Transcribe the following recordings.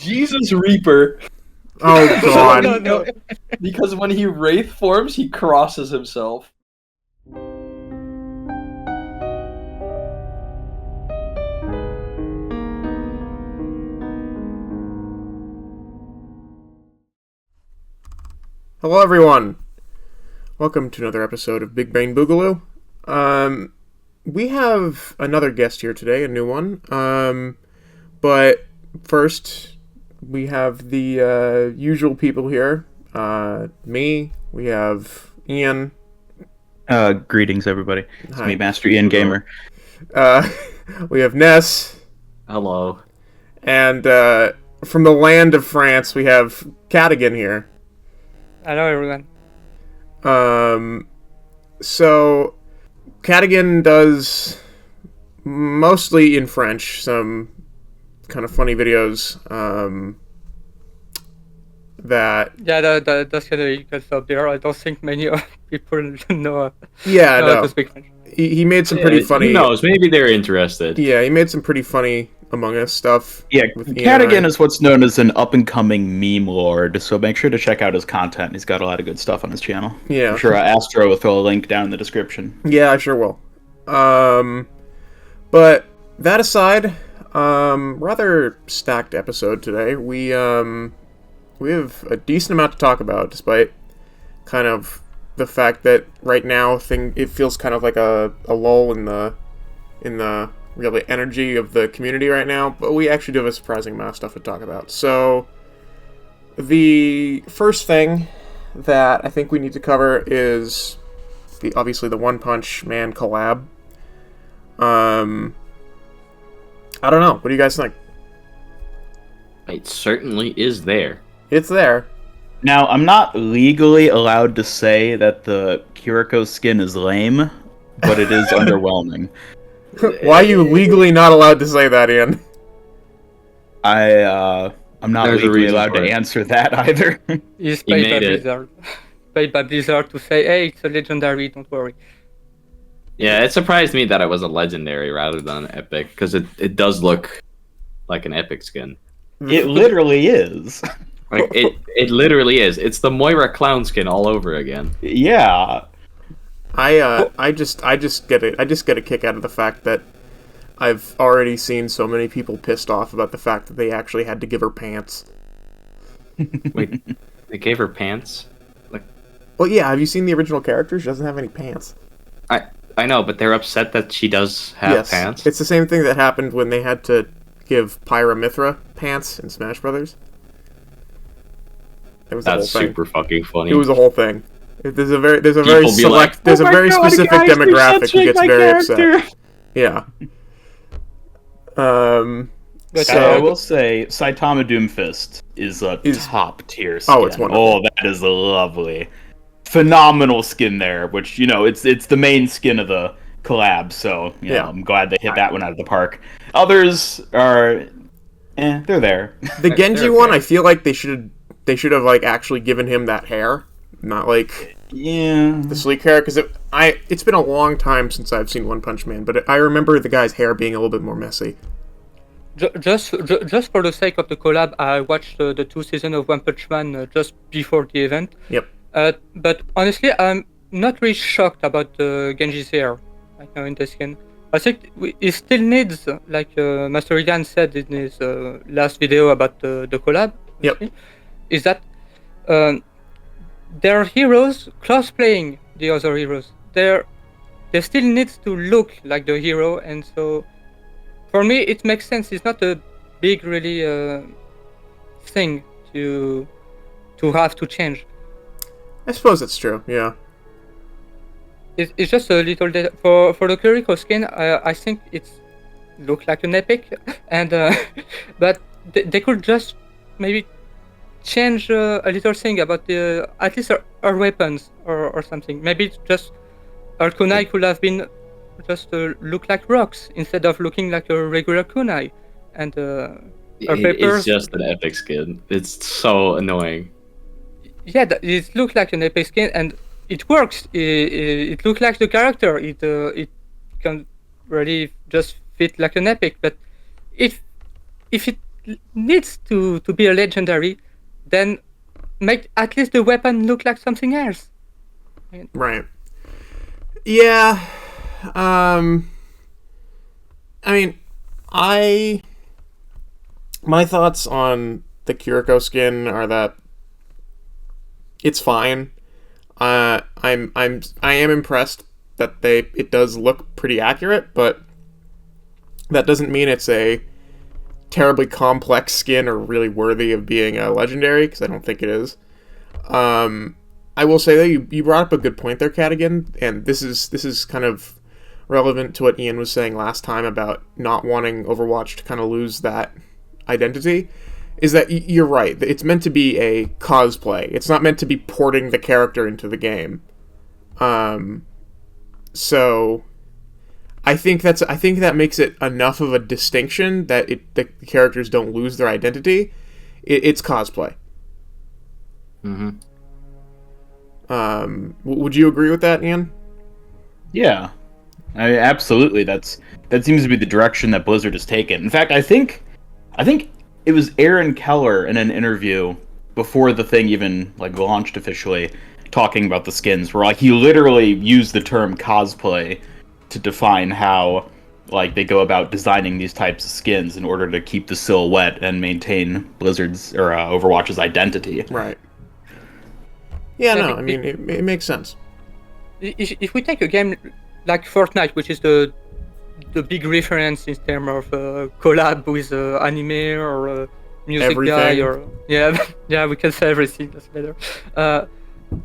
Jesus Reaper. Oh god. No. Because when he wraith forms, he crosses himself. Hello everyone. Welcome to another episode of Big Bang Boogaloo. We have another guest here today, a new one. But first, we have the usual people here. Me, we have Ian. Greetings, everybody. It's Hi. me, Master Ian Gamer. We have Ness. Hello. And from the land of France, we have Katogan here. Hello, everyone. So Katogan does mostly in French some kind of funny videos that That's kind of illegal stuff there. I don't think many people know how to speak French. he made some pretty funny. Who knows? Maybe they're interested. Yeah, he made some pretty funny Among Us stuff. Yeah, with Ian Katogan and I. is what's known as an up-and-coming meme lord, so make sure to check out his content. He's got a lot of good stuff on his channel. Yeah. I'm sure Astro will throw a link down in the description. Yeah, I sure will. But that aside, rather stacked episode today. We have a decent amount to talk about, despite kind of the fact that right now it feels kind of like a lull in the really energy of the community right now. But we actually do have a surprising amount of stuff to talk about. So the first thing that I think we need to cover is obviously the One Punch Man collab. I don't know. What do you guys think? It certainly is there. It's there. Now, I'm not legally allowed to say that the Kiriko skin is lame, but it is underwhelming. Why are you legally not allowed to say that, Ian? I'm not There's a legally reason allowed for to it. answer that either. He's He paid by made it. Blizzard. Paid by Blizzard to say, hey, it's a legendary, don't worry. Yeah, it surprised me that it was a legendary rather than an epic, because it does look like an epic skin. It literally is. Like it literally is. It's the Moira clown skin all over again. Yeah. I just get it. I just get a kick out of the fact that I've already seen so many people pissed off about the fact that they actually had to give her pants. Wait, they gave her pants? Well, yeah. Have you seen the original character? She doesn't have any pants. I know, but they're upset that she does have pants. It's the same thing that happened when they had to give Pyra Mithra pants in Smash Brothers. It was That's the whole thing. super fucking funny. it was a whole thing. There's a very People be like, there's "Oh a my very God, specific guys, they're demographic who censoring gets my very character." upset. Yeah. But I will say, Saitama Doomfist is a top tier skin. Oh, it's wonderful. Oh, that is lovely. Phenomenal skin there, which, it's the main skin of the collab, so, Yeah. I'm glad they hit that one out of the park. Others are, they're there. The Genji they're one, okay. I feel like they should have like actually given him that hair, not like Yeah. the sleek hair, because it's been a long time since I've seen One Punch Man, but I remember the guy's hair being a little bit more messy. just for the sake of the collab, I watched the 2 seasons of One Punch Man just before the event. Yep. But honestly, I'm not really shocked about Genji's hair right now in the skin. I think he still needs, like Master Ian said in his last video about the collab, Yep. obviously, is that their heroes cosplaying the other heroes. They still need to look like the hero, and so for me it makes sense. It's not a big really thing to have to change. I suppose that's true. Yeah. It's just a little for the Kiriko skin. I think it's look like an epic, and but they could just maybe change a little thing about the at least her weapons or something. Maybe it's just her kunai could have been just look like rocks instead of looking like a regular kunai, and her papers. It's just an epic skin. It's so annoying. Yeah, it looks like an epic skin, and it works. It looks like the character. It can really just fit like an epic. But if it needs to be a legendary, then make at least the weapon look like something else. Right. Yeah. I mean, my thoughts on the Kiriko skin are that it's fine. I am impressed that it does look pretty accurate, but that doesn't mean it's a terribly complex skin or really worthy of being a legendary, because I don't think it is. I will say that you brought up a good point there, Katogan, and this is kind of relevant to what Ian was saying last time about not wanting Overwatch to kind of lose that identity. Is that you're right? It's meant to be a cosplay. It's not meant to be porting the character into the game. So I think that makes it enough of a distinction that the characters don't lose their identity. It's cosplay. Mm-hmm. Would you agree with that, Ian? Yeah, absolutely. That seems to be the direction that Blizzard has taken. In fact, I think it was Aaron Keller in an interview before the thing even like launched officially, talking about the skins, where like he literally used the term cosplay to define how like they go about designing these types of skins in order to keep the silhouette and maintain Blizzard's or Overwatch's identity. Right. Yeah, no, I mean it makes sense. If we take a game like Fortnite, which is the big reference in terms of collab with anime or music Everything. guy, or yeah, we can say everything. That's better.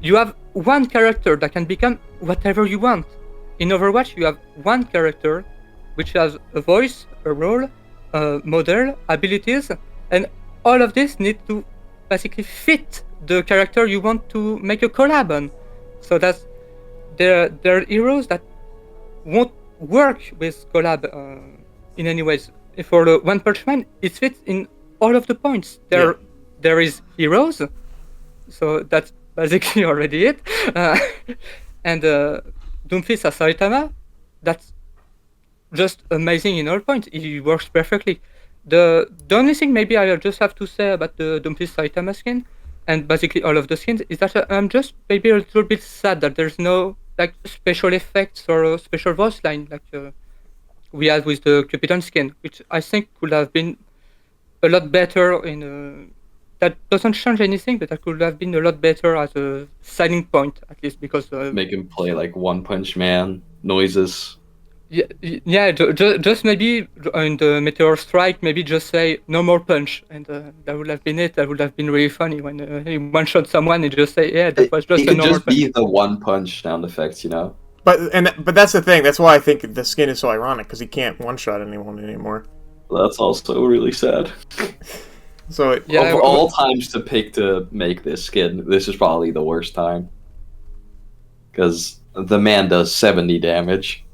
You have one character that can become whatever you want. In Overwatch, you have one character which has a voice, a role, a model, abilities, and all of this need to basically fit the character you want to make a collab on. So that's there are heroes that won't work with collab in any ways. For the One Punch Man, it fits in all of the points. There is heroes, so that's basically already it. And Doomfist as Saitama, that's just amazing in all points. He works perfectly. The only thing maybe I just have to say about the Doomfist Saitama skin, and basically all of the skins, is that I'm just maybe a little bit sad that there's no like special effects or a special voice line like we had with the Cupidon skin, which I think could have been a lot better in that doesn't change anything, but that could have been a lot better as a selling point, at least, because Make him play like One Punch Man noises. just maybe in the Meteor Strike, maybe just say no more punch, and that would have been it. That would have been really funny when he one shot someone and just say, yeah, that was just It a could normal just punch. be the one punch sound effects, you know. But that's the thing. That's why I think the skin is so ironic, because he can't one shot anyone anymore. That's also really sad. So Of all times to pick to make this skin, this is probably the worst time. Because the man does 70 damage.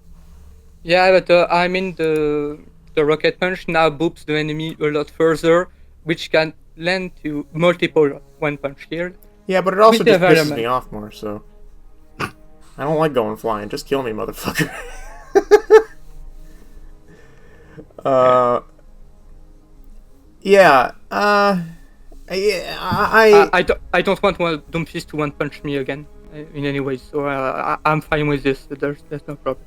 Yeah, but I mean the rocket punch now boops the enemy a lot further, which can lend to multiple one punch kills. yeah, but it also with the just pisses environment. me off more. So I don't like going flying. Just kill me, motherfucker. Yeah. I don't want Doomfist to one punch me again in any way, so I'm fine with this. There's no problem.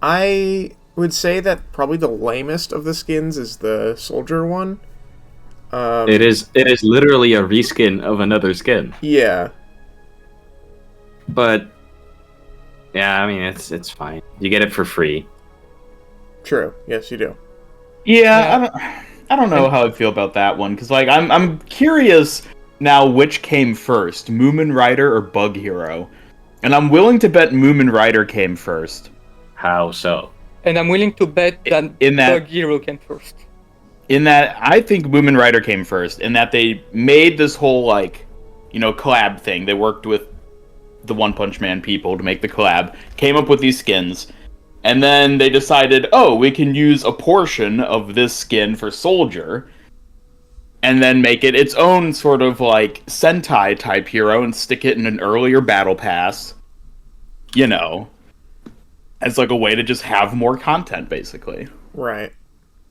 I would say that probably the lamest of the skins is the soldier one. It is literally a reskin of another skin. Yeah. But yeah, I mean it's fine. You get it for free. True. Yes, you do. Yeah, I don't know how I feel about that one, because like I'm curious now which came first, Moomin Rider or Bug Hero, and I'm willing to bet Moomin Rider came first. How so? And I'm willing to bet that Bug Hero came first. In that, I think Moomin Rider came first, in that they made this whole like, collab thing. They worked with the One Punch Man people to make the collab, came up with these skins. And then they decided, we can use a portion of this skin for Soldier, and then make it its own sort of like Sentai type hero and stick it in an earlier battle pass, as like a way to just have more content, basically. Right.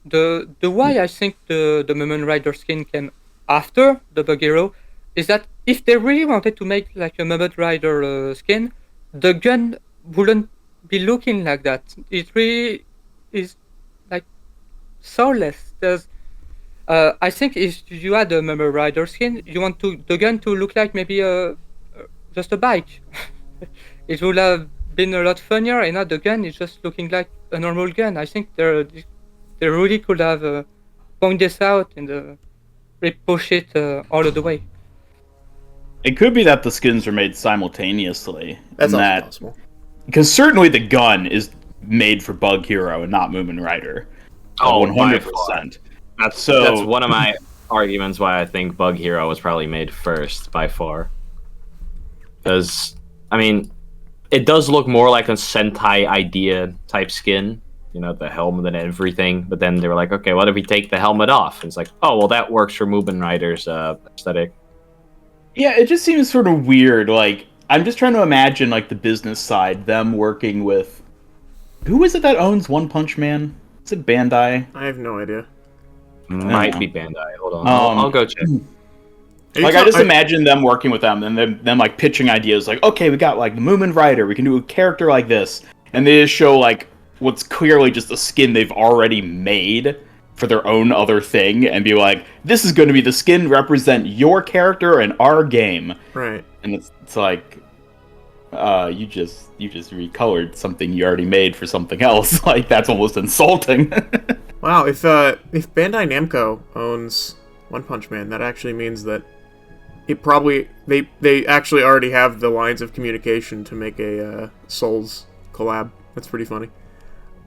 the why I think the Mumen Rider skin came after the Bug Hero is that if they really wanted to make like a Mumen Rider skin, the gun wouldn't be looking like that. It really is like soulless. I think if you had a Mumen Rider skin, you want the gun to look like maybe just a bike. It would have been a lot funnier, and now the gun is just looking like a normal gun. I think they really could have pointed this out and really push it all of the way. It could be that the skins are made simultaneously. That's and also that, possible. because certainly the gun is made for Bug Hero and not Moomin Rider. Oh, 100%. That's one of my arguments why I think Bug Hero was probably made first by far. Because, I mean, it does look more like a Sentai idea type skin, you know, the helmet and everything. But then they were like, okay, what if we take the helmet off? And it's like, oh, well, that works for Moomin Rider's aesthetic. Yeah, it just seems sort of weird. Like, I'm just trying to imagine, like, the business side, them working with... Who is it that owns One Punch Man? Is it Bandai? I have no idea. Might be Bandai. Hold on. I'll go check. Like, I just imagine them working with them and them like, pitching ideas. Like, okay, we got, like, the Moomin Rider. We can do a character like this. And they just show, like, what's clearly just a skin they've already made for their own other thing. And be like, this is going to be the skin represent your character in our game. Right. And it's like... you just recolored something you already made for something else. Like, that's almost insulting. Wow, if Bandai Namco owns One Punch Man, that actually means that it probably they actually already have the lines of communication to make a Souls collab. That's pretty funny.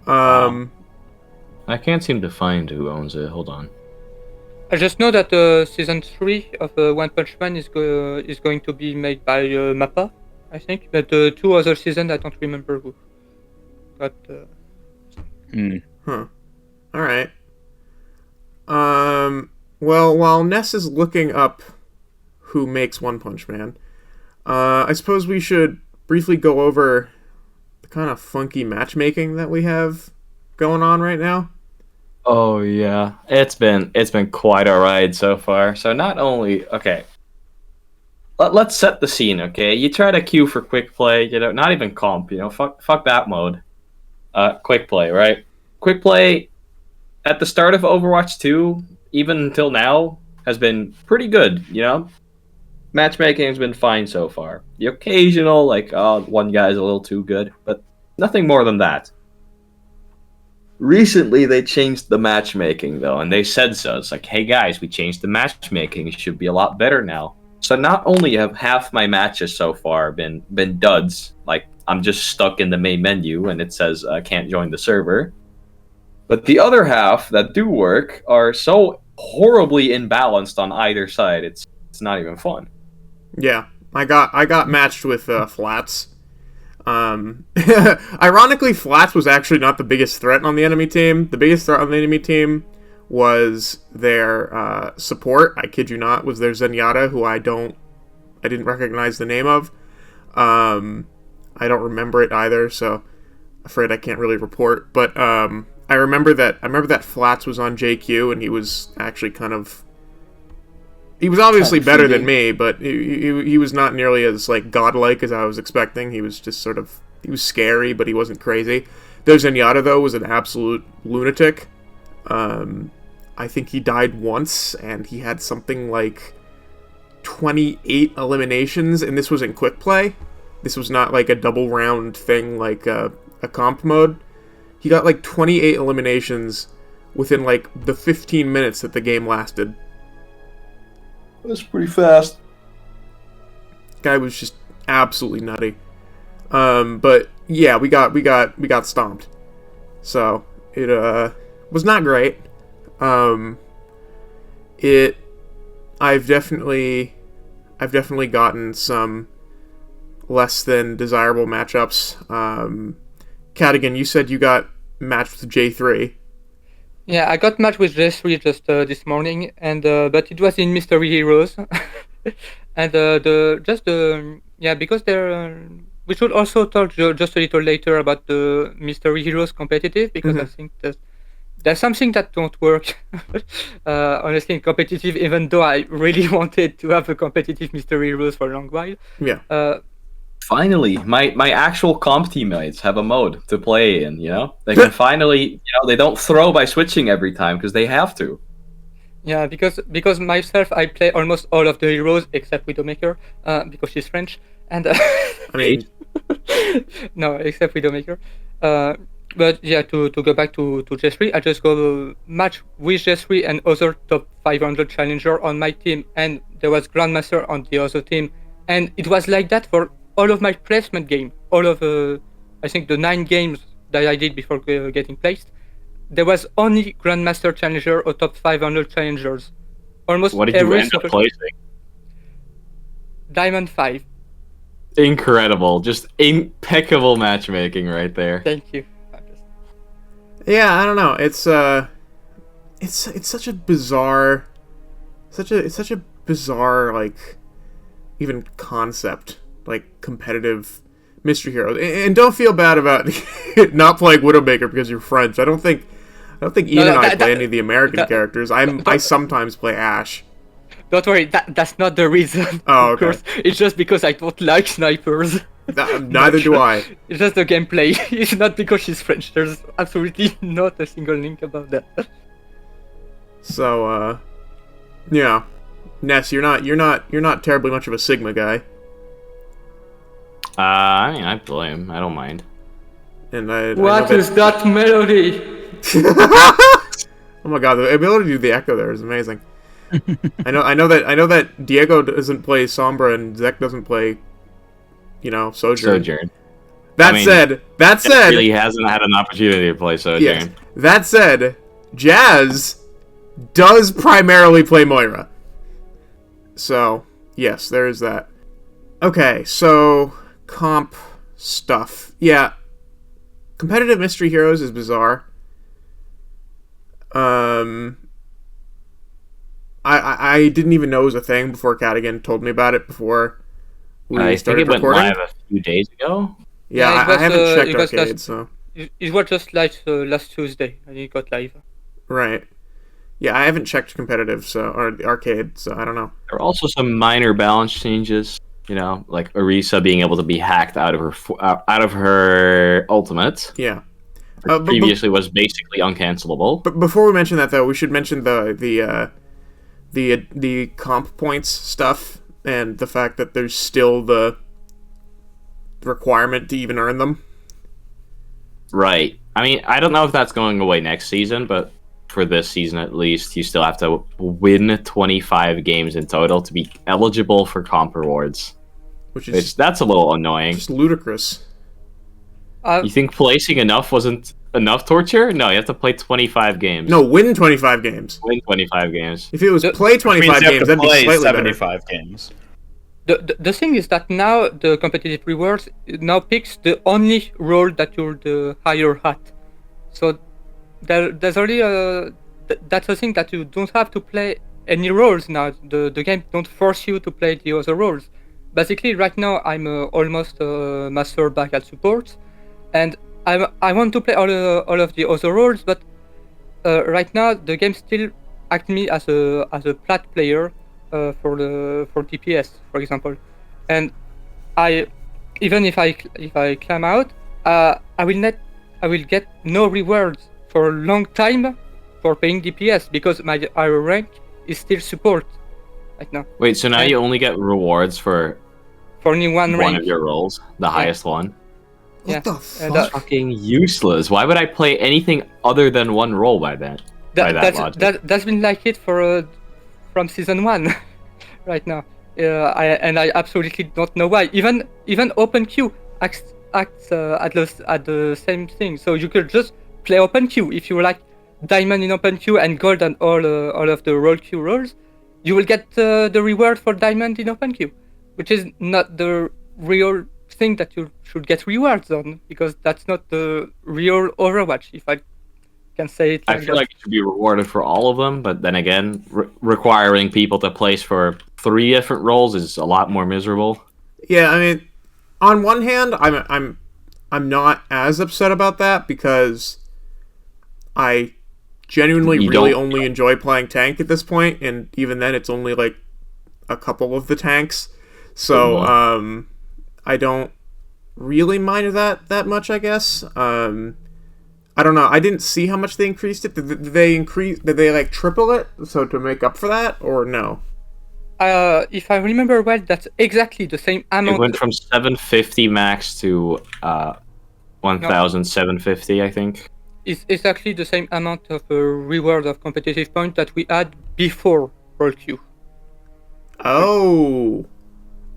I can't seem to find who owns it. Hold on. I just know that season 3 of One Punch Man is going to be made by Mappa, I think. But the 2 other seasons, I don't remember who. But Huh. All right. Well, while Ness is looking up who makes One Punch Man, I suppose we should briefly go over the kind of funky matchmaking that we have going on right now. Oh yeah, it's been quite a ride so far. So not only let's set the scene. Okay, you try to queue for quick play. You know, not even comp. You know, fuck that mode. Quick play, right? Quick play at the start of Overwatch 2, even until now, has been pretty good. You know, matchmaking has been fine so far. The occasional one guy's a little too good, but nothing more than that. Recently, they changed the matchmaking, though, and they said so. It's like, hey, guys, we changed the matchmaking. It should be a lot better now. So not only have half my matches so far been duds, like I'm just stuck in the main menu and it says can't join the server, but the other half that do work are so horribly imbalanced on either side, it's not even fun. Yeah, I got matched with Flats. Ironically, Flats was actually not the biggest threat on the enemy team. The biggest threat on the enemy team was their support. I kid you not, was their Zenyatta, who I didn't recognize the name of. I don't remember it either, so afraid I can't really report. But I remember that Flats was on JQ, and he was actually he was obviously better than me, but he was not nearly as godlike as I was expecting. He was just he was scary, but he wasn't crazy. Their Zenyatta, though, was an absolute lunatic. I think he died once, and he had something like 28 eliminations, and this was in quick play. This was not a double round thing like a comp mode. He got 28 eliminations within the 15 minutes that the game lasted. That's pretty fast. Guy was just absolutely nutty. But yeah, we got stomped. So it was not great. I've definitely gotten some less than desirable matchups. Katogan, you said you got matched with J3. yeah, I got matched with J3 just this morning, and but it was in Mystery Heroes, and because they're. We should also talk just a little later about the Mystery Heroes competitive, because I think that there's something that don't work, honestly, in competitive, even though I really wanted to have a competitive mystery rules for a long while. Yeah. Finally, my actual comp teammates have a mode to play in, They can finally, they don't throw by switching every time because they have to. Yeah, because myself, I play almost all of the heroes except Widowmaker, because she's French, and I mean, no, except Widowmaker. But yeah, to go back to J3, I just go match with J3 and other top 500 challenger on my team, and there was Grandmaster on the other team, and it was like that for all of my placement game, all of I think the 9 games that I did before getting placed. There was only Grandmaster Challenger or top 500 challengers. Almost what did you every end up placing? Diamond 5. Incredible. Just impeccable matchmaking right there. Thank you. yeah, I don't know. It's such a bizarre, it's such a bizarre, like, even concept, like competitive mystery heroes. And don't feel bad about not playing Widowmaker because you're French. I don't think Ian and I play any of the American characters. I sometimes play Ash. Don't worry, that's not the reason. Oh, of course. It's just because I don't like snipers. Neither do I. It's just the gameplay. It's not because she's French. There's absolutely not a single link about that. So, yeah, Ness, you're not terribly much of a Sigma guy. I mean, I play him. I don't mind. And What is that melody? Oh my god, the ability to do the echo there is amazing. I know that Diego doesn't play Sombra and Zek doesn't play, Sojourn. That said, really hasn't had an opportunity to play Sojourn. Yes. That said, Jazz does primarily play Moira. So, yes, there is that. Okay, so comp stuff. Yeah. Competitive Mystery Heroes is bizarre. I didn't even know it was a thing before Katogan told me about it before we started recording. I think it went live a few days ago. Yeah, I haven't checked Arcade, so... It was just like last Tuesday, and it got live. Right. Yeah, I haven't checked competitive, or the Arcade, so I don't know. There are also some minor balance changes, like Orisa being able to be hacked out of her ultimate. Yeah. Previously was basically uncancelable. But before we mention that, though, we should mention the comp points stuff and the fact that there's still the requirement to even earn them. Right. I mean, I don't know if that's going away next season, but for this season at least, you still have to win 25 games in total to be eligible for comp rewards. That's a little annoying. Just ludicrous. You think placing enough wasn't enough torture? No, you have to play 25 games. No, win 25 games. Win 25 games. If it was play 25 games, that'd be slightly 75 better. games. The thing is that now the competitive rewards now picks the only role that you're the higher at. So there's already that's a thing that you don't have to play any roles now. The game don't force you to play the other roles. Basically, right now I'm almost a master back at support, and I want to play all of the other roles, but right now the game still act me as a plat player for DPS, for example, and even if I climb out, I will get no rewards for a long time for playing DPS because my higher rank is still support right now. Wait, so now you only get rewards for only one rank. One of your roles, the highest one. What the fuck? That's fucking useless. Why would I play anything other than one role by that? That's been like it for from season 1 right now. I absolutely don't know why. Even open queue acts at the same thing. So you could just play open queue if you like diamond in open queue and gold and all of the role queue roles. You will get the reward for diamond in open queue, which is not the real thing that you should get rewards on, because that's not the real Overwatch, if I can say it. I feel like it should be rewarded for all of them, but then again, requiring people to place for 3 different roles is a lot more miserable. Yeah, I mean, on one hand, I'm not as upset about that because I genuinely You really don't- only enjoy playing tank at this point, and even then it's only like a couple of the tanks. So I don't really mind that much, I guess. I don't know. I didn't see how much they increased it. Did they like triple it so to make up for that, or no? If I remember well, that's exactly the same amount. It went from 750 max to 1,750, I think. It's exactly the same amount of reward of competitive points that we had before World Q. Oh,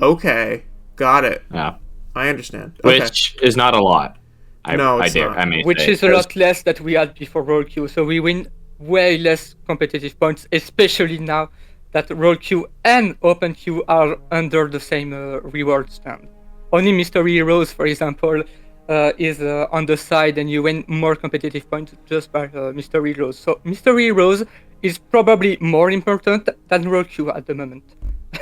okay, got it. Yeah. I understand. Okay. Which is not a lot. No, it's not. I may Which say, is a lot less that we had before World Q. So we win way less competitive points, especially now that World Q and Open Q are under the same reward stand. Only Mystery Heroes, for example, is on the side, and you win more competitive points just by Mystery Heroes. So Mystery Heroes is probably more important than World Q at the moment.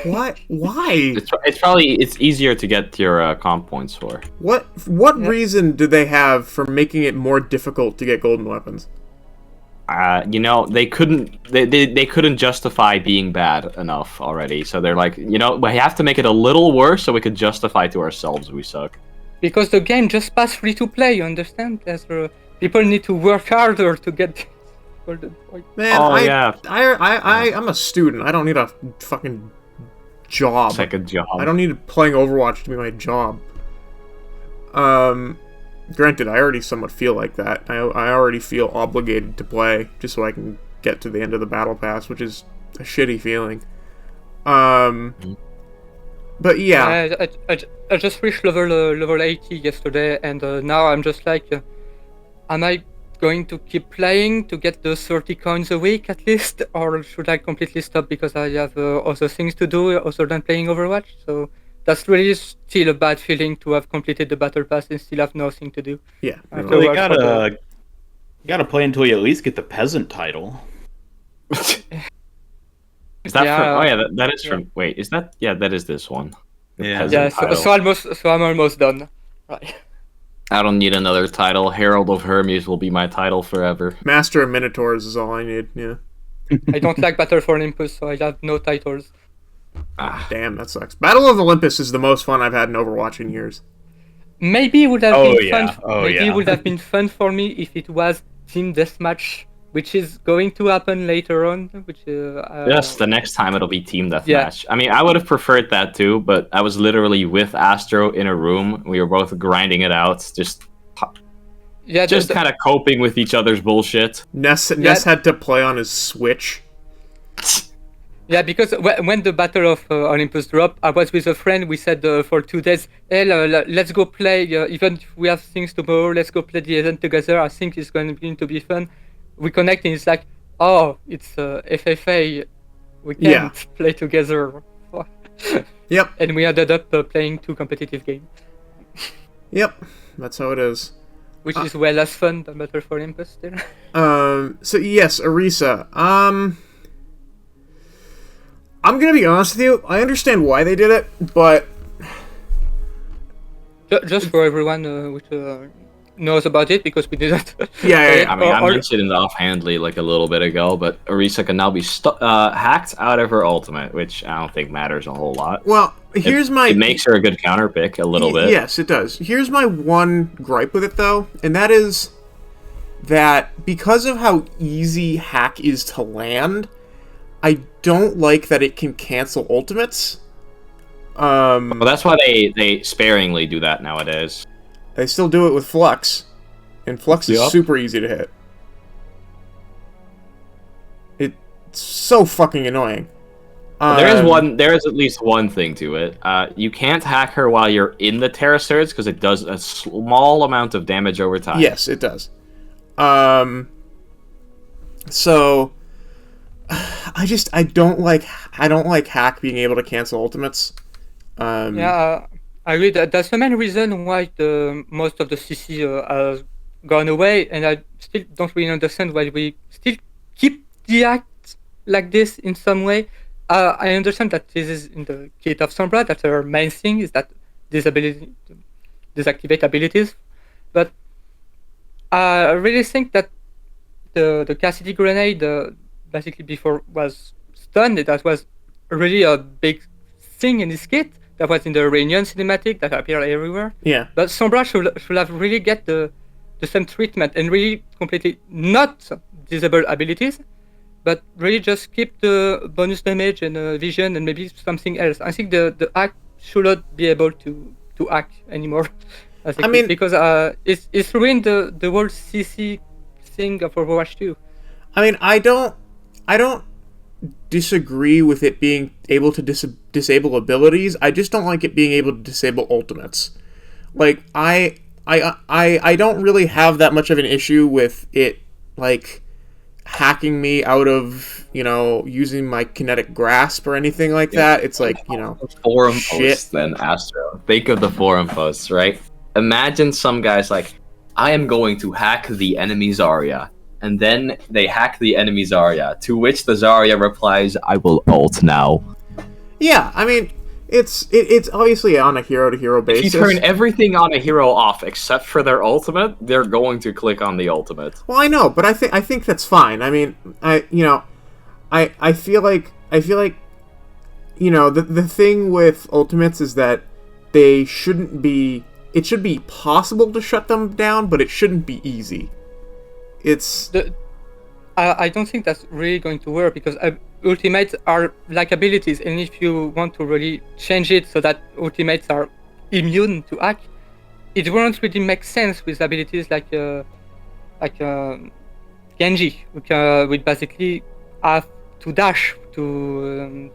What? Why? It's easier to get your comp points for. What reason do they have for making it more difficult to get golden weapons? They couldn't justify being bad enough already. So they're like, we have to make it a little worse so we could justify to ourselves we suck. Because the game just passed free to play, you understand? People need to work harder to get golden points. Man, yeah. I'm a student. I don't need a fucking job. It's like a job. I don't need playing Overwatch to be my job. Granted, I already somewhat feel like that. I already feel obligated to play just so I can get to the end of the battle pass, which is a shitty feeling. But yeah. I just reached level 80 yesterday, and now I'm just like, am I going to keep playing to get those 30 coins a week at least, or should I completely stop because I have other things to do other than playing Overwatch? So that's really still a bad feeling to have completed the battle pass and still have nothing to do. Yeah. So you gotta play until you at least get the peasant title. Is that Yeah. from? Oh yeah, that is from. Wait, is that? Yeah, that is this one. Yeah. Peasant Yeah, title. so I'm almost done. Right. I don't need another title. Herald of Hermes will be my title forever. Master of Minotaurs is all I need. Yeah. I don't like Battle for Olympus, so I have no titles. Damn, that sucks. Battle of Olympus is the most fun I've had in Overwatch in years. Maybe it would have Oh, been yeah. fun. Oh, Maybe yeah. it would have been fun for me if it was Team Deathmatch, which is going to happen later on. Which Yes, the next time it'll be team deathmatch. Yeah. I mean, I would have preferred that too, but I was literally with Astro in a room. We were both grinding it out, just kind of coping with each other's bullshit. Ness had to play on his Switch. Yeah, because when the Battle of Olympus dropped, I was with a friend. We said for 2 days, hey, let's go play. Even if we have things tomorrow, let's go play the event together. I think it's going to be fun. We connect and it's like, oh, it's FFA. We can't play together. Yep. And we ended up playing 2 competitive games, Yep. That's how it is. which is way less fun than Battle for Olympus still. So yes, Orisa. I'm gonna be honest with you. I understand why they did it, but Just for everyone which knows about it, because we didn't. Yeah. I mean, I mentioned it offhandedly like a little bit ago, but Orisa can now be hacked out of her ultimate, which I don't think matters a whole lot. Well, here's my. It makes her a good counter pick a little bit. Yes, it does. Here's my one gripe with it, though, and that is that because of how easy hack is to land, I don't like that it can cancel ultimates. Well, that's why they sparingly do that nowadays. They still do it with Flux, and Flux is Yup. super easy to hit. It's so fucking annoying. There is at least one thing to it. You can't hack her while you're in the Terra Surge because it does a small amount of damage over time. Yes, it does. So I don't like hack being able to cancel ultimates. Yeah, I agree. That's the main reason why most of the CC has gone away, and I still don't really understand why we still keep the act like this in some way. I understand that this is in the kit of Sombra, that our main thing is that deactivate abilities, but I really think that the Cassidy grenade basically before was stunned. That was really a big thing in this kit. That was in the Reunion cinematic that appeared everywhere. Yeah. But Sombra should have really get the same treatment and really completely not disable abilities, but really just keep the bonus damage and vision and maybe something else. I think the hack should not be able to hack anymore. I mean, because it's ruined the whole CC thing of Overwatch 2. I mean, I don't disagree with it being able to disable abilities. I just don't like it being able to disable ultimates. Like I don't really have that much of an issue with it, like, hacking me out of, using my kinetic grasp or anything like that. It's like, forum shit. posts then, Astro. Think of the forum posts, right? Imagine some guys like, I am going to hack the enemy Zarya. And then they hack the enemy Zarya, to which the Zarya replies, I will ult now. Yeah, I mean, it's obviously on a hero-to-hero basis. If you turn everything on a hero off except for their ultimate, they're going to click on the ultimate. Well, I know, but I think that's fine. I mean, I feel like the thing with ultimates is that they shouldn't be. It should be possible to shut them down, but it shouldn't be easy. I don't think that's really going to work because ultimates are like abilities, and if you want to really change it so that ultimates are immune to hack, it won't really make sense with abilities like Genji, which basically have to dash to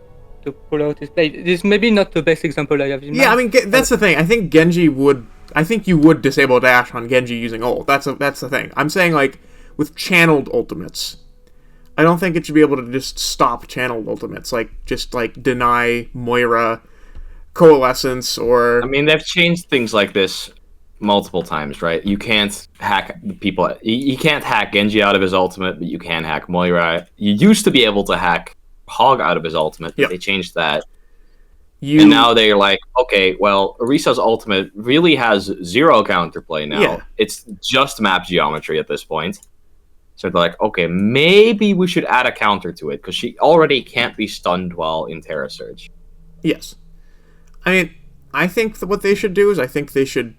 pull out his blade. This is maybe not the best example I have in mind. Yeah, I mean that's the thing. I think you would disable dash on Genji using ult. That's the thing. I'm saying, like, with channeled ultimates, I don't think it should be able to just stop channeled ultimates, like just like deny Moira coalescence or. I mean, they've changed things like this multiple times, right? You can't hack people. You can't hack Genji out of his ultimate, but you can hack Moira. You used to be able to hack Hog out of his ultimate, but Yep. they changed that. And now they're like, okay, well, Orisa's ultimate really has zero counterplay now. Yeah. It's just map geometry at this point. So they're like, okay, maybe we should add a counter to it, because she already can't be stunned while in Terra Surge. Yes. I mean, I think that what they should do is I think they should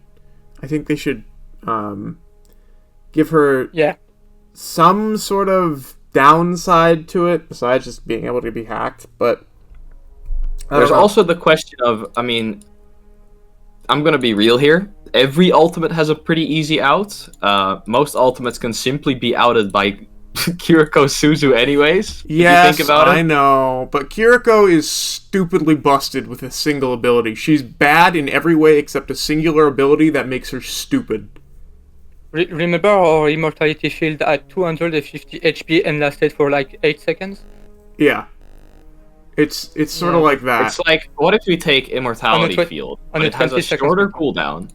give her some sort of downside to it besides just being able to be hacked, but there's also the question of, I mean, I'm going to be real here. Every ultimate has a pretty easy out. Most ultimates can simply be outed by Kiriko Suzu anyways. Yes, if you think about I it. know, but Kiriko is stupidly busted with a single ability. She's bad in every way except a singular ability that makes her stupid. Remember our Immortality Shield at 250 HP and lasted for like 8 seconds? Yeah. It's sort of like that. It's like, what if we take Immortality Field, but it has a shorter cooldown,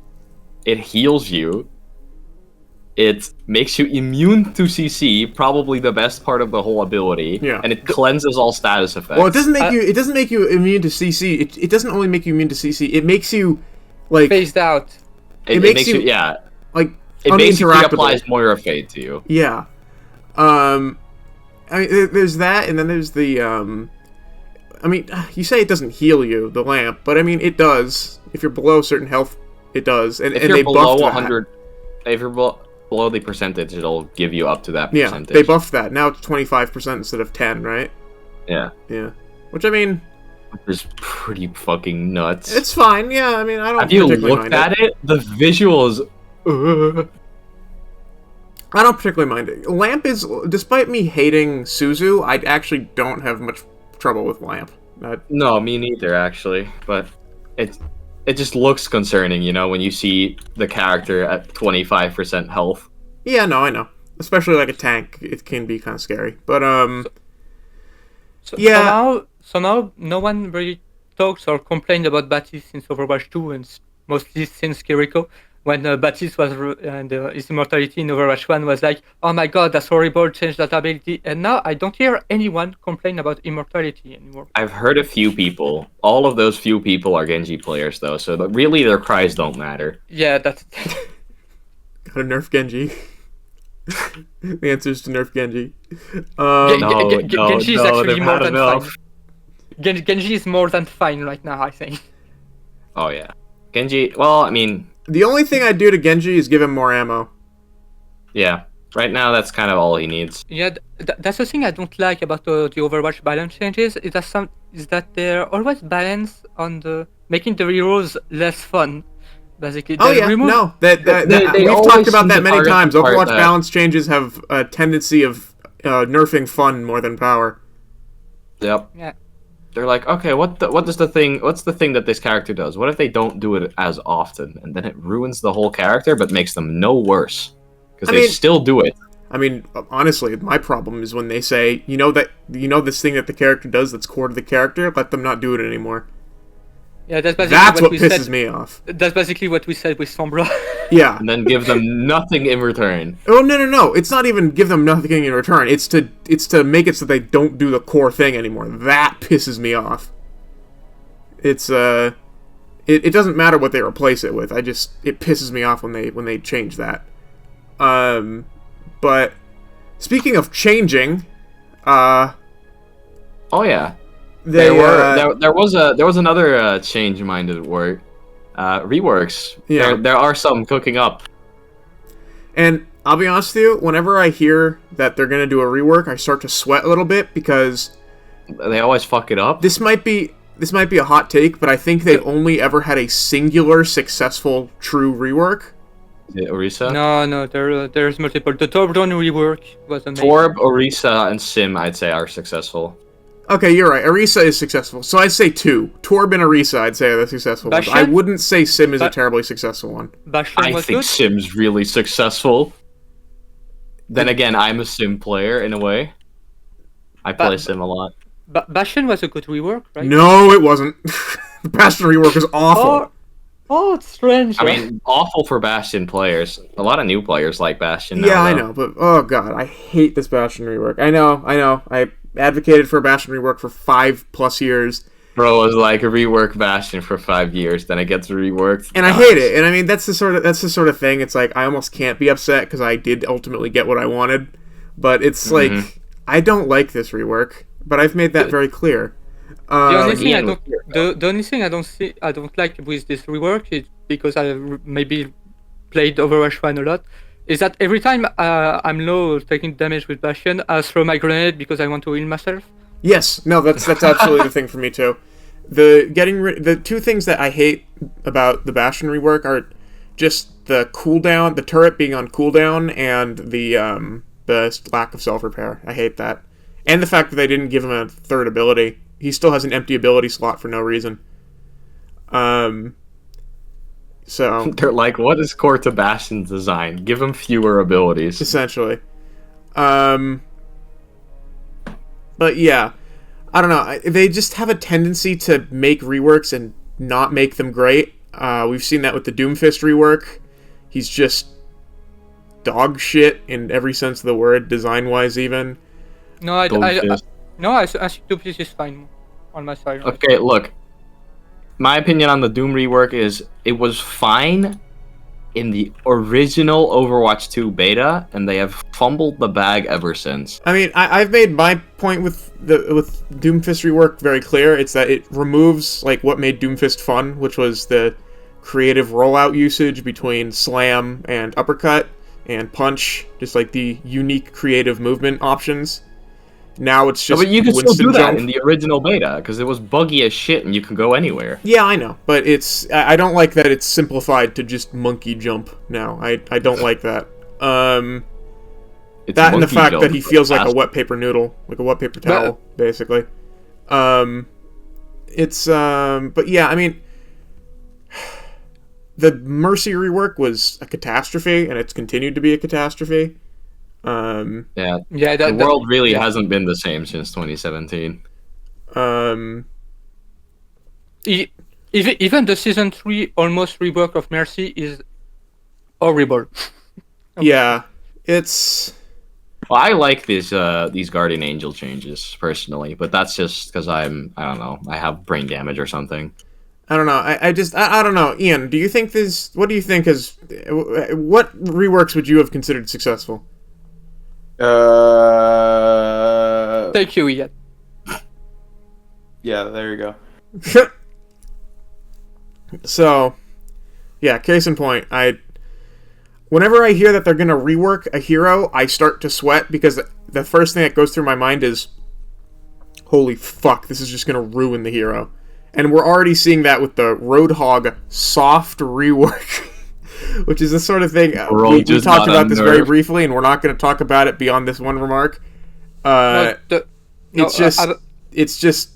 it heals you, it makes you immune to CC, probably the best part of the whole ability, and it cleanses all status effects. Well, it doesn't make you immune to CC. It doesn't only make you immune to CC. It makes you like phased out. It makes you like it basically uninteractable. applies Moira Fade to you. Yeah. I mean, there's that, and then there's the I mean, you say it doesn't heal you, the lamp, but I mean, it does. If you're below certain health, it does. And if and you're they below buffed 100, if you're below the percentage, it'll give you up to that percentage. Yeah, they buffed that. Now it's 25% instead of 10, right? Yeah. Yeah. Which, I mean, is pretty fucking nuts. It's fine. Yeah, I mean, I don't. Have you particularly looked mind at it? The visuals. I don't particularly mind it. Lamp is, despite me hating Suzu, I actually don't have much trouble with Lamp. No, me neither, actually. But it just looks concerning, you know, when you see the character at 25% health. Yeah, no, I know. Especially like a tank, it can be kind of scary. But yeah. Somehow, no one really talks or complained about Baptiste since Overwatch 2, and mostly since Kiriko. When Baptiste was and his immortality in Overwatch 1 was like, oh my god, that's horrible, change that ability. And now I don't hear anyone complain about immortality anymore. I've heard a few people. All of those few people are Genji players, though, so really their cries don't matter. Yeah, that's... Gotta nerf Genji. The answer is to nerf Genji. Genji is actually they've more had than enough. fine. Genji is more than fine right now, I think. Oh yeah, Genji. Well, I mean, The only thing I'd do to Genji is give him more ammo. yeah. Right now, that's kind of all he needs. Yeah, that's the thing I don't like about the Overwatch balance changes. Is that they're always balanced on the making the heroes less fun. Basically, Oh they yeah, remove- no, They we've always talked about seem that to many target times. the part Overwatch that- balance changes have a tendency of nerfing fun more than power. Yep. Yeah. They're like, okay, what's the thing that this character does? What if they don't do it as often, and then it ruins the whole character, but makes them no worse because I they mean- still do it. I mean, honestly, my problem is when they say, this thing that the character does that's core to the character, let them not do it anymore. Yeah, that's basically That's what we pisses said. me off. That's basically what we said with Sombra. Yeah. And then give them nothing in return. Oh no! It's not even give them nothing in return. It's to make it so they don't do the core thing anymore. That pisses me off. It's it doesn't matter what they replace it with. It pisses me off when they change that. But speaking of changing, Oh yeah, they there was another change minded work, reworks. Yeah. There are some cooking up. and I'll be honest with you, whenever I hear that they're gonna do a rework, I start to sweat a little bit because They always fuck it up. this might be a hot take, but I think they've only ever had a singular successful true rework. Is it Orisa? No, there's multiple. The Torbjorn rework was amazing. Torb, Orisa, and Sim, I'd say, are successful. Okay, you're right. Arisa is successful. So I'd say two. Torb and Arisa, I'd say are the successful ones. I Bastion? wouldn't say Sim is a Ba- terribly successful one. Bastion I was think good. Sim's really successful. Then again, I'm a Sim player in a way. I play Sim a lot. Bastion was a good rework, right? No, it wasn't. The Bastion rework is awful. Oh, it's strange. I mean, awful for Bastion players. A lot of new players like Bastion now. Yeah, I though. know, but oh god, I hate this Bastion rework. I know. I advocated for a Bastion rework for 5+ years, Bro was like rework Bastion for 5 years, then it gets reworked. and I hate it. And I mean, that's the sort of thing. It's like I almost can't be upset because I did ultimately get what I wanted, but it's like I don't like this rework. But I've made that very clear. The only thing Ian I was don't, the only thing I don't like with this rework is because I maybe played Overwatch 1 a lot. Is that every time I'm low taking damage with Bastion, I throw my grenade because I want to heal myself. Yes, no, that's absolutely the thing for me too. The two things that I hate about the Bastion rework are just the cooldown, the turret being on cooldown, and the lack of self repair. I hate that, and the fact that they didn't give him a third ability. He still has an empty ability slot for no reason. So They're like, what is core to Bastion's design? Give him fewer abilities. essentially, but yeah. I don't know. They just have a tendency to make reworks and not make them great. We've seen that with the Doomfist rework. He's just dog shit in every sense of the word, design-wise even. No, I Doomfist. think Doomfist is fine on my side. Okay, look. My opinion on the Doom rework is it was fine in the original Overwatch 2 beta, and they have fumbled the bag ever since. I mean, I've made my point with Doomfist rework very clear. It's that it removes like what made Doomfist fun, which was the creative rollout usage between slam and uppercut and punch, just like the unique creative movement options. Now it's just But you can still Winston do that jump. in the original beta, because it was buggy as shit and you can go anywhere. Yeah, I know, but I don't like that it's simplified to just monkey jump now. I don't like that. It's That and the monkey fact jump, that he feels like a fast. wet paper noodle, like a wet paper towel, basically. But yeah, I mean, the Mercy rework was a catastrophe, and it's continued to be a catastrophe. Yeah, Yeah, the world really hasn't been the same since 2017. Even the season 3 almost rework of Mercy is horrible. Yeah, it's. Well, I like these Guardian Angel changes personally, but that's just because I don't know, I have brain damage or something. I don't know. I don't know. Ian, what do you think what reworks would you have considered successful? Thank you, Ian. Yeah, there you go. So, yeah, case in point, whenever I hear that they're going to rework a hero, I start to sweat because the first thing that goes through my mind is, holy fuck, this is just going to ruin the hero. And we're already seeing that with the Roadhog soft rework, which is the sort of thing we talked about this very briefly, and we're not going to talk about it beyond this one remark. It's just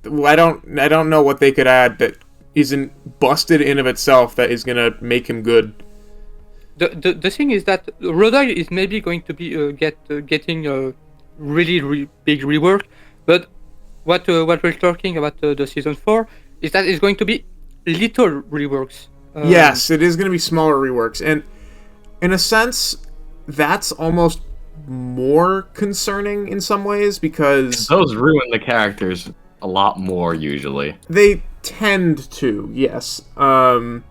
I don't know what they could add that isn't busted in of itself that is going to make him good. The thing is that Roadhog is maybe going to be getting a really big rework, but what we're talking about the season 4 is that it's going to be little reworks. Yes, it is going to be smaller reworks, and in a sense, that's almost more concerning in some ways because those ruin the characters a lot more usually. They tend to, yes. I'd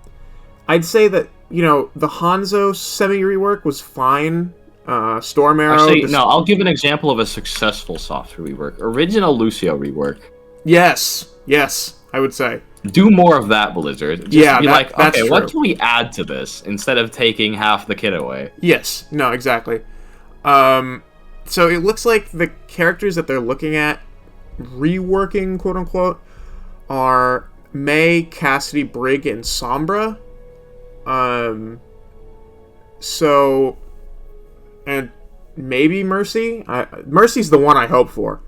say that the Hanzo semi-rework was fine. Storm Arrow... Actually, no, I'll give an example of a successful soft rework. Original Lucio rework. Yes, I would say. Do more of that, Blizzard. Just yeah, be that's okay, true. What can we add to this instead of taking half the kit away? Yes, no, exactly. So it looks like the characters that they're looking at reworking, quote-unquote, are May, Cassidy, Brig, and Sombra. So... and maybe Mercy. Mercy's the one I hope for,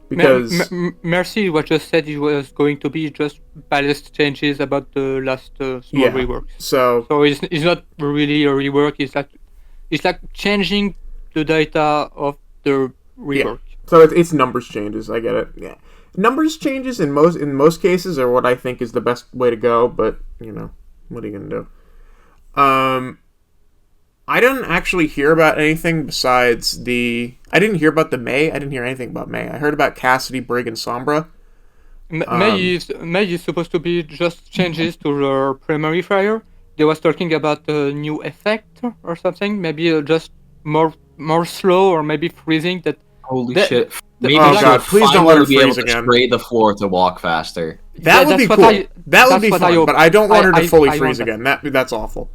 because Mercy, what just said, it was going to be just ballast changes about the last small rework. So it's not really a rework. It's like changing the data of the rework. Yeah. So it's numbers changes. I get it. Yeah, numbers changes in most cases are what I think is the best way to go. But what are you gonna do? I didn't actually hear about anything besides I didn't hear about the May. I didn't hear anything about May. I heard about Cassidy, Brig, and Sombra. May is supposed to be just changes to the primary fire. They was talking about a new effect or something. Maybe just more slow or maybe freezing. Holy shit! Maybe God, please don't let her be freeze able to again. spray the floor to walk faster. That would be cool. That would be fun, but I don't want her to fully freeze again. That's awful.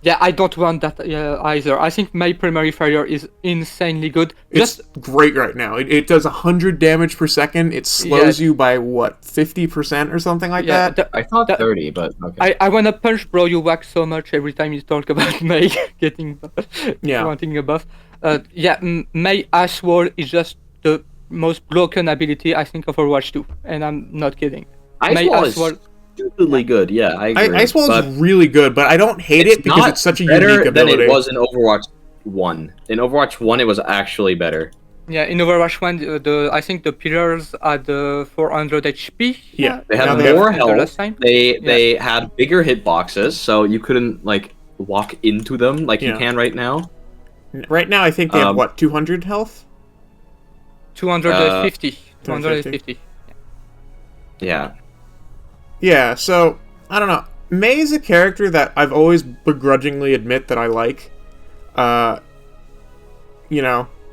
Yeah, I don't want that either. I think my primary fire is insanely good. It's great right now. It does 100 damage per second. It slows you by, 50% or something like that? I thought 30, but okay. I want to punch Bro You Wax so much every time you talk about May wanting a buff. May Icewall is just the most broken ability, I think, of Overwatch 2. And I'm not kidding. Icewall is stupidly good, yeah, I agree. Icewall is really good, but I don't hate it because it's such a unique ability. Than it was in Overwatch 1. In Overwatch 1, it was actually better. Yeah, in Overwatch 1, I think the pillars had 400 HP. Yeah, they had more health. They had bigger hitboxes, so you couldn't walk into them like you can right now. Right now, I think they have 200 health. 250. 250. Yeah. Yeah, so, I don't know. May is a character that I've always begrudgingly admit that I like.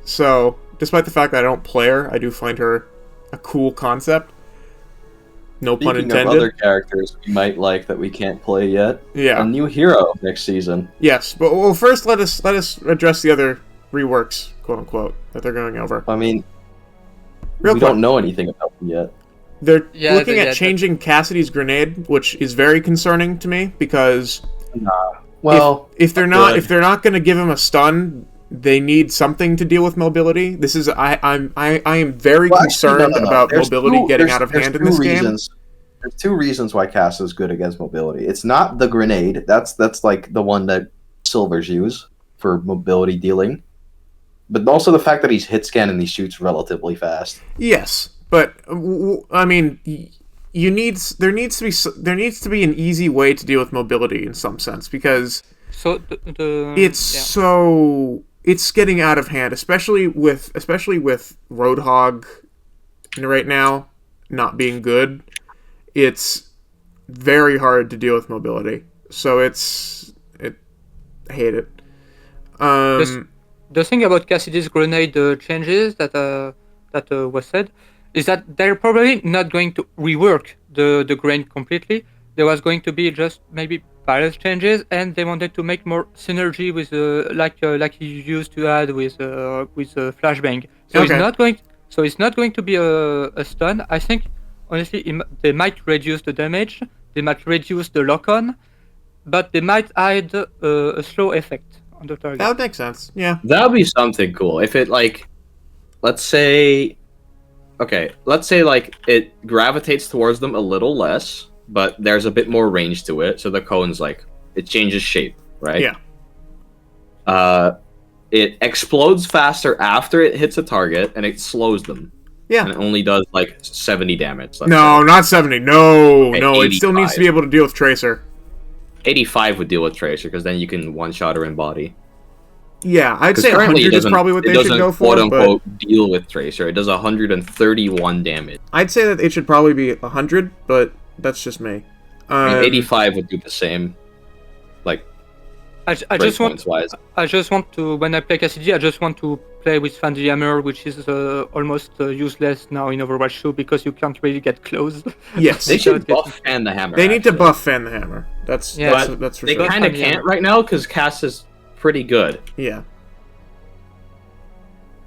So, despite the fact that I don't play her, I do find her a cool concept. No pun intended. Speaking of other characters we might like that we can't play yet, a new hero next season. Yes, but first let us address the other reworks, quote unquote, that they're going over. I mean, we don't know anything about them yet. They're looking at changing Cassidy's grenade, which is very concerning to me because if they're not going to give him a stun, they need something to deal with mobility. This is I am very concerned about mobility getting out of hand in this game. There's two reasons why Cass is good against mobility. It's not the grenade. That's like the one that Silvers use for mobility dealing, but also the fact that he's hit scan and he shoots relatively fast. Yes. But I mean, there needs to be an easy way to deal with mobility in some sense because it's getting out of hand, especially with Roadhog right now not being good. It's very hard to deal with mobility, so I hate it. the thing about Cassidy's grenade changes that was said is that they're probably not going to rework the grenade completely. There was going to be just maybe balance changes, and they wanted to make more synergy with like he used to add with flashbang. So Okay. it's not going to be a stun. I think honestly they might reduce the damage, they might reduce the lock-on, but they might add a slow effect on the target. That would make sense. Yeah. That would be something cool. If it like, let's say like it gravitates towards them a little less, but there's a bit more range to it. So the cone's like it changes shape, right? Yeah. It explodes faster after it hits a target, and it slows them. Yeah. And it only does like 70 damage. let's No, say. not 70. No, Okay, no. It still needs to be 85. able to deal with Tracer. 85 would deal with Tracer because then you can one-shot her in body. Yeah, I'd 'Cause say currently 100 is probably what it they should doesn't go for, quote but unquote deal with Tracer. It does 131 damage. I'd say that it should probably be 100, but that's just me. I mean, 85 would do the same. Like I just want wise. I just want to, when I play Cassidy, I just want to play with Fan the Hammer, which is almost useless now in Overwatch 2 because you can't really get close. Yes. They should Without buff Fan the Hammer. They need to actually. buff Fan the Hammer. That's Yeah. that's for They sure. kind of Fan the can't Hammer. right now because Cass is pretty good. Yeah.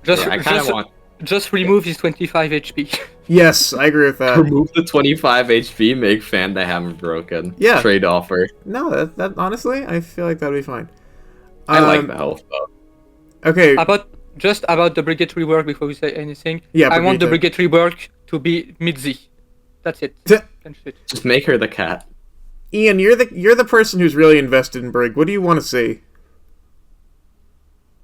Just, Yeah, I kind of just, want just remove his 25 HP. Yes, I agree with that. remove the 25 HP, make Fan the Hammer broken. Yeah. Trade offer. No, that honestly, I feel like that'd be fine. I like the health though. Okay. about the brigade rework before we say anything. Yeah, I want the brigade. brigade rework to be mid-Z. That's it. T- Finish it. Just make her the cat. Ian, you're the person who's really invested in Brig. What do you want to see?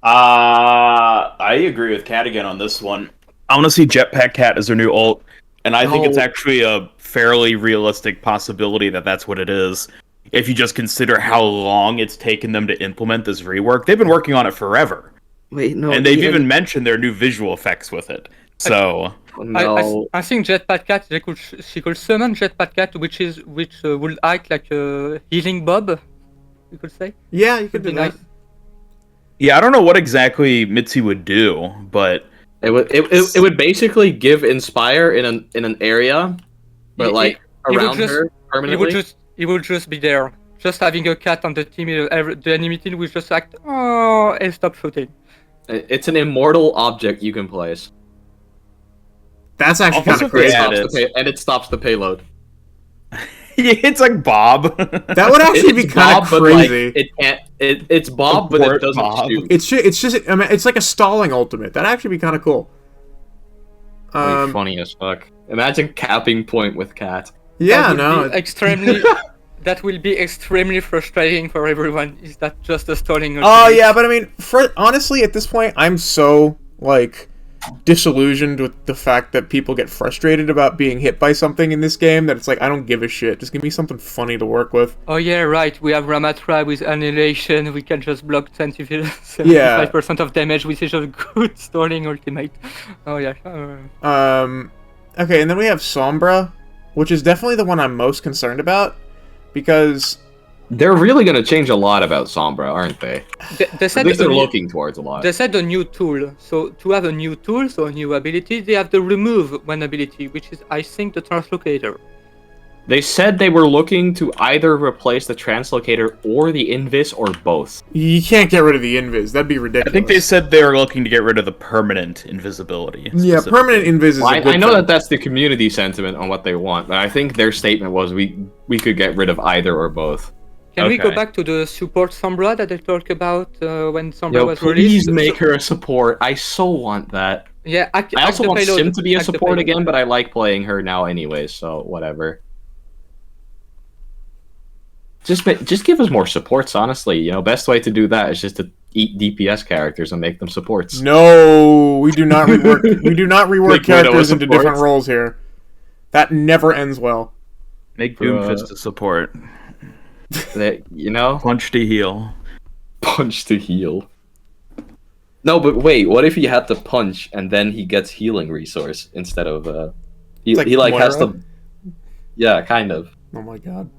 I agree with Katogan on this one. I want to see Jetpack Cat as their new ult, and I think it's No. actually a fairly realistic possibility that that's what it is. If you just consider how long it's taken them to implement this rework, they've been working on it forever, Wait, no. and they've even mentioned their new visual effects with it. So no. I think Jetpack Cat, she could summon Jetpack Cat, which would act like a healing Bob, you could say. Yeah, you could Would do be that. nice. yeah, I don't know what exactly Mitzi would do, but It would basically give Inspire in an area, but like It would around just- her permanently. It would just be there. Just having a cat on the team, the enemy team will just act, oh, and stop shooting. It's an immortal object you can place. That's actually kind Also, of crazy. yeah, And it stops the payload. it's like Bob. That would actually be It's kind of Bob, but, like, crazy. it can't. It's Bob, but it Abort doesn't Bob. shoot. It's just. I mean, it's like a stalling ultimate. That'd actually be kind of cool. Like, funny as fuck. Imagine capping point with cat. Yeah, That would no. be extremely. That will be extremely frustrating for everyone. Is that just a stalling? Oh ultimate? yeah, but I mean, honestly, at this point, I'm so like disillusioned with the fact that people get frustrated about being hit by something in this game that it's like I don't give a shit. Just give me something funny to work with. Oh yeah, right. We have Ramatra with Annihilation. We can just block 75% Yeah. of damage with such a good stalling ultimate. Oh yeah. Okay, and then we have Sombra, which is definitely the one I'm most concerned about because They're really gonna change a lot about Sombra, aren't they? They At said least a they're new- looking towards a lot. They said a new tool. So to have a new tool, so a new ability, they have the remove one ability, which is I think the translocator. They said they were looking to either replace the translocator or the invis or both. you can't get rid of the invis. That'd be ridiculous. I think they said they were looking to get rid of the permanent invisibility. Yeah, specifically. permanent invis is Well, a good I know thing. that that's the community sentiment on what they want, but I think their statement was we could get rid of either or both. Can we go Okay. back to the support Sombra that they talked about when Sombra Yo, was please released? make her a support. I so want that. Yeah, I also want Sim to be a support again, but I like playing her now anyway, so whatever. Just give us more supports, honestly. You know, best way to do that is just to eat DPS characters and make them supports. No, we do not rework. We do not rework Make Widow a characters into support. different roles here. That never ends well. Make Bruh. Doomfist a support. That, you know, Punch to heal. punch to heal. No, but wait, what if he had to punch and then he gets healing resource instead of he It's like he like has Moira? to. Yeah, kind of. Oh my god.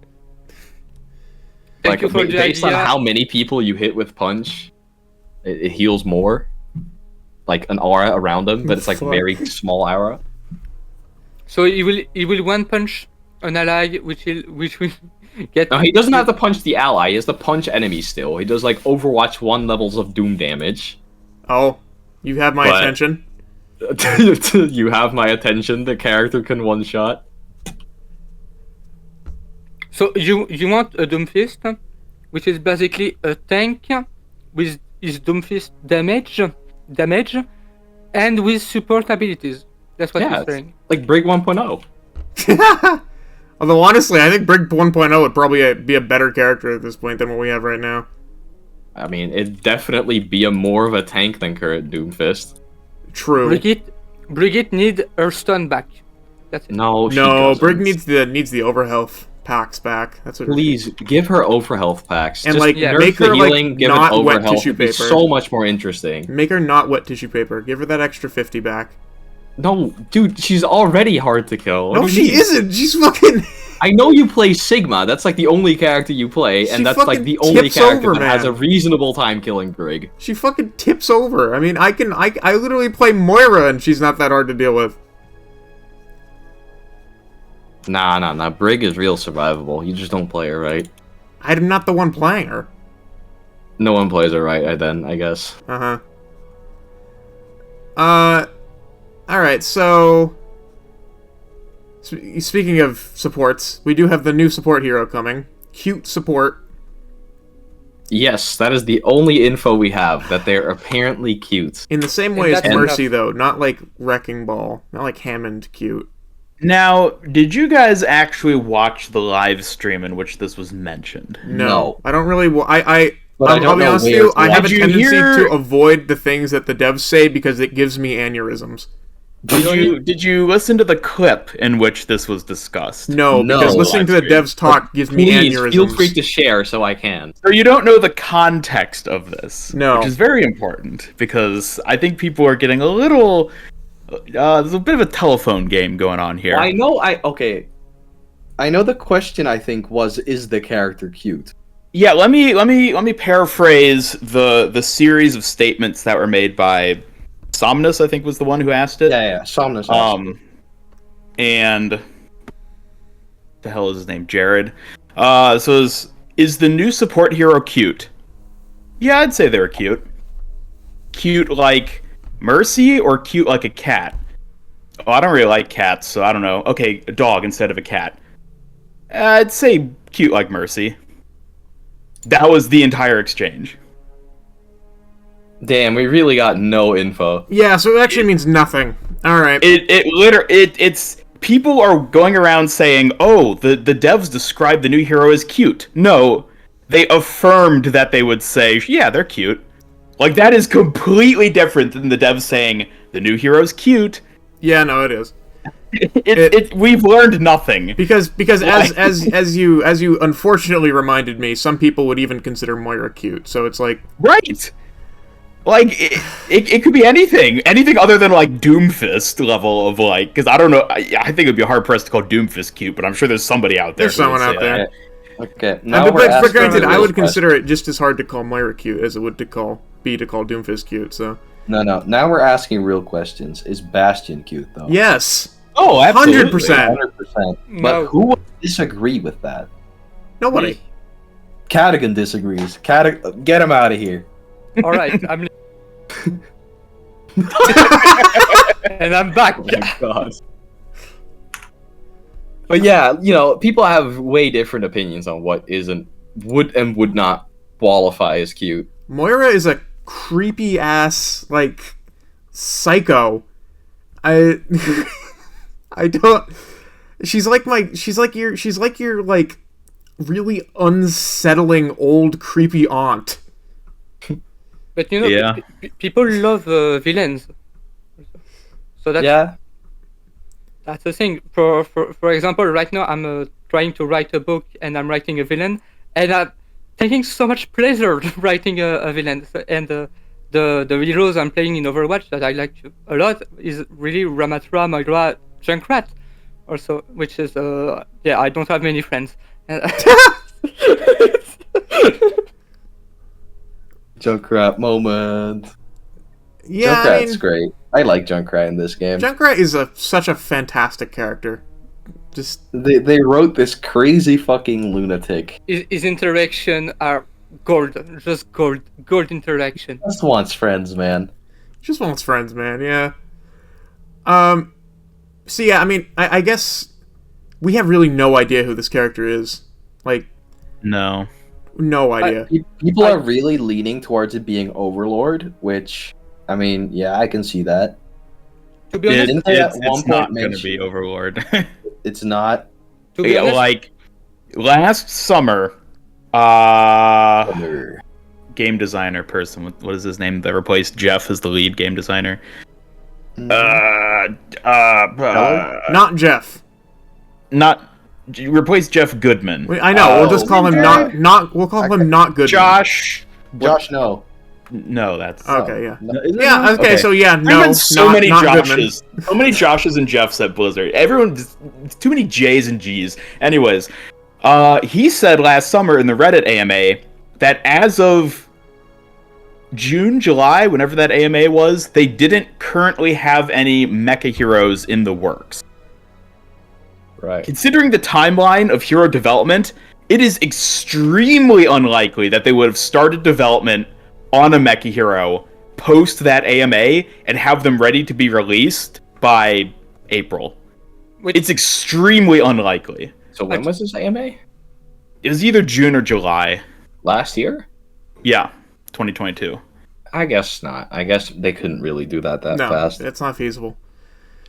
Thank you for the based on idea. how many people you hit with punch, It heals more, like an aura around him, but it's like Fuck. very small aura. So he will one punch an ally, which will get. No, he doesn't have to punch the ally. He has to punch enemies still. He does like Overwatch 1 levels of Doom damage. Oh, you have my But- attention. You have my attention. The character can one shot. So you want a Doomfist, which is basically a tank with his Doomfist damage, and with support abilities. That's what Yeah, you're it's saying. like Brig 1.0. Although honestly, I think Brig 1.0 would probably be a better character at this point than what we have right now. I mean, it'd definitely be a more of a tank than current Doomfist. True. Brigitte need her stun back. That's it. No, she No, doesn't. Brig needs the overhealth packs back. That's what. Please give her overhealth packs. And, Just like, nerf make the her, like, healing, give not it wet overhealth. tissue It'd be paper. so much more interesting. Make her not wet tissue paper. Give her that extra 50 back. No, dude, she's already hard to kill. What No, do you she mean? isn't. She's fucking. I know you play Sigma. That's like the only character you play, She and that's like fucking the only tips character over, that has man. a reasonable time killing Brig. She fucking tips over. I mean, I literally play Moira and she's not that hard to deal with. Nah. Brig is real survivable. You just don't play her right. I'm not the one playing her. No one plays her right, then, I guess. Alright, so... Speaking of supports, we do have the new support hero coming. Cute support. Yes, that is the only info we have, that they're apparently cute. In the same And way as that's Mercy, enough. though. Not like Wrecking Ball. Not like Hammond cute. Now, did you guys actually watch the live stream in which this was mentioned? No. I don't really... But I I'll don't be know honest with where you, to I have a Did you tendency hear- to avoid the things that the devs say because it gives me aneurysms. Did you listen to the clip in which this was discussed? No, No. because listening to the Live stream. devs talk gives me Please, aneurysms. feel free to share so I can. So you don't know the context of this, No. which is very important because I think people are getting a little. There's a bit of a telephone game going on here. Okay. I know the question, I think, was, is the character cute? Yeah, let me paraphrase the series of statements that were made by Somnus, I think was the one who asked it. Yeah. Somnus. And the hell is his name? Jared. So is the new support hero cute? Yeah, I'd say they're cute. Cute like Mercy or cute like a cat? Oh, I don't really like cats, so I don't know. Okay, a dog instead of a cat. I'd say cute like Mercy. That was the entire exchange. Damn, we really got no info. Yeah, so it actually means nothing. Alright. It's people are going around saying, "Oh, the devs described the new hero as cute." No, they affirmed that they would say, "Yeah, they're cute." Like that is completely different than the devs saying the new hero's cute. Yeah, no, it is. We've learned nothing. Because as you unfortunately reminded me, some people would even consider Moira cute. So it's like, Right. Like it could be anything other than like Doomfist level of like, because I don't know, I think it'd be hard pressed to call Doomfist cute, but I'm sure there's somebody out there. there's who would someone say out there. that. Okay, But granted, I would consider it just as hard to call Moira cute as it would to call Doomfist cute. So No. Now we're asking real questions. Is Bastion cute, though? yes, Oh, absolutely. 100%. 100%. No. But who would disagree with that? Nobody. Katogan disagrees. Get him out of here. All right, I'm. And I'm back. Oh my god. But yeah, people have way different opinions on what would and would not qualify as cute. Moira is a creepy ass like psycho. I don't. She's like your like really unsettling old creepy aunt. But Yeah. People love villains. So that's the thing. For example, right now I'm trying to write a book and I'm writing a villain, and I'm taking so much pleasure writing a villain. And the heroes I'm playing in Overwatch that I like a lot is really Ramatra, Moira, Junkrat, also, which is I don't have many friends. Junkrat moment. Yeah, Junkrat's great. I like Junkrat in this game. Junkrat is such a fantastic character. Just They wrote this crazy fucking lunatic. His interaction are golden, just gold interaction. Just wants friends, man. just wants friends, man. Yeah. So yeah, I mean, I guess we have really no idea who this character is. Like, No. no idea. People are really leaning towards it being Overlord, which, I mean, yeah, I can see that. To be honest, Didn't they at one It's point not going to mention- be Overlord. It's not. to be Yeah, honest, like last summer, game designer person. What is his name? That replaced Jeff as the lead game designer. Not Jeff. Not replace Jeff Goodman. I know. We'll just Oh, call him not. We'll call him not good. Josh. No. No, that's Okay. Yeah. No, is it Yeah. not? Okay. So yeah. There have No. been so not, many not Goodman. Joshes, so many Joshes and Jeffs at Blizzard. Everyone, too many J's and G's. Anyways, he said last summer in the Reddit AMA that as of June, July, whenever that AMA was, they didn't currently have any mecha heroes in the works. Right. Considering the timeline of hero development, it is extremely unlikely that they would have started development on a mecha hero post that AMA and have them ready to be released by April. It's extremely unlikely. So when was this AMA? It was either June or July. Last year? Yeah, 2022. I guess not. I guess they couldn't really do that No, fast. it's not feasible.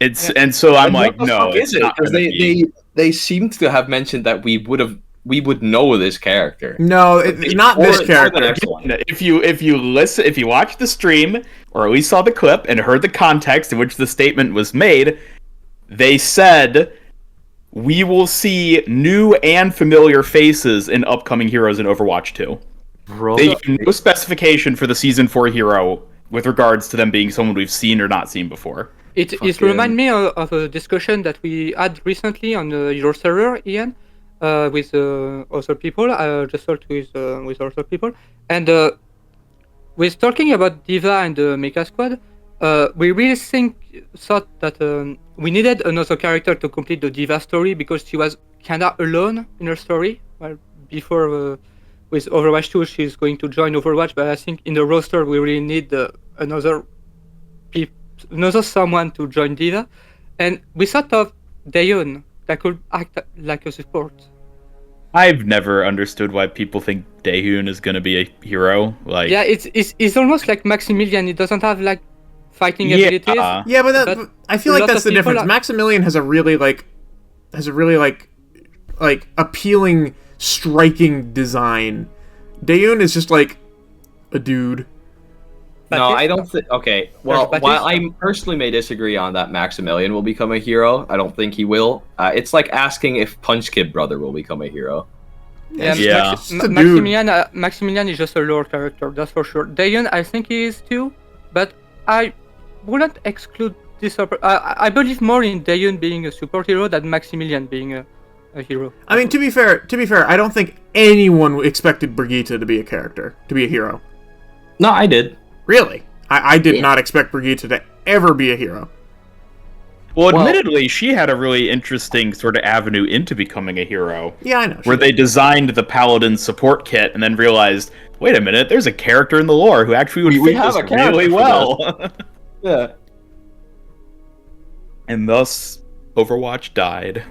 And so I'm like, What the no, fuck it's is it? not Because gonna be. they seemed to have mentioned that we would know this character. No, not this Or the character. next one. If you watched the stream or at least saw the clip and heard the context in which the statement was made, they said we will see new and familiar faces in upcoming heroes in Overwatch 2. Bro, They gave no specification for the season 4 hero with regards to them being someone we've seen or not seen before. it reminds me of a discussion that we had recently on your server, Ian, with other people. Just talked with other people, and with talking about Diva and the Mecha Squad, we really thought that we needed another character to complete the Diva story because she was kinda alone in her story. Well, before with Overwatch 2, she's going to join Overwatch, but I think in the roster we really need another someone to join Diva, and we thought of Daeun that could act like a support. I've never understood why people think Daehoon is gonna be a hero. Like, Yeah, it's almost like Maximilian. It doesn't have like fighting abilities. Yeah, but But I feel like lots that's of the people difference. are- Maximilian has a really appealing, striking design. Daeun is just like a dude. No, Batista? I don't think. Okay, well, There's while I Batista. personally may disagree on that Maximilian will become a hero, I don't think he will. It's like asking if Punch Kid Brother will become a hero. Yeah, Yeah. It's just a dude. Maximilian is just a lore character, that's for sure. Daeun, I think he is too, but I wouldn't exclude this. I believe more in Daeun being a superhero than Maximilian being a hero. I mean, to be fair, I don't think anyone expected Brigitte to be a character, to be a hero. No, I did. Really, I did Yeah. not expect Brigitte to ever be a hero. well, Well- admittedly, she had a really interesting sort of avenue into becoming a hero. Yeah, I know. Where they designed the Paladin support kit and then realized, wait a minute, there's a character in the lore who actually would We fit have this a character really for well. Yeah. And thus, Overwatch died.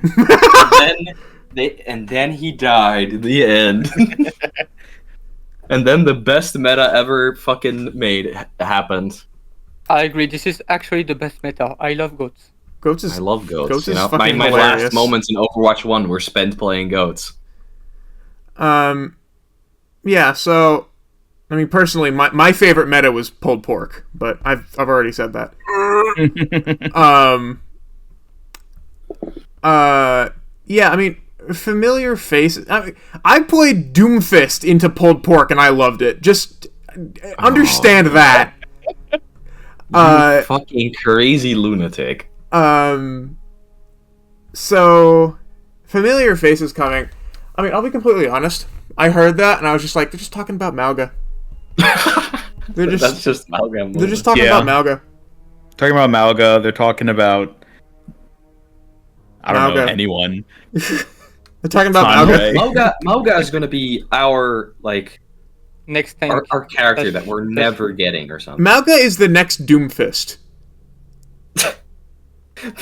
And then he died. The end. And then the best meta ever fucking made happened. I agree. This is actually the best meta. I love goats. Goats is I love goats. Goats you is know? fucking my hilarious. last moments in Overwatch 1 were spent playing goats. Yeah, so I mean, personally, my favorite meta was pulled pork, but I've already said that. Yeah, I mean, familiar faces. I played Doomfist into pulled pork, and I loved it. Just understand that. You fucking crazy lunatic. So familiar faces coming. I mean, I'll be completely honest. I heard that, and I was just like, they're just talking about Malga. They're just That's just Malga. they're just talking Yeah. about Malga. Talking about Malga, they're talking about I don't know Malga. anyone. They're talking about Andre. Malga. Malga is gonna be our Next tank. our character That's- that we're that's- never getting or something. Malga is the next Doomfist.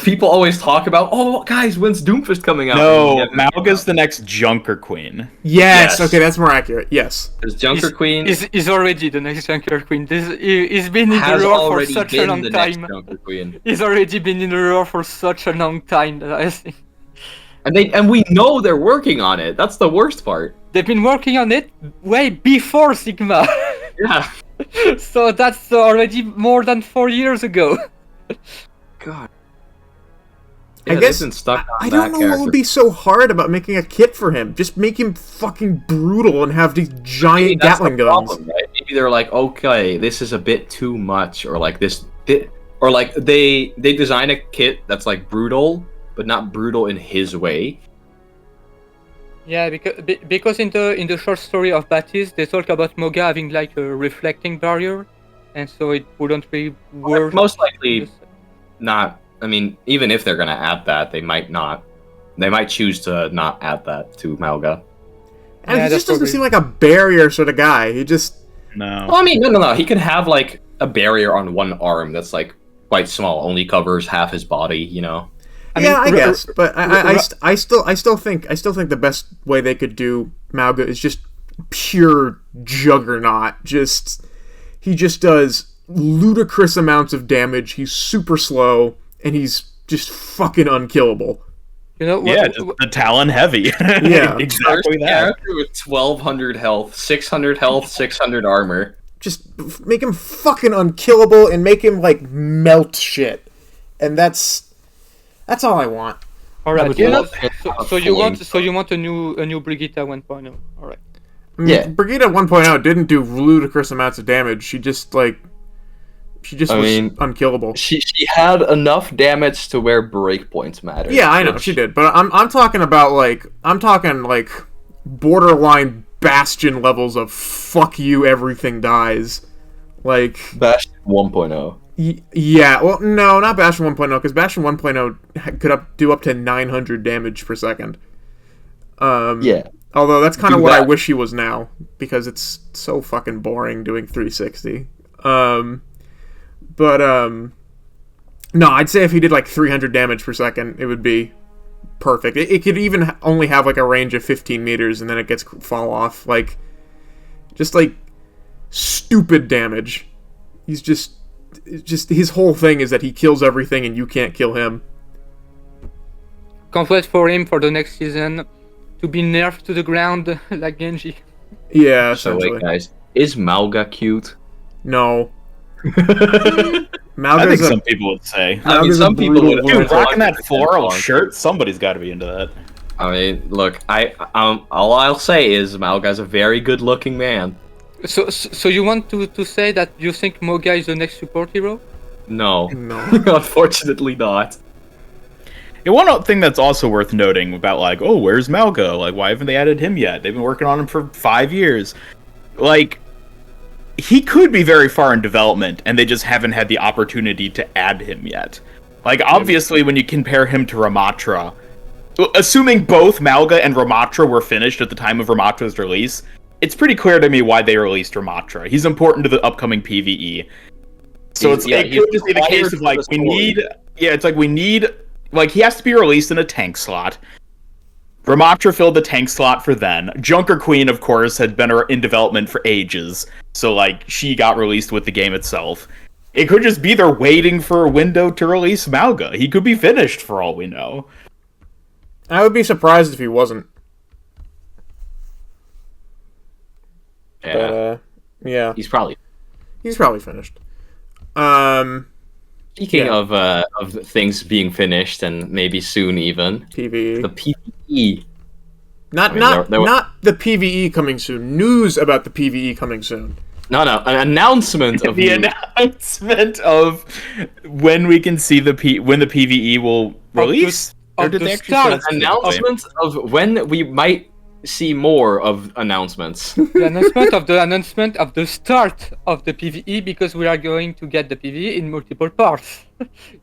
People always talk about, oh guys, when's Doomfist coming out? No, And never Malga's come the next Junker Queen. Yes. Yes. Okay, that's more accurate. Yes. out. There's Junker Queen Is already the next Junker Queen. He's been in the has lore for already such a been long the next time. Junker Queen. He's already been in the lore for such a long time that I think And we know they're working on it. That's the worst part. they've been working on it way before Sigma. Yeah. So that's already more than 4 years ago. God. I Yeah, guess they've been stuck on I that don't know what character. would be so hard about making a kit for him. Just make him fucking brutal and have these Maybe giant that's the Gatling guns. problem, right? Maybe they're like, okay, this is a bit too much, or like this bit, or like they design a kit that's like brutal, but not brutal in his way. Yeah, because in the short story of Baptiste, they talk about Moga having like a reflecting barrier, and so it wouldn't be worth. Most likely not. I mean, even if they're gonna add that, they might not. They might choose to not add that to Malga. And Yeah, he that's just doesn't probably- seem like a barrier sort of guy. He just No. Well, I mean, no. He can have like a barrier on one arm that's like quite small, only covers half his body. You know. I mean, yeah, I r- guess, but r- I still think the best way they could do Malga is just pure juggernaut. He just does ludicrous amounts of damage. He's super slow, and he's just fucking unkillable. You know, Yeah, just the Talon heavy. Yeah. exactly that. Character with 1200 health, 600 health, 600 armor. Just make him fucking unkillable and make him like melt shit, and that's all I want. all right. would You know, love to have so a you want flame. a new Brigitte 1.0. All right. I mean, Yeah. Brigitte 1.0 didn't do ludicrous amounts of damage. She just I was mean, unkillable. She had enough damage to where breakpoints matter. Yeah, I know she did, but I'm talking about like borderline Bastion levels of fuck you, everything dies. Like Bastion 1.0. yeah, well no, not Bastion 1.0 because Bastion 1.0 could do up to 900 damage per second. Yeah. Although that's kind of Do what I that. wish he was now because it's so fucking boring doing 360. No, I'd say if he did like 300 damage per second, it would be perfect. It could even only have like a range of 15 meters and then it gets fall off. Like, just like stupid damage. He's just his whole thing is that he kills everything and you can't kill him. Can't wait for him for the next season to be nerfed to the ground like Genji. Yeah, So essentially. wait, guys, is Malga cute? No. I think Malga's a some people would say. I mean, Malga's a some people brutal would. woman. Dude, rocking that 100% floral on. shirt, somebody's got to be into that. I mean, look, all I'll say is Malga's a very good-looking man. So you want to say that you think Moga is the next support hero? No, No. unfortunately not. And one thing that's also worth noting about, like, oh, where's Malga? Like, why haven't they added him yet? They've been working on him for 5 years. Like, he could be very far in development, and they just haven't had the opportunity to add him yet. Like, obviously, when you compare him to Ramatra, assuming both Malga and Ramatra were finished at the time of Ramatra's release, it's pretty clear to me why they released Ramatra. He's important to the upcoming PvE. So it could just be the case of, like, we need, like, he has to be released in a tank slot. Ramatra filled the tank slot for then. Junker Queen, of course, had been in development for ages, so, like, she got released with the game itself. It could just be they're waiting for a window to release Malga. He could be finished, for all we know. I would be surprised if he wasn't. Yeah, But, yeah, he's probably. he's probably finished. Speaking Yeah. of things being finished and maybe soon even, PvE. the PvE. Not I mean, not there were- not the PvE coming soon. News about the PvE coming soon. No, an announcement of The new- announcement of when we can see when the PvE will release. Or of did the they actually start. say that's announcement of when we might see more of announcements. The announcement of the start of the PvE, because we are going to get the PvE in multiple parts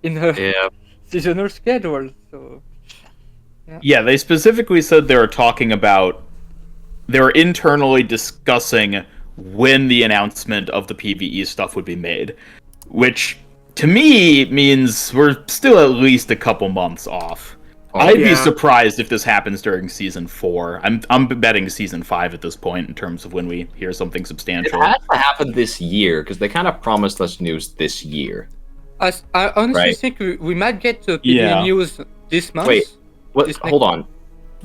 in a Yeah. seasonal schedule. So Yeah, they specifically said they were internally discussing when the announcement of the PvE stuff would be made, which to me means we're still at least a couple months off. I'd be surprised if this happens during season 4. I'm betting season 5 at this point in terms of when we hear something It substantial. has to happen this year because they kind of promised us news this year. I honestly think we might get PvE news this month. Wait, what? Hold on.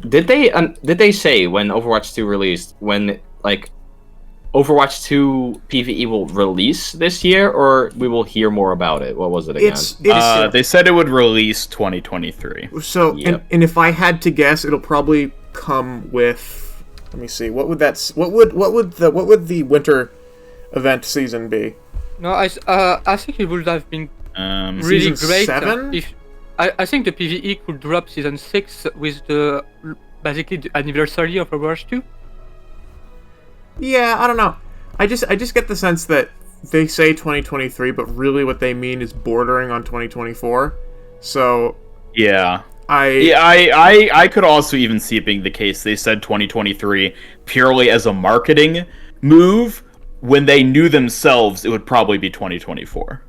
Did they say when Overwatch 2 released when like Overwatch 2 PvE will release this year, or we will hear more about it? What was it again? They said it would release 2023. So, and if I had to guess, it'll probably come with. Let me see. What would the winter event season be? No, I think it would have been really season great 7? if I think the PvE could drop season 6 with basically the anniversary of Overwatch 2. Yeah, I don't know. I just get the sense that they say 2023, but really what they mean is bordering on 2024. So yeah, I could also even see it being the case. They said 2023 purely as a marketing move when they knew themselves it would probably be 2024.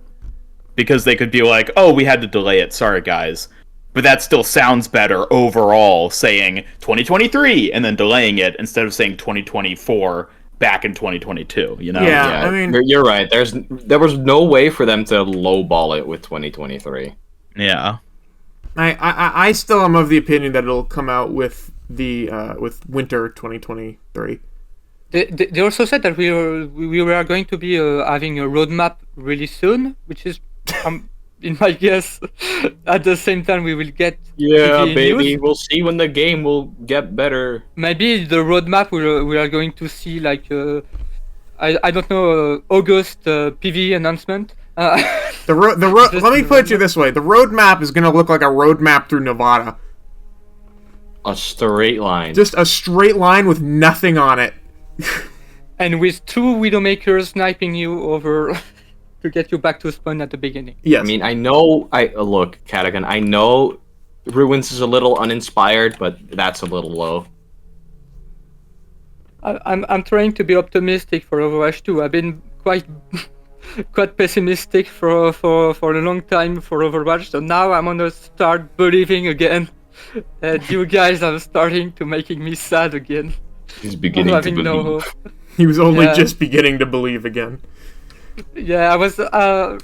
Because they could be like, oh, we had to delay it, sorry guys. But that still sounds better overall, saying 2023 and then delaying it instead of saying 2024 back in 2022, you know? Yeah, I mean, you're right. There was no way for them to lowball it with 2023. Yeah. I still am of the opinion that it'll come out with the with winter 2023. They also said that we were going to be having a roadmap really soon, which is, in my guess, at the same time we will get PvE baby. news. We'll see when the game will get better. Maybe the roadmap we are going to see like I don't know, August PvE announcement. Let me put it this way: the roadmap is going to look like a roadmap through Nevada. A straight line. Just a straight line with nothing on it. And with 2 Widowmakers sniping you over to get you back to spawn at the beginning. Yes. I mean, look, Katogan, I know Ruins is a little uninspired, but that's a little low. I'm trying to be optimistic for Overwatch 2. I've been quite pessimistic for a long time for Overwatch, so now I'm gonna start believing again. And you guys are starting to making me sad again. He's beginning to believe. No hope. He was only just beginning to believe again. Yeah, I was sad.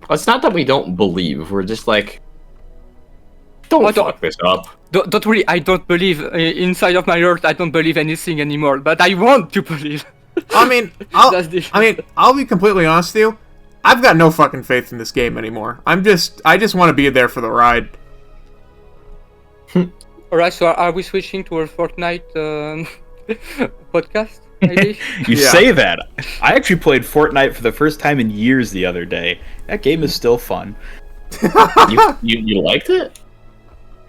It's not that we don't believe. We're just like, don't fuck this up. Don't worry, I don't believe. Inside of my heart, I don't believe anything anymore. But I want to believe. I mean, I'll be completely honest with you. I've got no fucking faith in this game anymore. I just want to be there for the ride. Alright, so are we switching to our Fortnite podcast? Maybe? You say that. I actually played Fortnite for the first time in years the other day. That game is still fun. You liked it?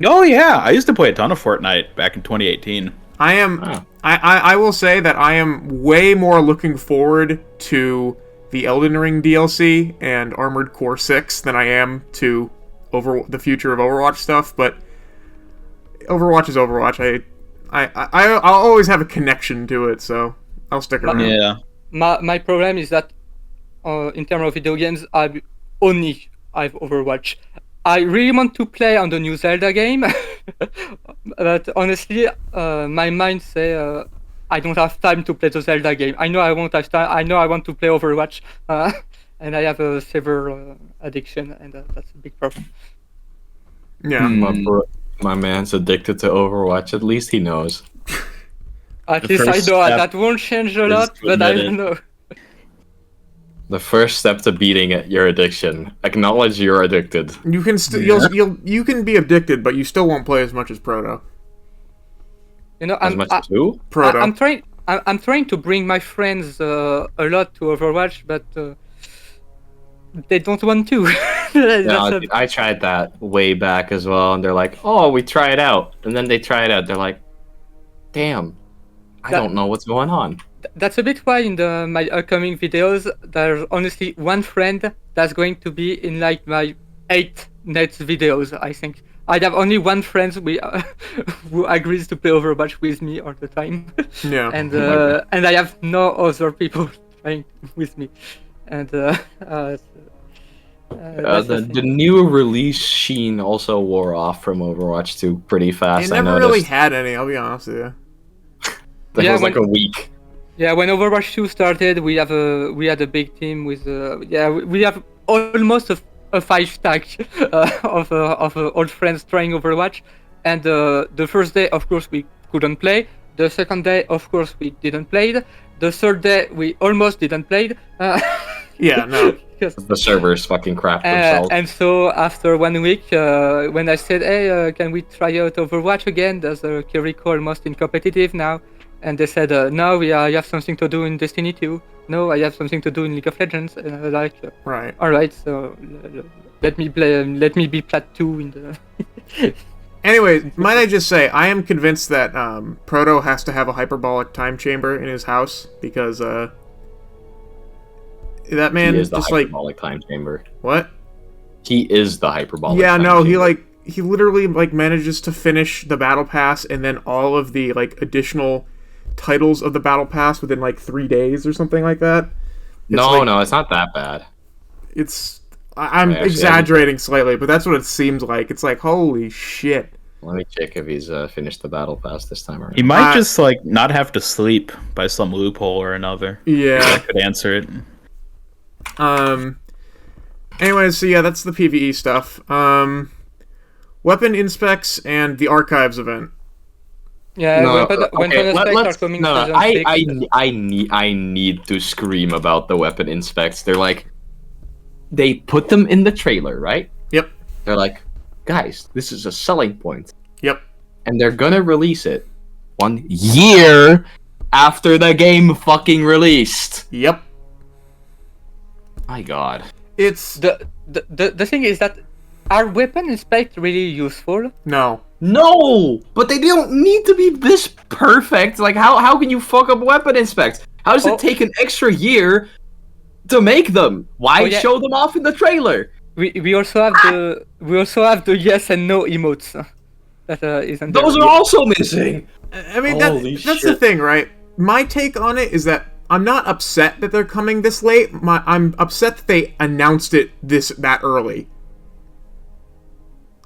Oh yeah, I used to play a ton of Fortnite back in 2018. I will say that I am way more looking forward to the Elden Ring DLC and Armored Core 6 than I am to the future of Overwatch stuff, but Overwatch is Overwatch. I'll always have a connection to it, so I'll stick around. Yeah. My problem is that in terms of video games, I've Overwatch. I really want to play on the new Zelda game, but honestly, my mind say I don't have time to play the Zelda game. I know I won't have time. I know I want to play Overwatch, and I have a severe addiction, and that's a big problem. Yeah. My man's addicted to Overwatch. At least he knows. At least I know that won't change a lot, but I don't know. The first step to beating your addiction: acknowledge you're addicted. You can you can be addicted, but you still won't play as much as Proto. You know, as much as who? Proto. I'm trying to bring my friends a lot to Overwatch, but they don't want to. That's I tried that way back as well, and they're like, "Oh, we try it out," and then they try it out. They're like, "Damn, I don't know what's going on." that's a bit why in my upcoming videos, there's honestly one friend that's going to be in like my 8 next videos. I think I'd have only one friend who agrees to play Overwatch with me all the time. Yeah. And I have no other people playing with me. And that's The thing. new release sheen also wore off from Overwatch 2 pretty fast. It I never noticed. really had any, I'll be honest with you. It Yeah, was like when- a week. Yeah, when Overwatch 2 started, we had a big team with we have almost a 5 stack of old friends trying Overwatch, and the first day, of course, we couldn't play. The second day, of course, we didn't play. The third day, we almost didn't play. Yeah, no. because- The servers fucking crap themselves. and so after 1 week, when I said, "Hey, can we try out Overwatch again? There's a Kiriko almost in competitive now," and they said, "No, I have something to do in Destiny 2. No, I have something to do in League of Legends." And I was like, Right. "All right, so let me play. Let me be plat 2 in the." Anyway, might I just say, I am convinced that Proto has to have a hyperbolic time chamber in his house, because that man He is the just like... hyperbolic time chamber. What? He is the hyperbolic. Yeah, time no, chamber. he literally like manages to finish the battle pass and then all of the like additional titles of the battle pass within like 3 days or something like that. No, it's not that bad. I'm Actually, exaggerating slightly, but that's what it seems like. It's like, holy shit. Let me check if he's finished the battle pass this time around. He might just like not have to sleep by some loophole or another. Yeah. That could answer it. Anyways, so yeah, that's the PvE stuff. Weapon inspects and the archives event. Yeah, No, when okay, inspects are let's. coming No, season 6. I need to scream about the weapon inspects. They're like, they put them in the trailer, right? Yep. They're like, guys, this is a selling point, Yep. and they're gonna release it 1 year after the game fucking released. Yep. My God. It's... The thing is that, are weapon inspect really useful? No. No, but they don't need to be this perfect. Like, how can you fuck up weapon inspects? How does Oh. it take an extra year to make them? Why Oh, yeah. show them off in the trailer? We also have the yes and no emotes. That isn't there Those are yet. also missing. I mean, Holy that's the shit. thing, right? My take on it is that I'm not upset that they're coming this late. I'm upset that they announced it that early.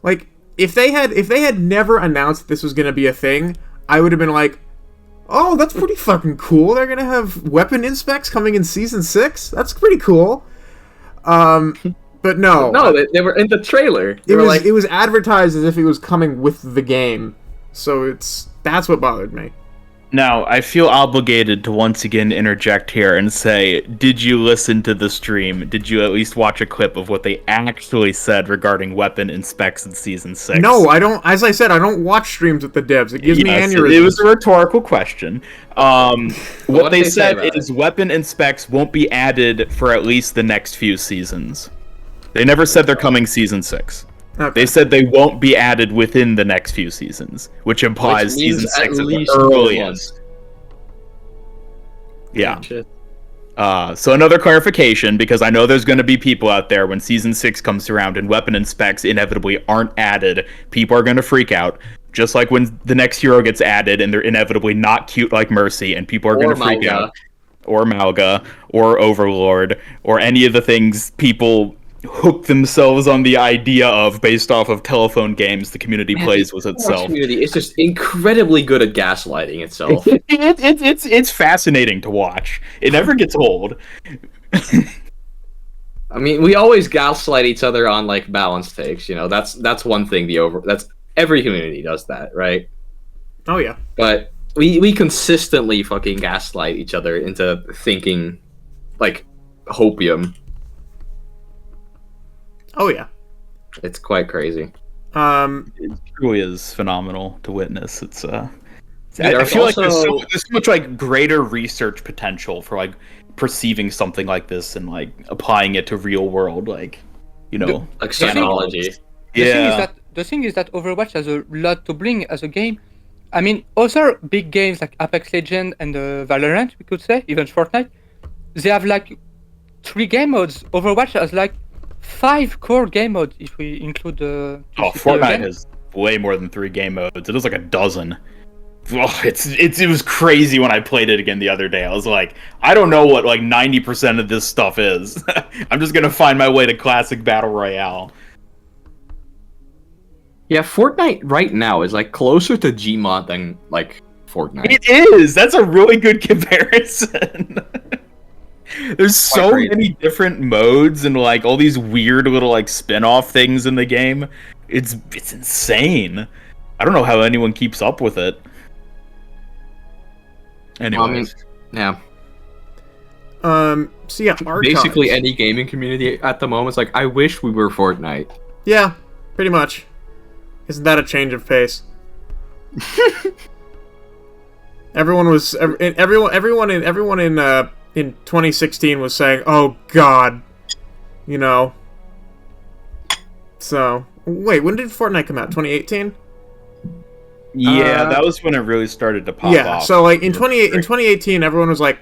Like, if they had never announced this was gonna be a thing, I would have been like, "Oh, that's pretty fucking cool. They're gonna have weapon inspects coming in season 6. That's pretty cool." But no, No, they were in the trailer. They it were was like, it was advertised as if it was coming with the game. So that's what bothered me. Now, I feel obligated to once again interject here and say, did you listen to the stream? Did you at least watch a clip of what they actually said regarding weapon inspects in Season 6? No, I don't. As I said, I don't watch streams with the devs. It gives me Yes, aneurysms. it was a rhetorical question. What What they did they say said about is weapon inspects won't be added for at least the next few seasons. They never said they're coming Season 6. Okay. They said they won't be added within the next few seasons, which implies which means Season 6 at is the least earliest. Yeah. Shit. So another clarification, because I know there's going to be people out there when Season 6 comes around and weapon inspects inevitably aren't added, people are going to freak out. Just like when the next hero gets added and they're inevitably not cute like Mercy, and people are going to freak Malga. out. Or Malga, or Overlord, or any of the things people hook themselves on the idea of based off of telephone games the community plays with The itself. community is just incredibly good at gaslighting itself. It's fascinating to watch. It never gets old. I mean, we always gaslight each other on like balance takes. You know, that's one thing. That's every community does that, right? Oh yeah. But we consistently fucking gaslight each other into thinking like hopium. Oh yeah. It's quite crazy. It truly is phenomenal to witness. It's I There's feel like there's also- so much like greater research potential for like perceiving something like this and like applying it to real world Like psychology. The thing is that Overwatch has a lot to bring as a game. I mean, other big games like Apex Legends and Valorant, we could say, even Fortnite, they have like 3 game modes. Overwatch has like 5 core game modes if we include the. Fortnite has way more than 3 game modes. It was like a dozen. Oh, it was crazy when I played it again the other day. I was like, I don't know what like 90% of this stuff is. I'm just gonna find my way to classic battle royale. Yeah, Fortnite right now is like closer to Gmod than like Fortnite. It is. That's a really good comparison. There's so many different modes and like all these weird little like spin-off things in the game. It's insane. I don't know how anyone keeps up with it. Anyways. Yeah. So yeah, basically any gaming community at the moment is like, I wish we were Fortnite. Yeah, pretty much. Isn't that a change of pace? Everyone in 2016 was saying, "Oh God," So wait, when did Fortnite come out? 2018. Yeah, that was when it really started to pop off. Yeah, so like in 2018, everyone was like,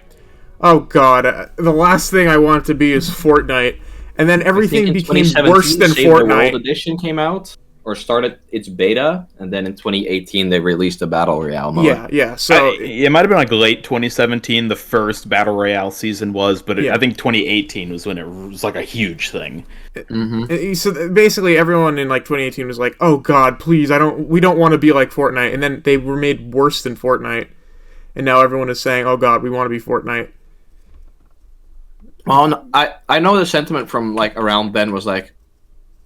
"Oh God, the last thing I want to be is Fortnite," and then everything became worse than Save Fortnite. The World Edition came out. Or started its beta, and then in 2018 they released a battle royale mode. Yeah. So it might have been like late 2017. The first battle royale season was, but I think 2018 was when it was like a huge thing. Mm-hmm. So basically, everyone in like 2018 was like, "Oh God, please, we don't want to be like Fortnite." And then they were made worse than Fortnite, and now everyone is saying, "Oh God, we want to be Fortnite." Well, no, I know the sentiment from like around then was like,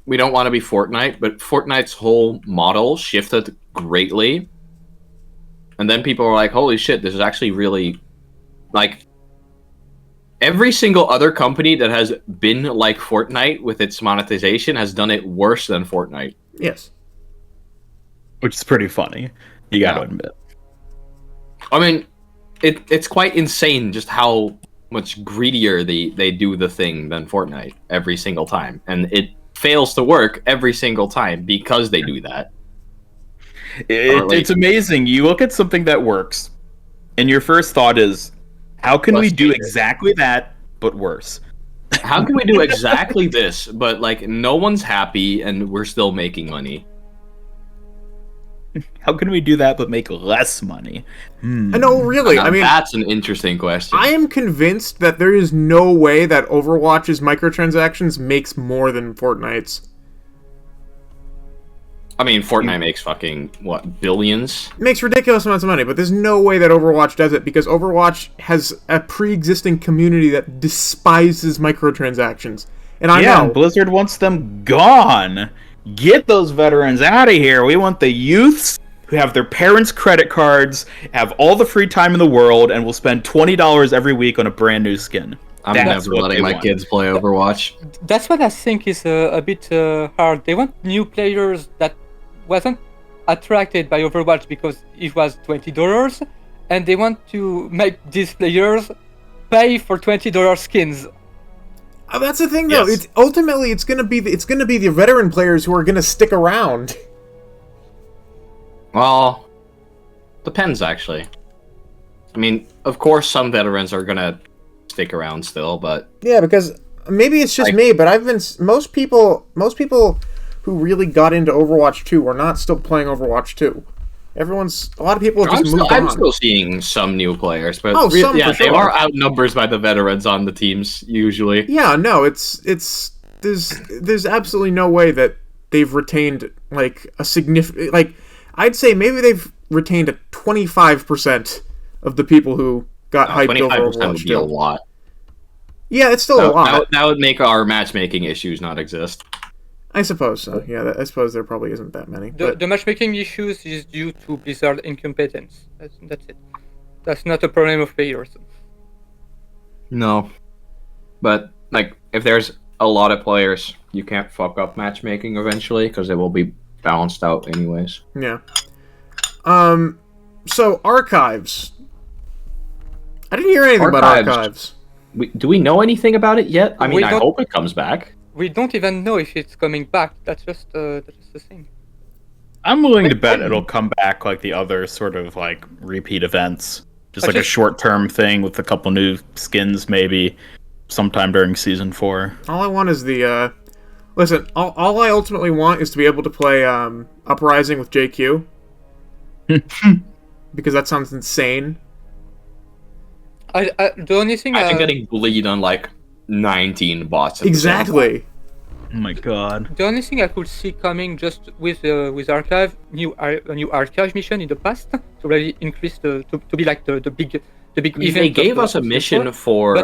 we don't want to be Fortnite, but Fortnite's whole model shifted greatly. And then people were like, holy shit, this is actually really... Like, every single other company that has been like Fortnite with its monetization has done it worse than Fortnite. Yes. Which is pretty funny. You gotta admit. I mean, it's quite insane just how much greedier they do the thing than Fortnite every single time. And it fails to work every single time because they do that. It's amazing. You look at something that works, and your first thought is, how can we do exactly that, but worse? How can we do exactly this, but like no one's happy and we're still making money? How can we do that but make less money? I know, really. I mean, that's an interesting question. I am convinced that there is no way that Overwatch's microtransactions makes more than Fortnite's. I mean, Fortnite makes fucking, what, billions? Makes ridiculous amounts of money, but there's no way that Overwatch does it because Overwatch has a pre-existing community that despises microtransactions. And I know. Blizzard wants them gone. Get those veterans out of here. We want the youths who have their parents' credit cards, have all the free time in the world, and will spend $20 every week on a brand new skin. I'm never letting my kids play Overwatch. That's what I think is a bit hard. They want new players that wasn't attracted by Overwatch because it was $20, and they want to make these players pay for $20 skins. That's the thing, though. Yes. It's gonna be the veteran players who are gonna stick around. Well, depends actually. I mean, of course, some veterans are gonna stick around still, but yeah, because maybe it's just me, but most people who really got into Overwatch 2 are not still playing Overwatch 2. A lot of people have just moved on. I'm still seeing some new players, but they are outnumbered by the veterans on the teams usually. Yeah, no, there's absolutely no way that they've retained like a significant, like I'd say maybe they've retained a 25% of the people who got hyped over Overwatch. Would be a lot. Yeah, it's still a lot. That would make our matchmaking issues not exist. I suppose so. Yeah, I suppose there probably isn't that many. The matchmaking issues is due to Blizzard incompetence. That's it. That's not a problem of players. No. But, like, if there's a lot of players, you can't fuck up matchmaking eventually, because it will be balanced out anyways. Yeah. So, Archives. I didn't hear anything about Archives. Do we know anything about it yet? I mean, I hope it comes back. we don't even know if it's coming back. That's just the thing. I'm willing to bet it'll come back like the other sort of like repeat events. Just like a short-term thing with a couple new skins, maybe sometime during season 4. All I want is the listen. All I ultimately want is to be able to play Uprising with JQ because that sounds insane. The only thing Imagine getting bullied on like 19 bots. Exactly. Oh my god. The only thing I could see coming just with Archive, a new Archive mission in the past to really increase to be like the big event. They gave us a mission for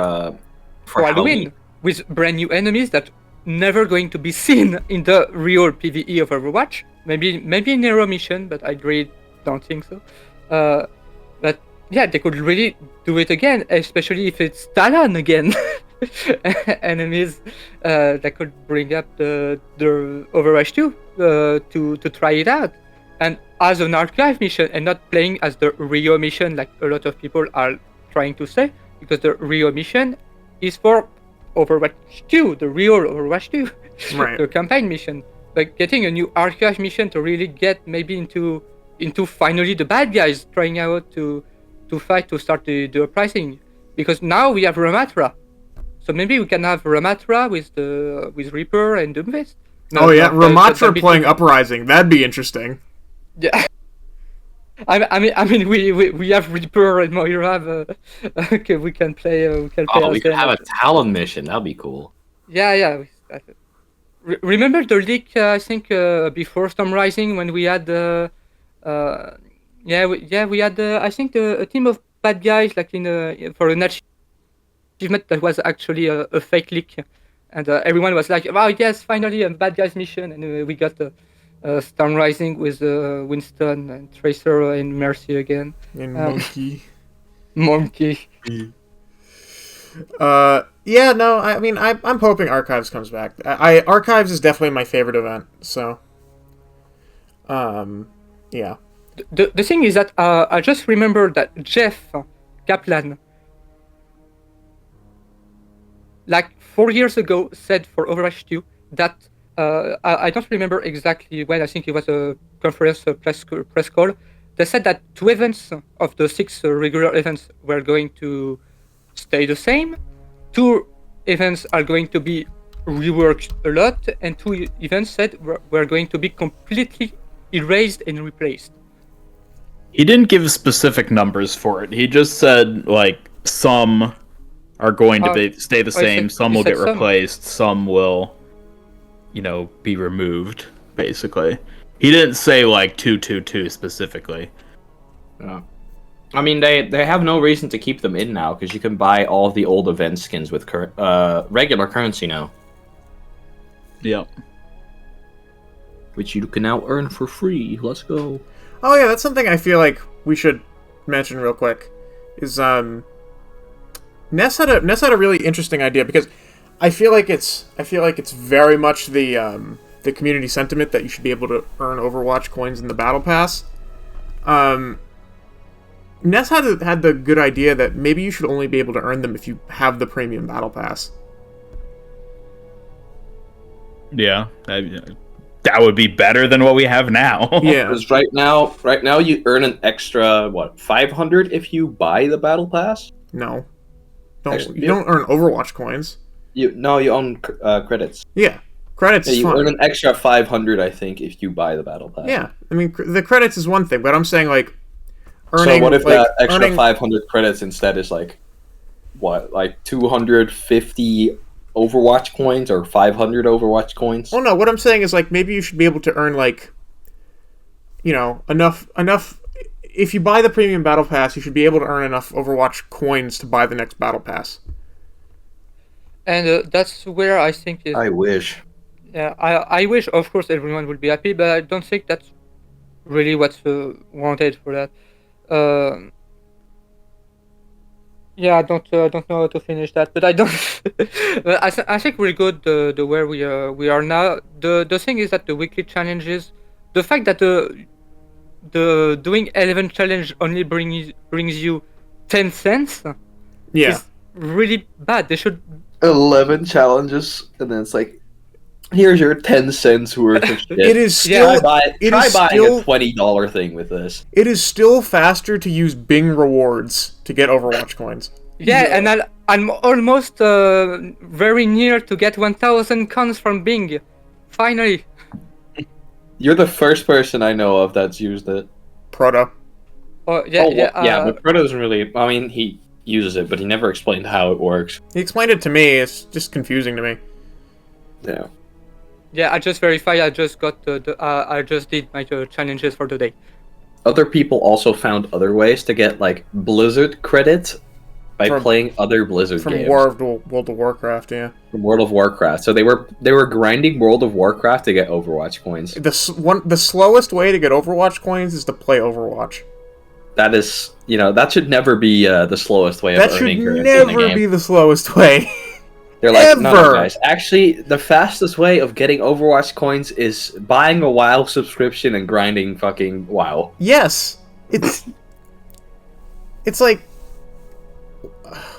Halloween with brand new enemies that never going to be seen in the real PvE of Overwatch. Maybe in Hero mission, but I really don't think so. But yeah, they could really do it again, especially if it's Talon again. Enemies that could bring up the Overwatch 2 to try it out, and as an archive mission and not playing as the Rio mission like a lot of people are trying to say, because the Rio mission is for Overwatch 2, the real Overwatch 2, Right. the campaign mission. But getting a new archive mission to really get maybe into finally the bad guys trying out to fight to start the uprising, because now we have Ramatra. So maybe we can have Ramatra with Reaper and Doomfist. Ramatra playing Uprising. That'd be interesting. Yeah. I mean, we have Reaper and Moira. Okay, we can play. We can play. We could have a Talon mission. That'd be cool. Yeah. Remember the leak? I think before Storm Rising, when we had we had I think a team of bad guys like for an achievement that was actually a fake leak, and everyone was like, "Wow, yes, finally a bad guys mission!" And we got Storm Rising with Winston and Tracer and Mercy again. And Monkey. Monkey. Yeah, no, I mean, I'm hoping Archives comes back. Archives is definitely my favorite event, so... yeah. The thing is that I just remember that Jeff Kaplan, like 4 years ago, said for Overwatch 2 that I don't remember exactly when. I think it was a conference press call. They said that 2 events of the 6 regular events were going to stay the same. 2 events are going to be reworked a lot, and 2 events said were going to be completely erased and replaced. He didn't give specific numbers for it. He just said, like, some are going to stay the same, some will get replaced, some will, be removed, basically. He didn't say, like, 222 specifically. Yeah. I mean, they have no reason to keep them in now, because you can buy all of the old event skins with regular currency now. Yep. Which you can now earn for free. Let's go. Oh yeah, that's something I feel like we should mention real quick. Is Ness had a really interesting idea, because I feel like it's very much the community sentiment that you should be able to earn Overwatch coins in the Battle Pass. Ness had the good idea that maybe you should only be able to earn them if you have the premium Battle Pass. Yeah, that would be better than what we have now. Yeah, because right now you earn an extra 500 if you buy the Battle Pass. No, you don't earn Overwatch coins. You own credits. Yeah, credits. Yeah, you earn an extra 500, I think, if you buy the Battle Pass. Yeah, I mean the credits is one thing, but I'm saying like earning. So what if that extra 500 credits instead is like 250 Overwatch coins or 500 Overwatch coins? Oh no, what I'm saying is like maybe you should be able to earn like, enough. If you buy the premium Battle Pass, you should be able to earn enough Overwatch coins to buy the next Battle Pass. And that's where I think is. I wish. Yeah, I wish, of course, everyone would be happy, but I don't think that's really what's wanted for that. Yeah, I don't know how to finish that, but I don't. But I think we're good the where we are now. The thing is that the weekly challenges, the fact that the doing 11 challenge only brings you 10 cents. Yeah. Is really bad. They should 11 challenges, and then it's like Here's your 10 cents worth of shit. It is still Try buying a $20 thing with this. It is still faster to use Bing rewards to get Overwatch coins. Yeah, and I'm almost very near to get 1,000 cons from Bing. Finally. You're the first person I know of that's used it. Proto. Oh, yeah, but Proto doesn't really. I mean, he uses it, but he never explained how it works. He explained it to me. It's just confusing to me. Yeah. Yeah, I just verified. I just got I just did my challenges for the day. Other people also found other ways to get like Blizzard credit by playing other Blizzard games. From World of Warcraft, yeah. From World of Warcraft. So they were grinding World of Warcraft to get Overwatch coins. The slowest way to get Overwatch coins is to play Overwatch. That is, that should never be the slowest way of earning currency in the game. That should never be the slowest way. They're like, no, guys. Actually, the fastest way of getting Overwatch coins is buying a WoW subscription and grinding fucking WoW. Yes. It's like,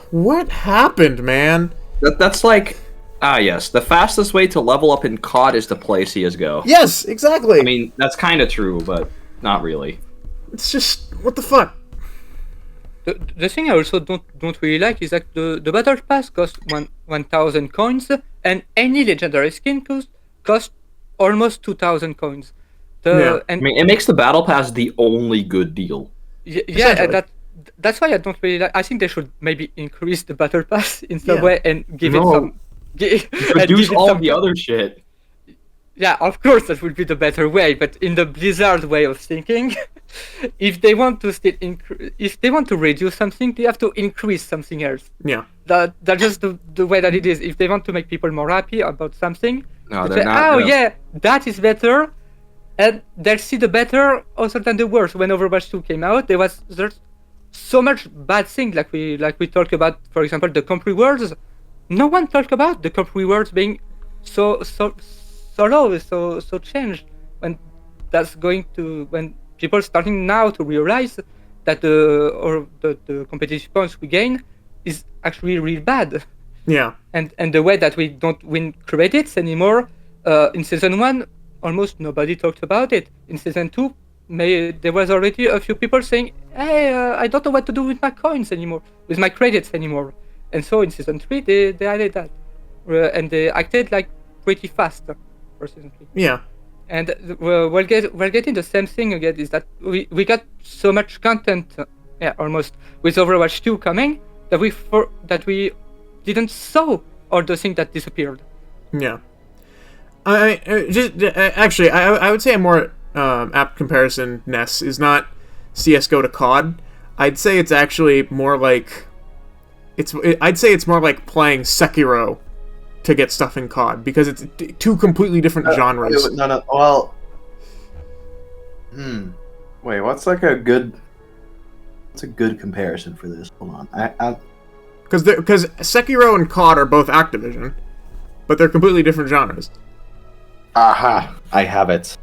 what happened, man? That's like, yes. The fastest way to level up in COD is to play CSGO. Yes, exactly. I mean, that's kind of true, but not really. It's just, what the fuck? The thing I also don't really like is that the battle pass costs 1,000 coins, and any legendary skin cost almost 2,000 coins. I mean, it makes the battle pass the only good deal. Yeah, that's why I don't really like. I think they should maybe increase the battle pass in some way and give it some. Reduce all the other shit. Yeah, of course that would be the better way, but in the Blizzard way of thinking, if they want to reduce something, they have to increase something else. Yeah. That's just the way that it is. If they want to make people more happy about something, no, they say, yeah, that is better, and they'll see the better also than the worse. When Overwatch 2 came out, there's so much bad things like we talked about, for example, the comp rewards. No one talked about the comp rewards being so low, so changed, when people starting now to realize that the competitive points we gain is actually really bad. Yeah. And the way that we don't win credits anymore. In season 1, almost nobody talked about it. In season 2, there was already a few people saying, hey, I don't know what to do with my coins anymore, with my credits anymore. And so in season 3, they added that. And they acted like pretty fast. Yeah, and we're getting the same thing again. Is that we got so much content, almost with Overwatch 2 coming that we didn't saw all the things that disappeared. Yeah, actually, I would say a more apt comparison, Ness, is not CS:GO to COD. I'd say it's actually more like I'd say it's more like playing Sekiro to get stuff in COD, because it's two completely different genres. No. Well, wait. What's a good comparison for this? Hold on. Because Sekiro and COD are both Activision, but they're completely different genres. Aha! I have it.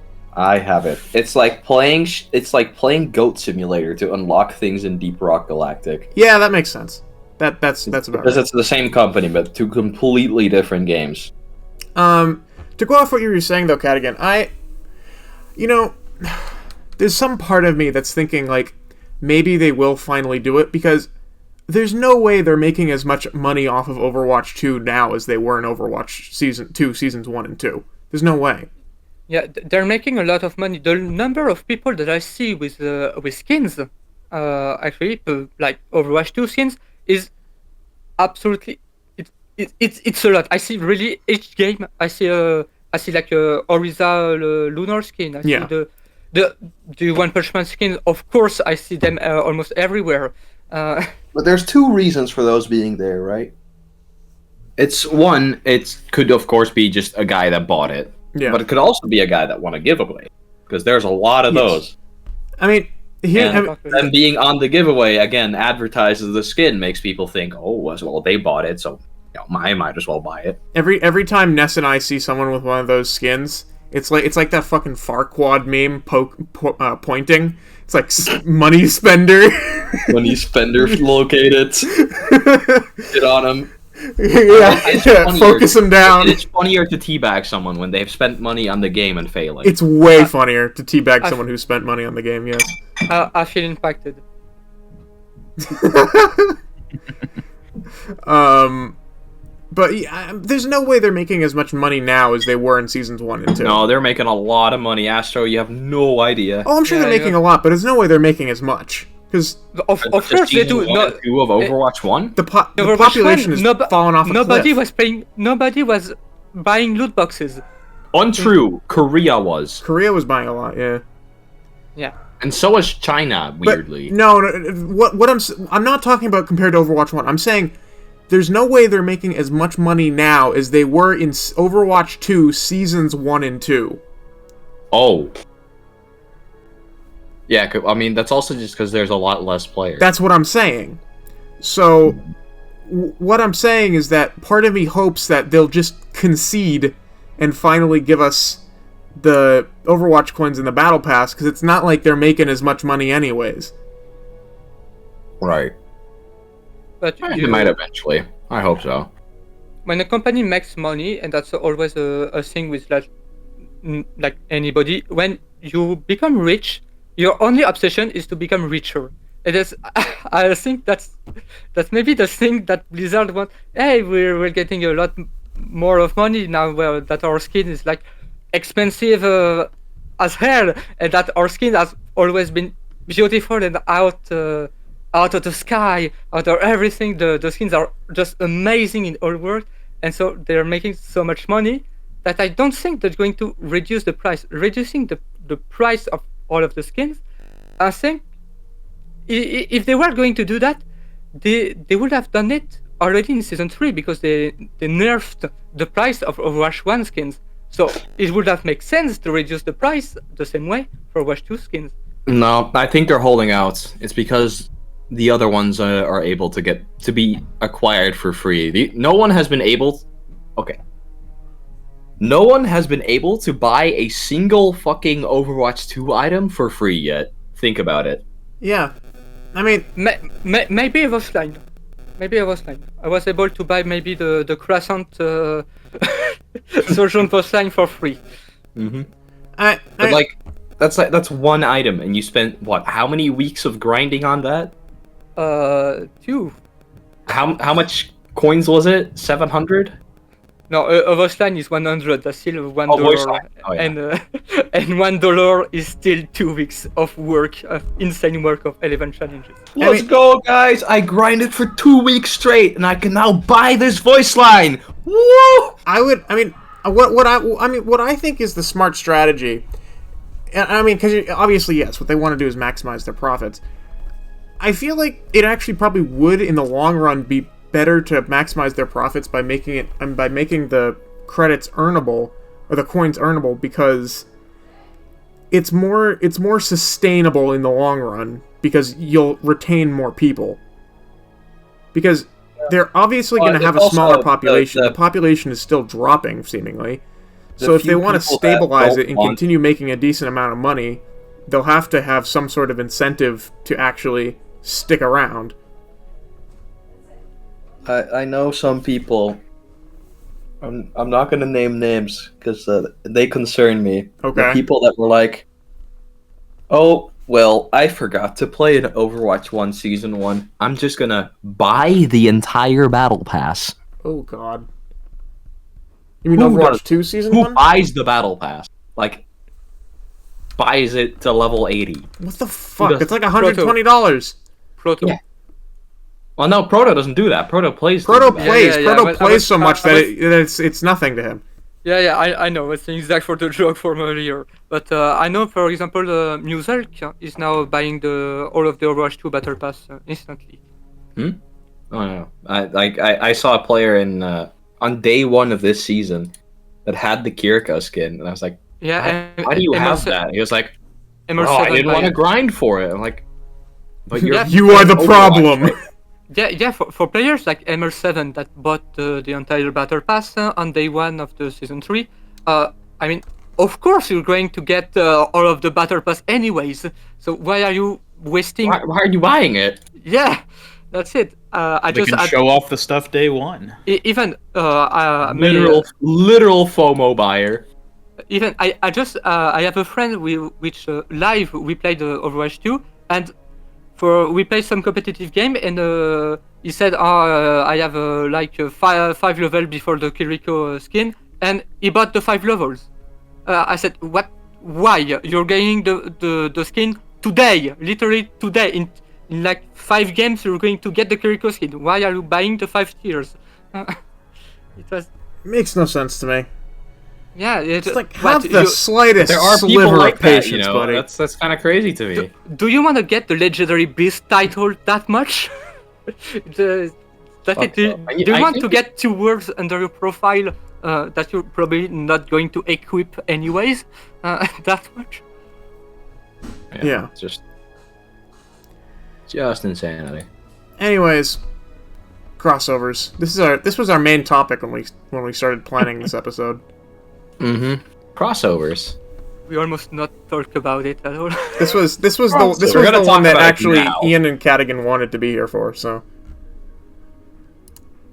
It's like playing Goat Simulator to unlock things in Deep Rock Galactic. Yeah, that makes sense. That's about right. Because it's the same company, but two completely different games. To go off what you were saying though, Katogan, there's some part of me that's thinking like maybe they will finally do it, because there's no way they're making as much money off of Overwatch 2 now as they were in Overwatch seasons 1 and 2. There's no way. Yeah, they're making a lot of money. The number of people that I see with skins, actually, like Overwatch 2 skins, is absolutely it's a lot. I see really each game. I see like a Oriza Lunar skin. I see the One Punch Man skin. Of course, I see them almost everywhere. But there's two reasons for those being there, right? It's one. It could of course be just a guy that bought it. Yeah. But it could also be a guy that won a giveaway, because there's a lot of those. I mean. And being on the giveaway again advertises the skin, makes people think, oh, well, they bought it, so I might as well buy it. Every time Ness and I see someone with one of those skins, it's like that fucking Farquaad meme pointing. It's like money spender. Money spender, locate it. Get on him. It's funnier- focus them down. It's funnier to teabag someone when they've spent money on the game and failing. It's way funnier to teabag someone who spent money on the game. Yes. I feel impacted. But yeah, there's no way they're making as much money now as they were in seasons 1 and 2. No, they're making a lot of money, Astro. You have no idea. Oh, I'm sure Yeah, they're making a lot, but there's no way they're making as much. Because Of course they do. No, 2 of Overwatch 1? the Overwatch population is 1, falling off a nobody cliff. was playing. Nobody was buying loot boxes. Untrue. Korea was. Korea was buying a lot, yeah. Yeah. And so was China, But weirdly. no, what I'm not talking about compared to Overwatch 1. I'm saying there's no way they're making as much money now as they were in Overwatch 2 seasons 1 and 2. Oh. Yeah, I mean, that's also just because there's a lot less players. That's what I'm saying. So, what I'm saying is that part of me hopes that they'll just concede and finally give us the Overwatch coins in the Battle Pass, because it's not like they're making as much money anyways. Right. But They might eventually. I hope so. when a company makes money, and that's always a thing with like anybody, when you become rich, your only obsession is to become richer. It is. I think that's maybe the thing that Blizzard want. Hey, we're getting a lot more of money now that our skin is like expensive as hell, and that our skin has always been beautiful and out of the sky, out of everything. The skins are just amazing in all world, and so they're making so much money that I don't think they're going to reduce the price. Reducing the price of all of the skins, I think if they were going to do that, they would have done it already in season 3, because they nerfed the price of Overwatch 1 skins. So it would have made sense to reduce the price the same way for Overwatch 2 skins. No, I think they're holding out. It's because the other ones are able to be acquired for free. No one has been able. Okay. No one has been able to buy a single fucking Overwatch 2 item for free yet. Think about it. Yeah. I mean, Maybe I was fine. I was able to buy maybe the Crescent Surgeon Postline for free. Mm-hmm. But like, that's one item, and you spent what? How many weeks of grinding on that? 2. How much coins was it? 700. No, Overstand is 100. That's still $1, voice line. Oh, yeah. and $1 is still 2 weeks of work, insane work of 11 challenges. Let's go, guys! I grinded for 2 weeks straight, and I can now buy this voice line. Woo! what I think is the smart strategy. I mean, because obviously, yes, what they want to do is maximize their profits. I feel like it actually probably would, in the long run, be better to maximize their profits by making the credits earnable, or the coins earnable, because it's more sustainable in the long run, because you'll retain more people. Because they're obviously going to have a smaller population. The population is still dropping, seemingly. So if they want to stabilize it and continue making a decent amount of money, they'll have to have some sort of incentive to actually stick around. I know some people. I'm not going to name names because they concern me. Okay. The people that were like, "Oh, well, I forgot to play in Overwatch 1 Season 1. I'm just going to buy the entire Battle Pass." Oh, God. You mean Who Overwatch does- 2 Season Who 1? buys the Battle Pass? Like, buys it to level 80. What the fuck? does- It's like $120. Proto. Yeah. Well, no, Proto doesn't do that. Proto plays. Proto the Battle plays. yeah, Proto but I plays was- so much I that was- it's nothing to him. Yeah, I know. It's exact for the joke from earlier. But I know, for example, Muselk is now buying all of the Overwatch 2 Battle Pass instantly. Oh no! I saw a player on day 1 of this season that had the Kiriko skin, and I was like, Yeah. "Why do you have that?" He was like, ML7 "Oh, I didn't want to buying- grind for it." I'm like, "But you're Yeah. You are the Overwatch, problem. right?" Yeah. For players like ML7 that bought the entire Battle Pass on day 1 of the season 3, I mean, of course you're going to get all of the Battle Pass anyways. So why are you wasting? Why are you buying it? Yeah, That's it. I They just can show off the stuff day one. even Literal FOMO buyer. even I have a friend which live we played Overwatch 2, and we played some competitive game, and he said, I have five level before the Kiriko skin, and he bought the 5 levels. I said, what? Why? You're getting the skin today, literally today. In like 5 games, you're going to get the Kiriko skin. Why are you buying the 5 tiers? It was. Makes no sense to me. Yeah, It's like, have the slightest There are people sliver like of that, patience, you know. buddy. That's kind of crazy to me. Do you want to get the legendary beast title that much? Do you want to get 2 words under your profile that you're probably not going to equip anyways? That much? Yeah. Just insanity. Anyways, crossovers. This was our main topic when we started planning this episode. Mm-hmm. Crossovers. We almost not talk about it at all. This was the gonna one talk that about it actually now. Ian and Katogan wanted to be here for. So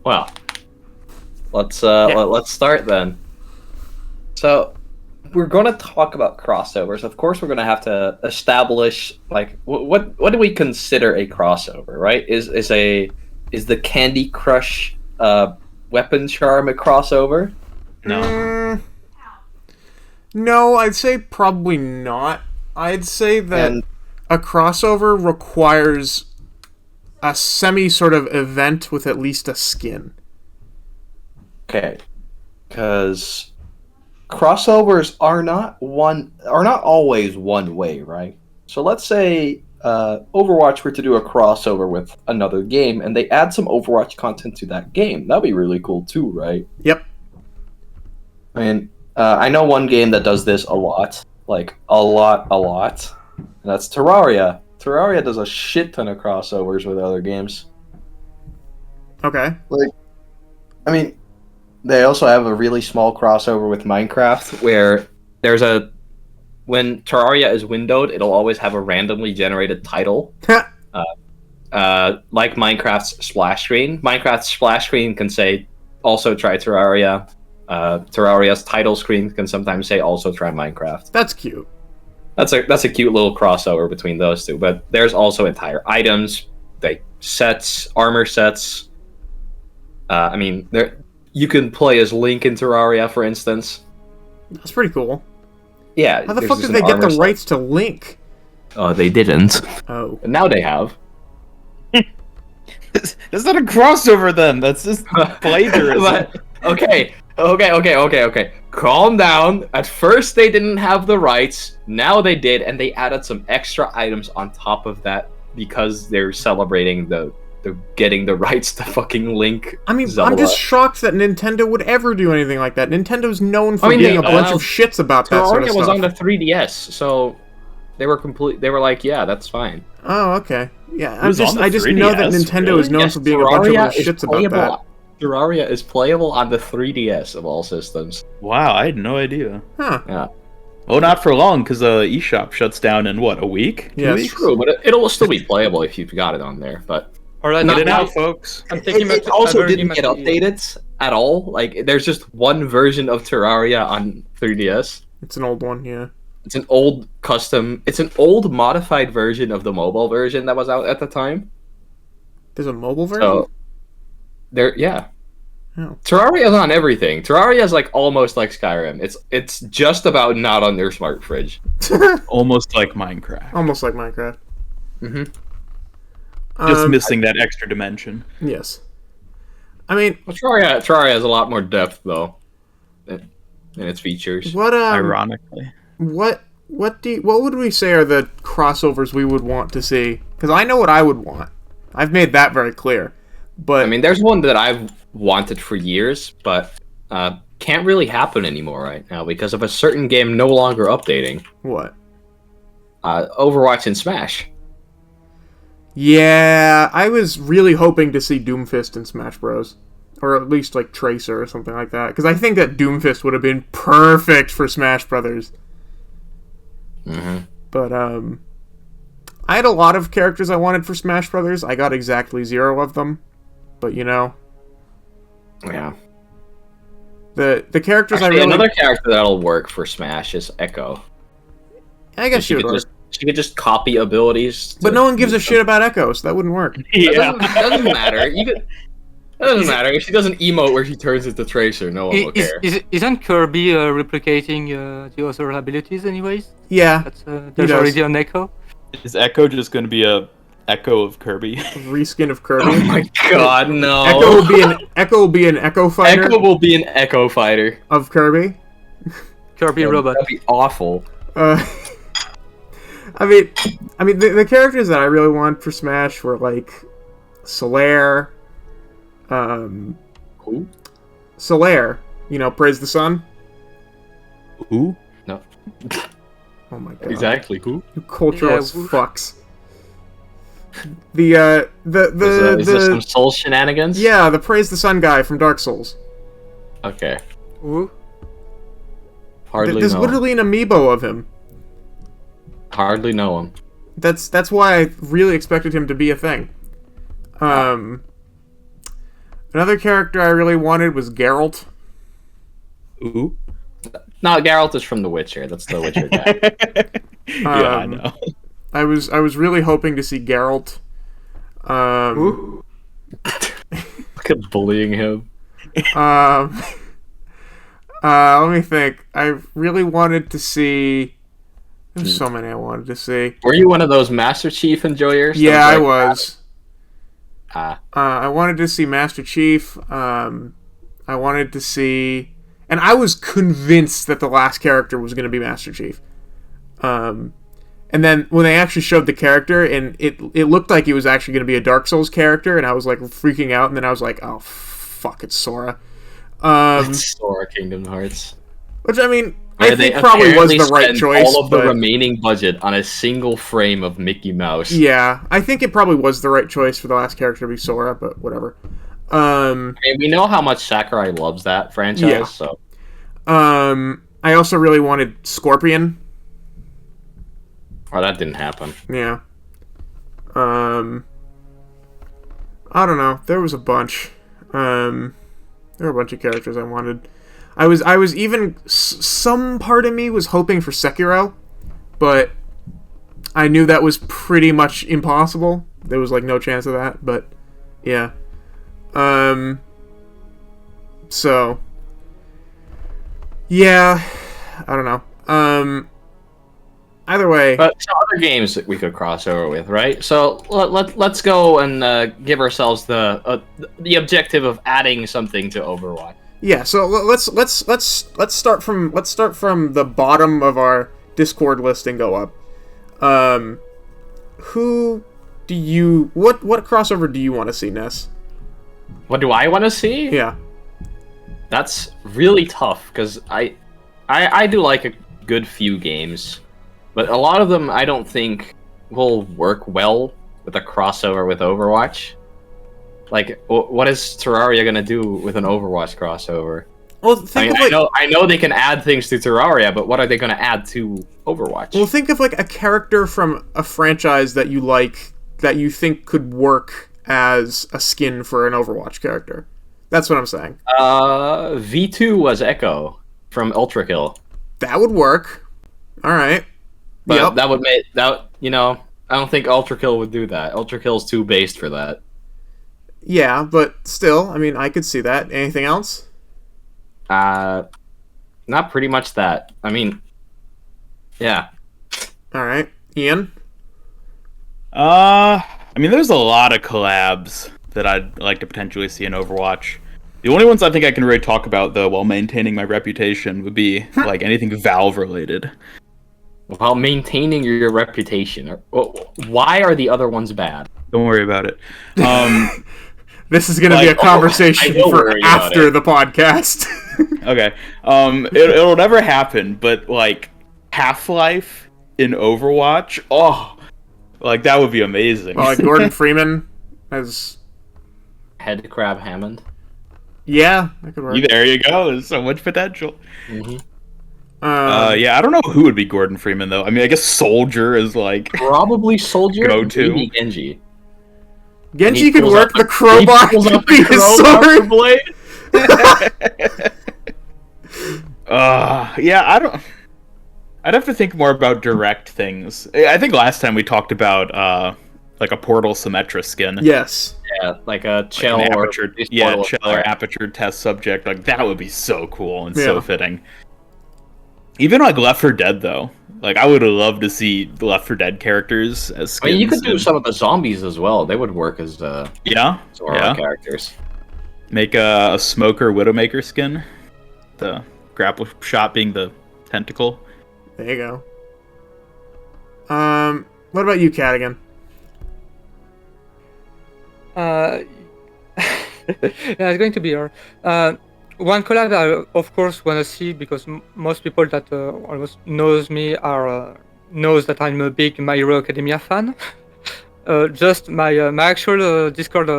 Well, let's start then. So, we're going to talk about crossovers. Of course, we're going to have to establish like what do we consider a crossover, right? Is the Candy Crush weapon charm a crossover? No. No, I'd say probably not. I'd say that And a crossover requires a semi sort of event with at least a skin. okay, because crossovers are not always one way, right? So let's say Overwatch were to do a crossover with another game, and they add some Overwatch content to that game. That'd be really cool too, right? Yep. I mean, I know one game that does this a lot, like a lot, and that's Terraria. Terraria does a shit ton of crossovers with other games. Okay. I mean, they also have a really small crossover with Minecraft, where when Terraria is windowed, it'll always have a randomly generated title, like Minecraft's splash screen. Minecraft's splash screen can say, "Also try Terraria." Terraria's title screen can sometimes say, "Also try Minecraft." That's cute. That's a cute little crossover between those two. But there's also entire items, like sets, armor sets. I mean, you can play as Link in Terraria, for instance. That's pretty cool. Yeah. How the there's fuck just did an they get the armor set. rights to Link? They didn't. Oh. Now they have. That's not a crossover then. That's just plagiarism. But, okay. Calm down. At first they didn't have the rights. Now they did, and they added some extra items on top of that because they're celebrating the getting the rights to fucking Link. I mean, Zelda. I'm just shocked that Nintendo would ever do anything like that. Nintendo's known for I mean, being they a bunch allowed- of shits about that sort of Terraria stuff. was on the 3DS, so they were like, yeah, that's fine. Oh, okay. Yeah, was on the I just know that 3DS, Nintendo really? is known Yes, for being a bunch of Terraria little is shits about playable- that. Terraria is playable on the 3DS of all systems. Wow, I had no idea. Huh. Yeah, Oh, not for long, because eShop shuts down in what, a week? 2 Yes. weeks? true, but it'll still be playable if you've got it on there. But Alright, Get it Not- out, folks. I'm thinking it about also other didn't get game- updated at all. Like, there's just one version of Terraria on 3DS. It's an old one, yeah. It's an old modified version of the mobile version that was out at the time. There's a mobile version? So yeah. Oh. Terraria is on everything. Terraria is like almost like Skyrim. It's just about not on their smart fridge. Almost like Minecraft. Almost like Minecraft. Mm-hmm. Just missing that extra dimension. Yes. I mean, Well, Terraria has a lot more depth though, in its features. what Ironically. what would we say are the crossovers we would want to see? Because I know what I would want. I've made that very clear. But I mean, there's one that I've wanted for years, but can't really happen anymore right now because of a certain game no longer updating. what? Overwatch and Smash. Yeah, I was really hoping to see Doomfist in Smash Bros. Or at least like Tracer or something like that. Because I think that Doomfist would have been perfect for Smash Brothers. Mm-hmm. But I had a lot of characters I wanted for Smash Brothers. I got exactly 0 of them. But, you know... Yeah. The characters Actually, I really... another character that'll work for Smash is Echo. I guess she would work. She could just copy abilities. But no one gives a shit about Echo, so that wouldn't work. Doesn't matter. It doesn't matter. If she does an emote where she turns into Tracer, no one will care. Isn't Kirby replicating the other abilities anyways? Yeah. There's already an Echo. Is Echo just going to be a Echo of Kirby? Reskin of Kirby. Oh my god, no. Echo will be an Echo fighter. Echo will be an Echo fighter of Kirby. Kirby robot. That'd be awful. I mean, the characters that I really want for Smash were like Solaire. Who? Solaire. You know, Praise the Sun. Who? No. Oh my god. Exactly. Who? You culturalist Yeah, fucks. Is there some Soul shenanigans? Yeah, the Praise the Sun guy from Dark Souls. Okay. Who? Hardly There's know. literally an amiibo of him. Hardly know him. That's why I really expected him to be a thing. Another character I really wanted was Geralt. Who? No, Geralt is from The Witcher. That's the Witcher guy. Yeah, I know. I was really hoping to see Geralt. Look at bullying him. Let me think. I really wanted to see. There's so many I wanted to see. Were you one of those Master Chief enjoyers? Yeah, I was. Ah. I wanted to see Master Chief. I wanted to see, and I was convinced that the last character was going to be Master Chief. And then when they actually showed the character, and it looked like it was actually going to be a Dark Souls character, and I was like freaking out. And then I was like, oh fuck, it's Sora. It's Sora Kingdom Hearts. Which I mean, Where I think they probably was apparently the right spent choice. all of the but... remaining budget on a single frame of Mickey Mouse. Yeah, I think it probably was the right choice for the last character to be Sora, but whatever. I mean, we know how much Sakurai loves that franchise, Yeah. so... I also really wanted Scorpion. Oh, that didn't happen. Yeah. I don't know. There was a bunch. There were a bunch of characters I wanted. I was even... Some part of me was hoping for Sekiro, but I knew that was pretty much impossible. There was, like, no chance of that, but... Yeah. So... Yeah. I don't know. Either way... But some other games that we could cross over with, right? So let's go and give ourselves the objective of adding something to Overwatch. Yeah, so let's start from the bottom of our Discord list and go up. Who do you what crossover do you want to see, Ness? What do I want to see? Yeah. That's really tough because I do like a good few games, but a lot of them I don't think will work well with a crossover with Overwatch. Like, what is Terraria gonna do with an Overwatch crossover? Well, I know they can add things to Terraria, but what are they gonna add to Overwatch? Well, think of like a character from a franchise that you like that you think could work as a skin for an Overwatch character. That's what I'm saying. V2 was Echo from Ultra Kill. That would work. All right. But that would make that, you know, I don't think Ultra Kill would do that. Ultra Kill's too based for that. Yeah, but still, I mean, I could see that. Anything else? Not pretty much that. I mean, yeah. All right, Ian. I mean, there's a lot of collabs that I'd like to potentially see in Overwatch. The only ones I think I can really talk about, though, while maintaining my reputation, would be like anything Valve related. While maintaining your reputation, why are the other ones bad? Don't worry about it. This is going to be a conversation for after the podcast. Okay. It'll never happen, but like Half-Life in Overwatch, like that would be amazing. Well, like Gordon Freeman as Head Crab Hammond. Yeah, that could work. There you go. There's so much potential. Mm-hmm. Yeah, I don't know who would be Gordon Freeman though. I mean, I guess Soldier is like Probably Soldier. Go-to. Maybe Genji. Genji he could pulls work. out The crowbar He pulls could out be the his crowbar for sword. Blade. Yeah, I don't. I'd have to think more about direct things. I think last time we talked about like a Portal Symmetra skin. Yes. Yeah, like a Like Chell an or aperture, Portal Chell or Fire. aperture test subject. Like that would be so cool and Yeah. so fitting. Even like Left 4 Dead though. Like I would love to see the Left 4 Dead characters as I skins. mean, you could do and- some of the zombies as well. They would work as Yeah, Zora yeah. characters. Make a Smoker Widowmaker skin. The grapple shot being the tentacle. There you go. What about you, Katogan? Yeah, it's going to be her. One collab I of course want to see because most people that almost knows me are knows that I'm a big My Hero Academia fan. Just my actual Discord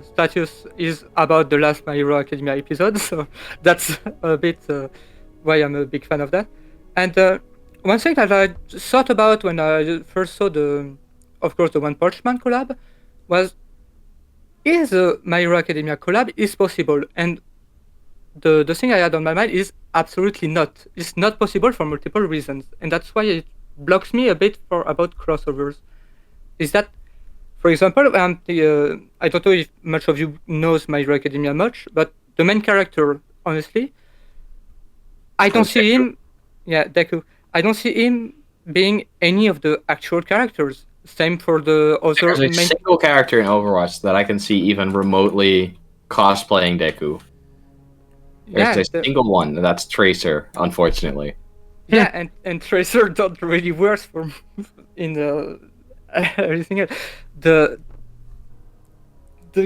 status is about the last My Hero Academia episode, so that's a bit why I'm a big fan of that. And one thing that I thought about when I first saw of course, the One Punch Man collab was, is a My Hero Academia collab is possible? And the thing I had on my mind is absolutely not. It's not possible for multiple reasons, and that's why it blocks me a bit about crossovers. Is that, for example, I don't know if much of you knows My Hero Academia much, but the main character, honestly, I don't see him. Yeah, Deku. I don't see him being any of the actual characters. Same for the other There's a main. single character in Overwatch that I can see even remotely cosplaying Deku. Yeah, There's a single one, and that's Tracer, unfortunately. yeah, and Tracer don't really work for in everything else. The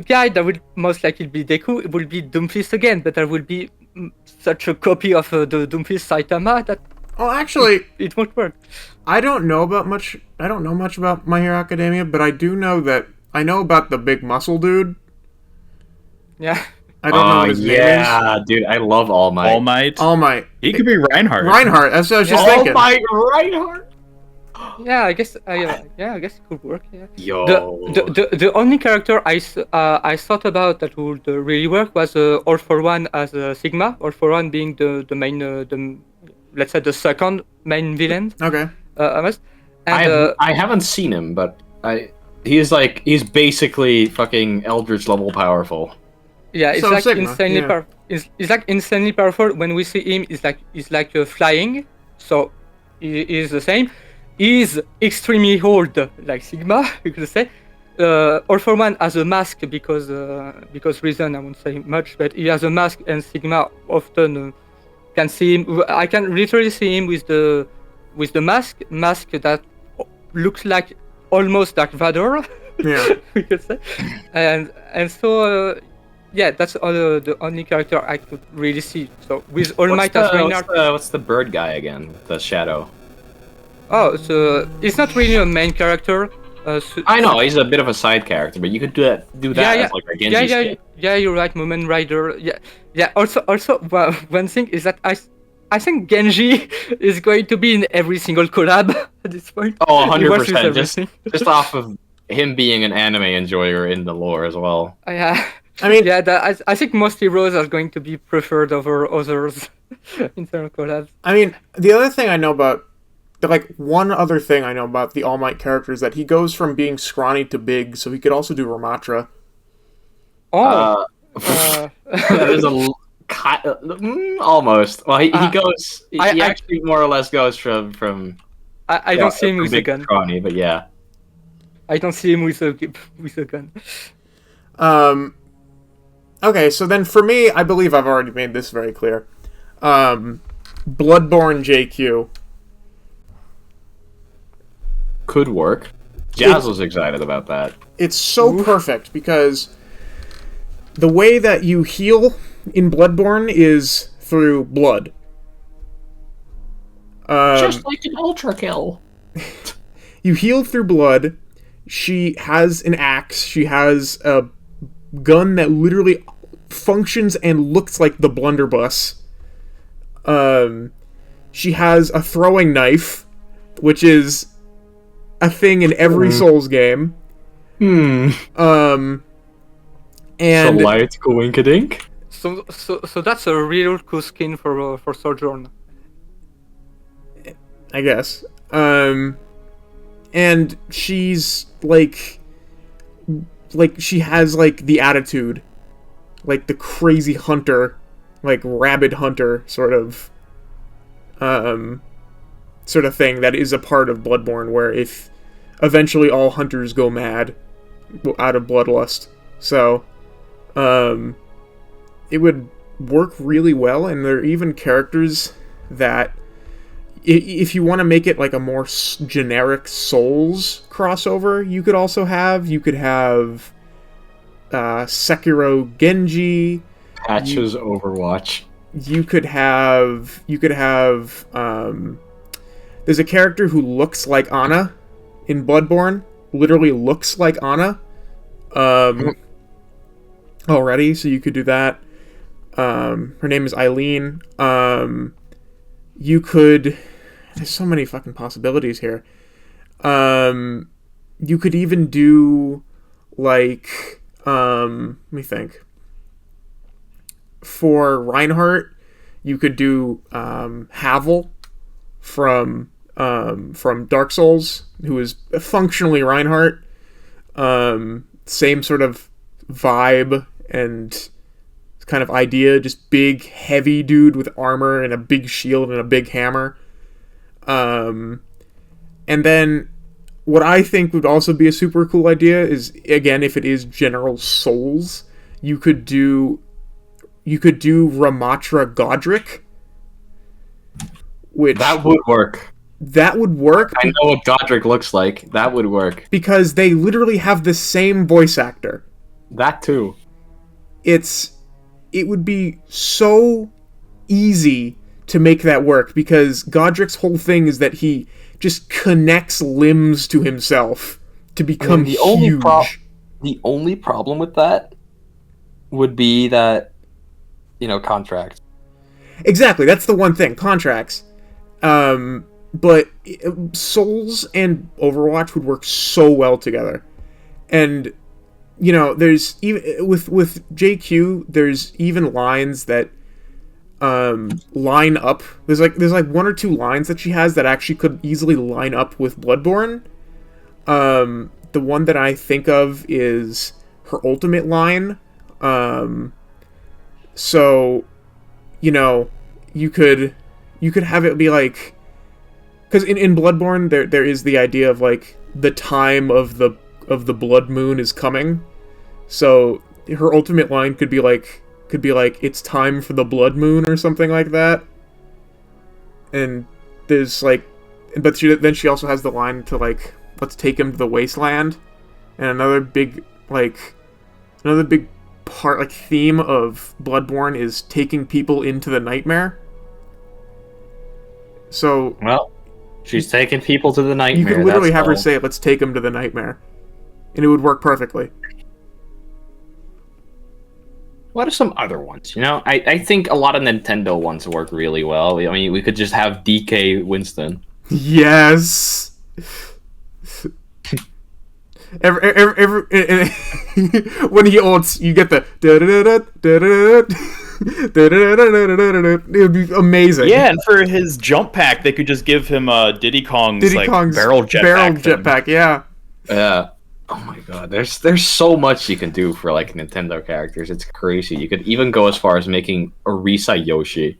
guy that would most likely be Deku will be Doomfist again, but there will be such a copy of the Doomfist Saitama that Well, actually, it won't work. I don't know much about My Hero Academia, but I do know that I know about the big muscle dude. Yeah. I don't know what his name is. Yeah, dude, I love All Might. All Might. All Might. He could be Reinhardt. Reinhardt. That's what I was just All thinking. Might Reinhardt. Yeah, I guess. Yeah, I guess it could work. Yeah. Yo. The only character I thought about that would really work was All for One as Sigma. All for One being the main let's say the second main villain. Okay. Almost. And I haven't seen him, but he's basically fucking Eldritch level powerful. yeah, it's So like Sigma, insanely yeah. powerful. It's like insanely powerful. When we see him, it's like flying. So he is the same. He's extremely old, like Sigma, you could say. All for One has a mask because reason I won't say much, but he has a mask, and Sigma often can see him. I can literally see him with the mask that looks like almost Dark Vador. Yeah. We could say, and so yeah, that's the only character I could really see. So with All Might as Reinhardt. What's the bird guy again? The Shadow. Oh, so it's not really a main character. I know he's a bit of a side character, but you could do that as like a Genji skin. Yeah, you're right, Moment Rider. Yeah. Also, well, one thing is that I think Genji is going to be in every single collab at this point. Oh, He works with 100%. everything. Just off of him being an anime enjoyer in the lore as well. Yeah. I mean, Yeah, I think most heroes are going to be preferred over others in terms of collabs. I mean, the other thing I know about, one other thing I know about the All Might character is that he goes from being scrawny to big, so he could also do Ramatra. Oh. There's almost. Well, he goes. He I actually more or less goes from. I don't see him with a big gun. scrawny, but yeah. I don't see him with a gun. Okay, so then for me, I believe I've already made this very clear. Bloodborne JQ. Could work. Jazz was excited about that. It's so perfect because the way that you heal in Bloodborne is through blood. Just like an ultra kill. You heal through blood. She has an axe. She has a gun that literally functions and looks like the blunderbuss. She has a throwing knife, which is a thing in every Souls game. And light coinkadink. So that's a real cool skin for Sojourn. I guess. And she's like she has like the attitude, like the crazy hunter, like rabid hunter sort of thing that is a part of Bloodborne, where if eventually all hunters go mad out of bloodlust. So it would work really well, and there are even characters that, if you want to make it like a more generic Souls crossover, you could have Sekiro Genji. Patches Overwatch. You could have there's a character who looks like Ana in Bloodborne, literally looks like Ana already, so you could do that. Her name is Eileen. You could, there's so many fucking possibilities here. You could even do like let me think. For Reinhardt, you could do Havel from Dark Souls, who is functionally Reinhardt. Same sort of vibe and kind of idea, just big, heavy dude with armor and a big shield and a big hammer. And then what I think would also be a super cool idea is, again, if it is General Souls, you could do Ramatra Godric, which That would work. I know what Godric looks like. That would work. because they literally have the same voice actor. That too. It would be so easy to make that work, because Godric's whole thing is that he just connects limbs to himself to become the huge. only problem with that would be that, contracts. Exactly, that's the one thing, contracts. But Souls and Overwatch would work so well together. And there's even with JQ, there's even lines that line up. There's like one or two lines that she has that actually could easily line up with Bloodborne. The one that I think of is her ultimate line. So, you could have it be like, because in Bloodborne there is the idea of like the time of the blood moon is coming. So her ultimate line could be like it's time for the blood moon or something like that. And there's like, but she also has the line to like, let's take him to the wasteland. And another big part, like, theme of Bloodborne is taking people into the nightmare. So she's taking people to the nightmare. you could literally have her say, let's take him to the nightmare, and it would work perfectly. What are some other ones? I think a lot of Nintendo ones work really well. I mean, we could just have DK Winston. Yes. Every when he ults, you get the it would be amazing. Yeah, and for his jump pack, they could just give him Diddy Kong's barrel jetpack. Yeah. Yeah. Oh my god, there's so much you can do for like Nintendo characters. It's crazy. You could even go as far as making Orisa Yoshi.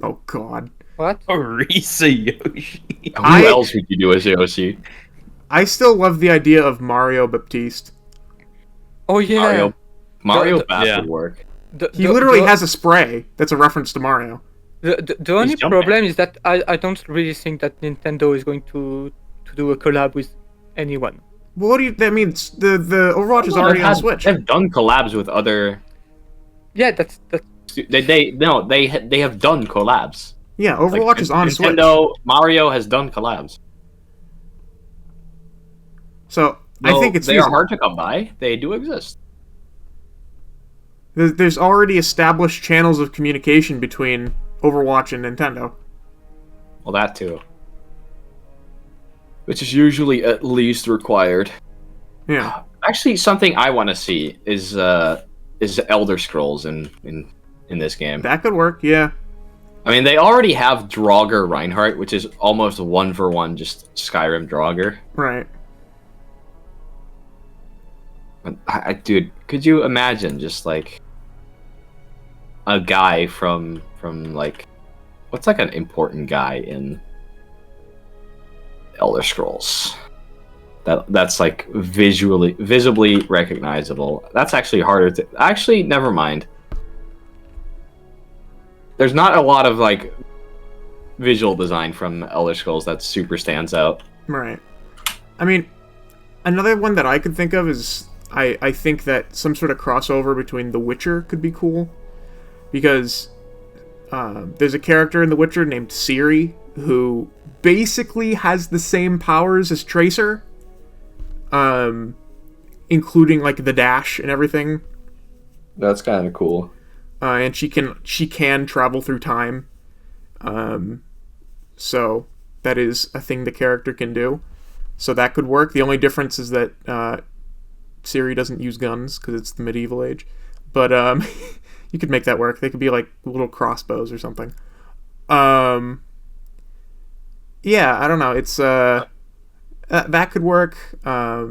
Oh god. What? Orisa Yoshi. Who else would you do as Yoshi? I still love the idea of Mario Baptiste. Oh yeah. Mario The- Bass would work. He literally has a spray that's a reference to Mario. The only jumping. problem is that I don't really think that Nintendo is going to do a collab with anyone. Well, what do you? That means the Overwatch is already on Switch. They've done collabs with other. Yeah, that's They have done collabs. Yeah, Overwatch is on Switch. Nintendo, Mario has done collabs. So I think it's they are hard to come by. They do exist. There's already established channels of communication between Overwatch and Nintendo. Well, that too. Which is usually at least required. Yeah. Actually, something I want to see is Elder Scrolls in this game. That could work, yeah. I mean, they already have Draugr Reinhardt, which is almost 1-for-1 just Skyrim Draugr. Right. Dude, could you imagine just like a guy from like what's like an important guy in Elder Scrolls that's like visibly recognizable? That's actually harder to actually. Never mind. There's not a lot of like visual design from Elder Scrolls that super stands out. Right. I mean, another one that I could think of is I think that some sort of crossover between The Witcher could be cool, because there's a character in The Witcher named Ciri who basically has the same powers as Tracer, including like the dash and everything. That's kind of cool. And she can travel through time. So that is a thing the character can do. So that could work. The only difference is that Ciri doesn't use guns because it's the medieval age. But you could make that work. They could be like little crossbows or something. Yeah, I don't know. It's that could work. I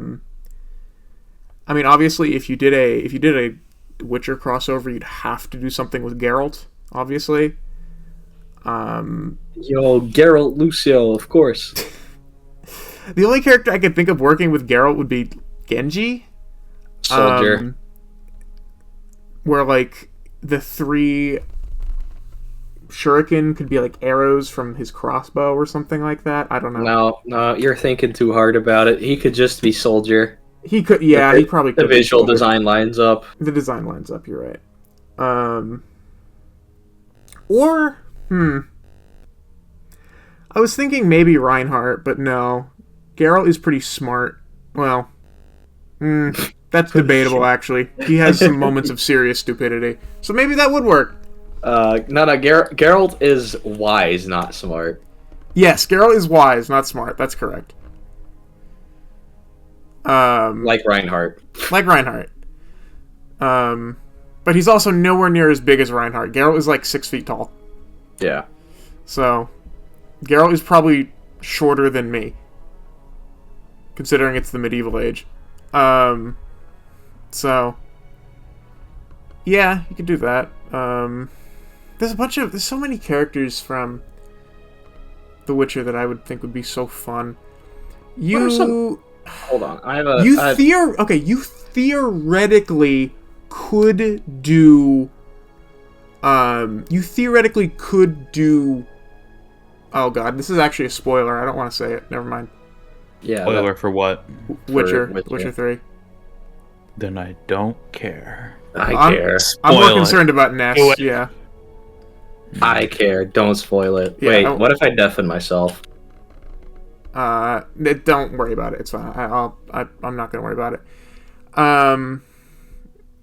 mean, obviously, if you did a Witcher crossover, you'd have to do something with Geralt, obviously. Yo, Geralt Lucio, of course. The only character I could think of working with Geralt would be Genji. Soldier. Where, like, the 3 shuriken could be, like, arrows from his crossbow or something like that. I don't know. No, you're thinking too hard about it. He could just be Soldier. He could, yeah, he probably could. The visual design lines up. The design lines up, you're right. I was thinking maybe Reinhardt, but no. Geralt is pretty smart. Well, that's debatable, actually. He has some moments of serious stupidity. So maybe that would work. No, Geralt is wise, not smart. Yes, Geralt is wise, not smart. That's correct. Like Reinhardt. Like Reinhardt. But he's also nowhere near as big as Reinhardt. Geralt is like 6 feet tall. Yeah. So, Geralt is probably shorter than me, considering it's the medieval age. So, yeah, you could do that. There's so many characters from The Witcher that I would think would be so fun. Hold on, you theoretically could do. Oh god, this is actually a spoiler. I don't want to say it. Never mind. Yeah. Spoiler for what? Witcher 3. Then I don't care. I care. I'm more Spoil it. concerned about Ness. Yeah. I care. Don't spoil it. Yeah, Wait, what if I deafen myself? Don't worry about it. It's fine. I'm not gonna worry about it.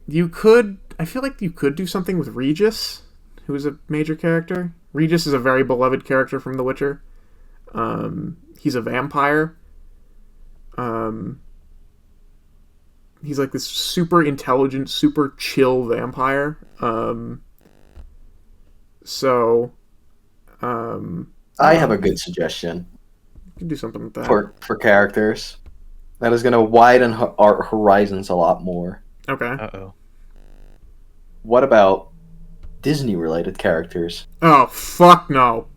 You could. I feel like you could do something with Regis, who is a major character. Regis is a very beloved character from The Witcher. He's a vampire. He's like this super intelligent, super chill vampire. I have a good suggestion You can do something with that. for characters that is going to widen our horizons a lot more. Okay. Uh-oh. What about Disney-related characters? Oh, fuck no.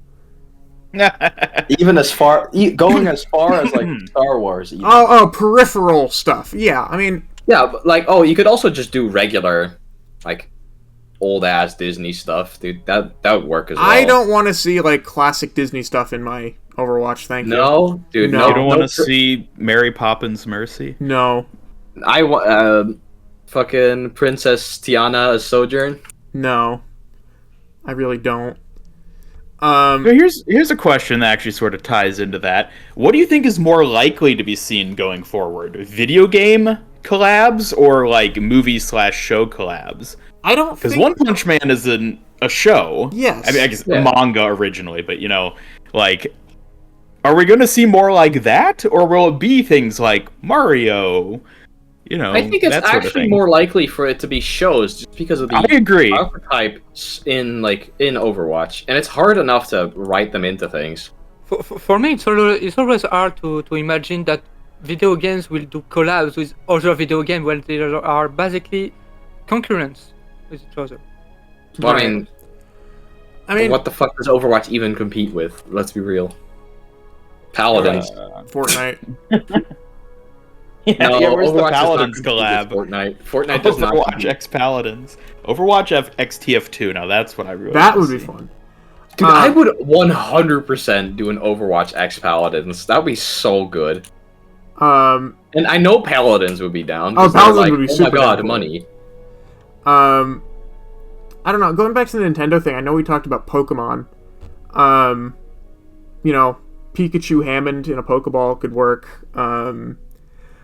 Even going as far as like Star Wars. Even. Oh, peripheral stuff. Yeah, I mean... Yeah, but like, you could also just do regular, like, old-ass Disney stuff, dude. That would work as well. I don't want to see, like, classic Disney stuff in my Overwatch, thank you. No, dude, No. no. You don't want to see Mary Poppins Mercy? No. I want, fucking Princess Tiana as Sojourn. No. I really don't. So here's a question that actually sort of ties into that. What do you think is more likely to be seen going forward? Video game collabs or like movie/show collabs? I don't Because think... One Punch Man is a show. Yes. I mean, I guess Yeah. a manga originally, but you know, Like, are we going to see more like that, or will it be things like Mario? You know, I think it's that sort of actually thing. more likely for it to be shows, just because of the I agree. archetypes in Overwatch, and it's hard enough to write them into things. For me, it's always hard to imagine that video games will do collabs with other video games when they are basically concurrents with each other. Well, Right. I mean, what the fuck does Overwatch even compete with? Let's be real. Paladins. Fortnite. Where's the Overwatch does not Paladins compete with collab? Fortnite. Fortnite does not. Overwatch compete. X Paladins. Overwatch X TF2. Now that's what I really. That wanna would be see. fun. Dude, I would 100% do an Overwatch X Paladins. That would be so good. And I know Paladins would be down. 'cause they're Paladins like, would be oh my super god, down for it. money. I don't know. Going back to the Nintendo thing, I know we talked about Pokemon. You know, Pikachu Hammond in a Pokeball could work.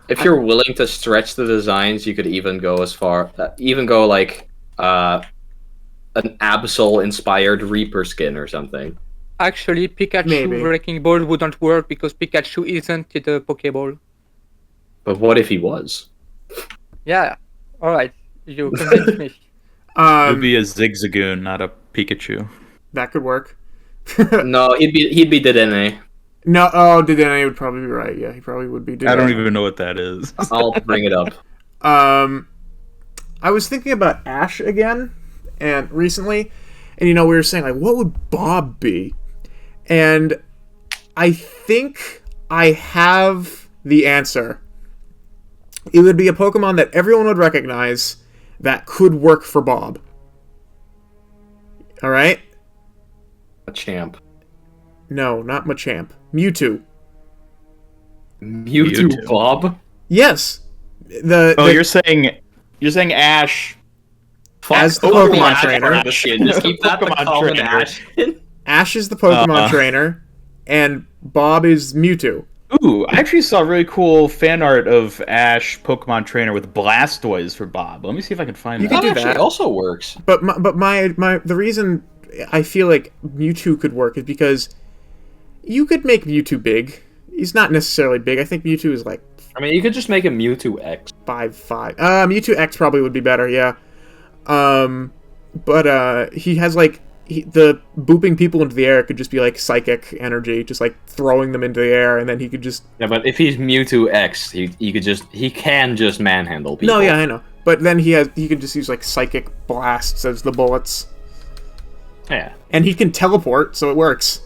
If you're willing to stretch the designs, you could even go as far, like an Absol-inspired Reaper skin or something. Actually, Pikachu Maybe. Wrecking Ball wouldn't work because Pikachu isn't in the Pokeball. But what if he was? Yeah, alright, you convinced me. It would be a Zigzagoon, not a Pikachu. That could work. No, he'd be Dedenne. No, oh, Dedenne would probably be right. Yeah, he probably would be. I don't even know what that is. I'll bring it up. I was thinking about Ash again, and recently, and we were saying like, what would Bob be? And I think I have the answer. It would be a Pokemon that everyone would recognize that could work for Bob. All right? A champ. No, not Machamp. Mewtwo. Mewtwo Bob? Yes. You're saying Ash as the Pokemon Pokemon trainer. trainer. Just keep that the Pokemon common trainer. Ash. Ash is the Pokemon trainer, and Bob is Mewtwo. Ooh, I actually saw really cool fan art of Ash Pokemon Trainer with Blastoise for Bob. Let me see if I can find You that. can do Actually that. also works. But the reason I feel like Mewtwo could work is because you could make Mewtwo big. He's not necessarily big. I think Mewtwo is like I mean, you could just make a Mewtwo X. 5'5". Mewtwo X probably would be better, yeah. But he has like the booping people into the air could just be like psychic energy, just like throwing them into the air, and then he could just. Yeah, but if he's Mewtwo X, he can just manhandle people. No, yeah, I know. But then he could just use like psychic blasts as the bullets, Yeah. and he can teleport, so it works.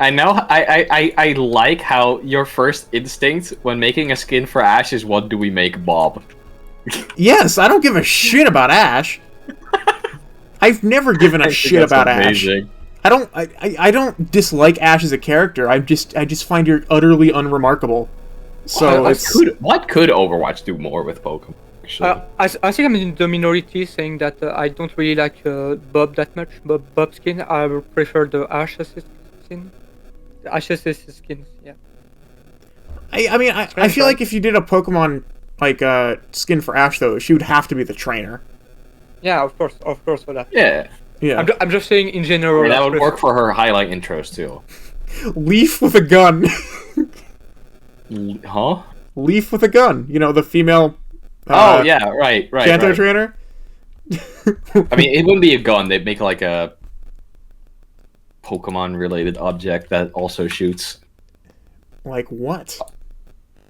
I know. I like how your first instinct when making a skin for Ash is, what do we make Bob? Yes, I don't give a shit about Ash. I've never given a shit about amazing. Ash. I don't dislike Ash as a character. I just find her utterly unremarkable. So What could Overwatch do more with Pokemon? Actually, I think I'm in the minority saying that I don't really like Bob that much. Bob skin, I would prefer the Ash's skin. The Ash's skins, yeah. I mean, I feel like if you did a Pokemon like skin for Ash, though, she would have to be the trainer. Yeah, of course for that. yeah. Yeah. I'm just saying in general. That I would prefer- work for her highlight intros too. Leaf with a gun. Huh? Leaf with a gun. The female. Oh yeah, right. Kanto trainer. I mean, it wouldn't be a gun. They'd make like a Pokemon-related object that also shoots. Like what?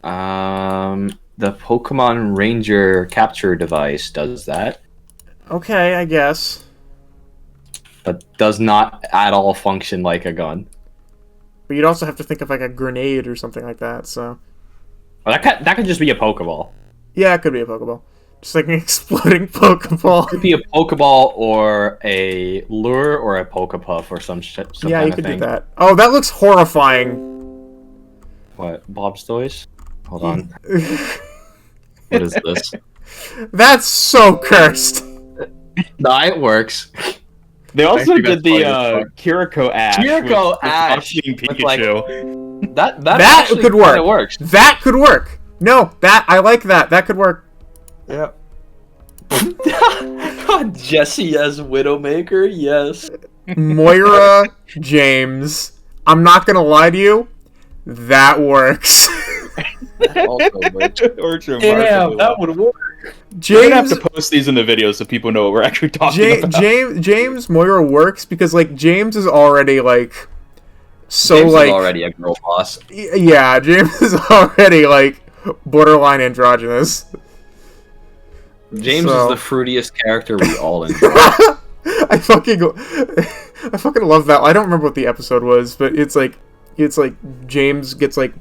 The Pokemon Ranger capture device does that, Okay, I guess. but does not at all function like a gun. But you'd also have to think of like a grenade or something like that. So Well, that could just be a Pokeball. yeah, it could be a Pokeball. Just like an exploding Pokeball. It could be a Pokeball or a lure or a Pokepuff or some shit. Some Yeah, kind you of could thing. do that. Oh, that looks horrifying. What? Bob's Toys? Hold on. What is this? That's so cursed. No, it works. They also think did that's the funny as fuck. Kiriko Ash. Kiriko with Ash fucking with, like- Pikachu. That That could work. It works. That could work. No, I like that. That could work. Yeah. Jesse as Widowmaker, yes. Moira James. I'm not gonna lie to you, that works. Also works. Works Damn, remarkably well. that would work. We're gonna have James to post these in the video so people know what we're actually talking about. James Moira works because like James is already like so James like is already a girl boss. yeah, James is already like borderline androgynous. James So- is the fruitiest character we all enjoy. I fucking love that. I don't remember what the episode was, but it's like James gets like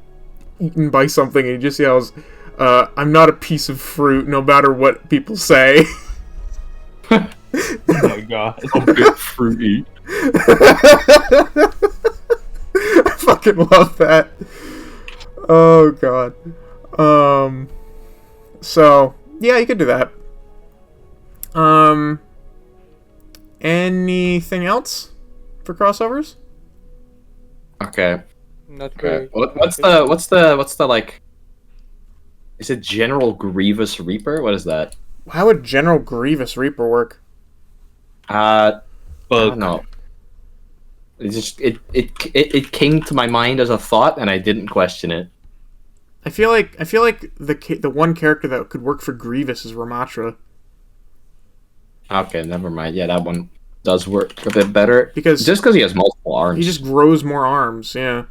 eaten by something and he just yells, "I'm not a piece of fruit, no matter what people say." Oh my god. A bit fruity. I fucking love that. Oh god. So yeah, you could do that. Anything else for crossovers? Okay. Not Okay. really. What's the like? Is it General Grievous Reaper? What is that? How would General Grievous Reaper work? I Bug. don't know. It just it came to my mind as a thought, and I didn't question it. I feel like the one character that could work for Grievous is Ramatra Okay, never mind. Yeah, that one does work a bit better because just because he has multiple arms. he just grows more arms. Yeah.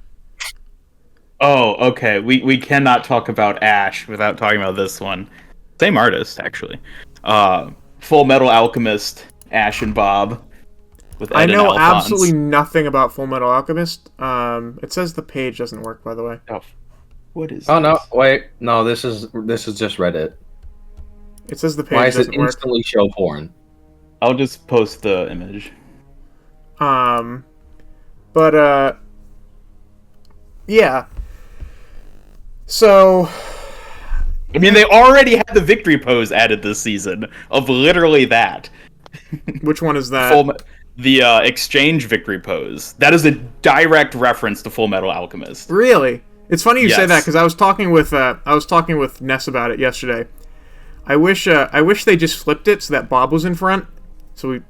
Oh, okay. We cannot talk about Ash without talking about this one. Same artist, actually. Full Metal Alchemist, Ash and Bob. With Ed I and know Alphonse. absolutely nothing about Full Metal Alchemist. It says the page doesn't work, by the way. Oh, what is? Oh no! this? Wait, no. This is just Reddit. It says the page Why does it doesn't work. instantly show porn? I'll just post the image. But yeah. So I mean, they already had the victory pose added this season of literally that. which one is that? The exchange victory pose. That is a direct reference to Full Metal Alchemist. Really? It's funny you say Yes. that because I was talking with Ness about it yesterday. I wish they just flipped it so that Bob was in front. So we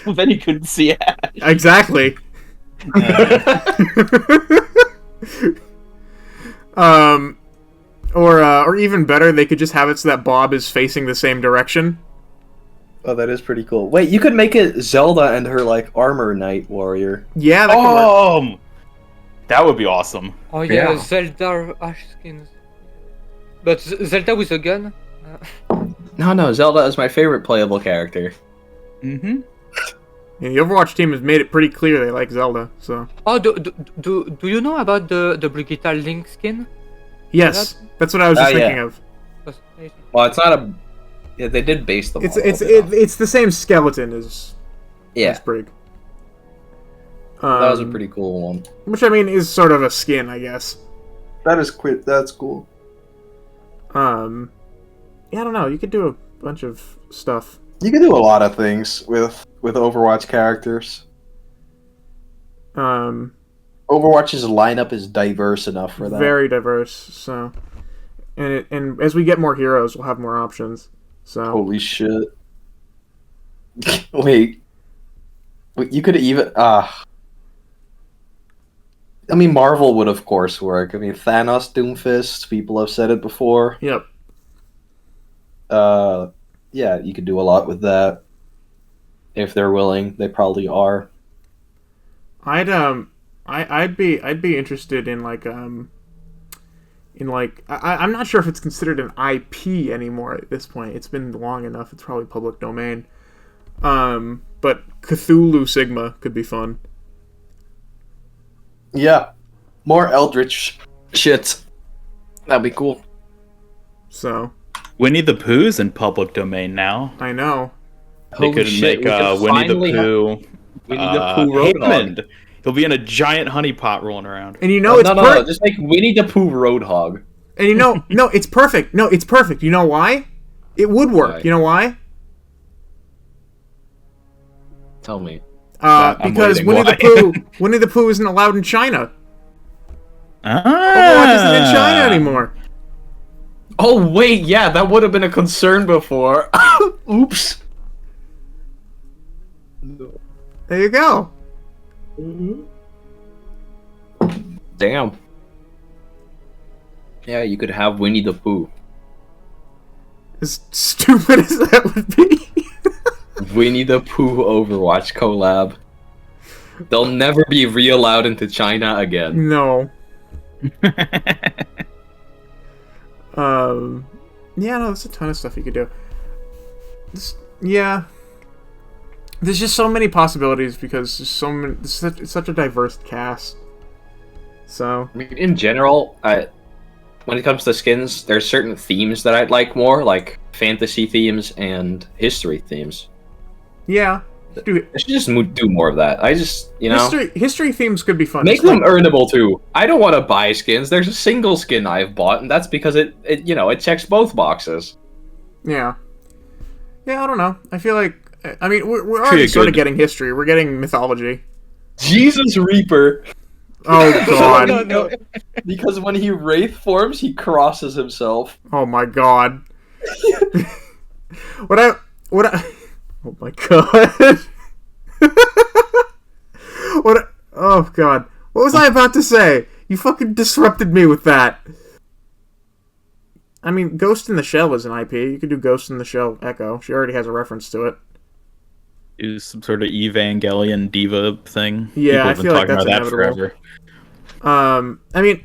Well, then you couldn't see Ash. exactly. Or even better, they could just have it so that Bob is facing the same direction. Oh, that is pretty cool. Wait, you could make it Zelda and her like armor knight warrior. Yeah, that could work. Oh, that would be awesome. Oh yeah, Yeah. Zelda Ash skins. But Zelda with a gun? No, Zelda is my favorite playable character. Mm-hmm. Yeah, the Overwatch team has made it pretty clear they like Zelda. So Oh, do you know about the Brigitte Link skin? yes, that's what I was just thinking yeah. of. That's amazing. Well, it's not a. Yeah, they did base them. It's all it's a bit off. it's the same skeleton as Yeah, Brig. that was a pretty cool one. Which I mean is sort of a skin, I guess. That's cool. Yeah, I don't know. You could do a bunch of stuff. You can do a lot of things with Overwatch characters. Overwatch's lineup is diverse enough for that. Very diverse. So, and as we get more heroes, we'll have more options. So Holy shit! Wait, you could even I mean, Marvel would of course work. I mean, Thanos, Doomfist. People have said it before. yep. Yeah, you could do a lot with that if they're willing. They probably are. I'd be interested in I'm not sure if it's considered an IP anymore at this point. It's been long enough. It's probably public domain. But Cthulhu Sigma could be fun. Yeah, more Eldritch shit. That'd be cool. So Winnie the Pooh's in public domain now. I know. They Holy could shit, make we can Winnie the finally Pooh. Winnie the Pooh Roadhog. Hammond. He'll be in a giant honey pot rolling around. And you know No, it's no, just make Winnie the Pooh Roadhog. And you know, no, it's perfect. No, it's perfect. You know why? It would work. Why? You know why? Tell me. I'm Because waiting. Winnie the Pooh isn't allowed in China. Ah. Overwatch isn't in China anymore. Oh wait, yeah, that would have been a concern before. Oops. There you go. Damn. Yeah, you could have Winnie the Pooh. As stupid as that would be. Winnie the Pooh Overwatch collab. They'll never be re-allowed into China again. No. Yeah, no, there's a ton of stuff you could do. Yeah. There's just so many possibilities because there's so many. It's such a diverse cast. So. I mean, in general, when it comes to skins, there's certain themes that I'd like more, like fantasy themes and history themes. Yeah. I should just do more of that. I just, history themes could be fun. Make them earnable too. I don't want to buy skins. There's a single skin I've bought, and that's because it checks both boxes. Yeah. Yeah, I don't know. I feel like, I mean, we're already sort of getting history. We're getting mythology. Jesus Reaper. Oh god. No. Because when he wraith forms, he crosses himself. Oh my god. Oh my god. Oh god. What was I about to say? You fucking disrupted me with that. I mean, Ghost in the Shell is an IP. You could do Ghost in the Shell Echo. She already has a reference to it. Is some sort of Evangelion diva thing. Yeah, I feel like that's about inevitable. that forever. I mean,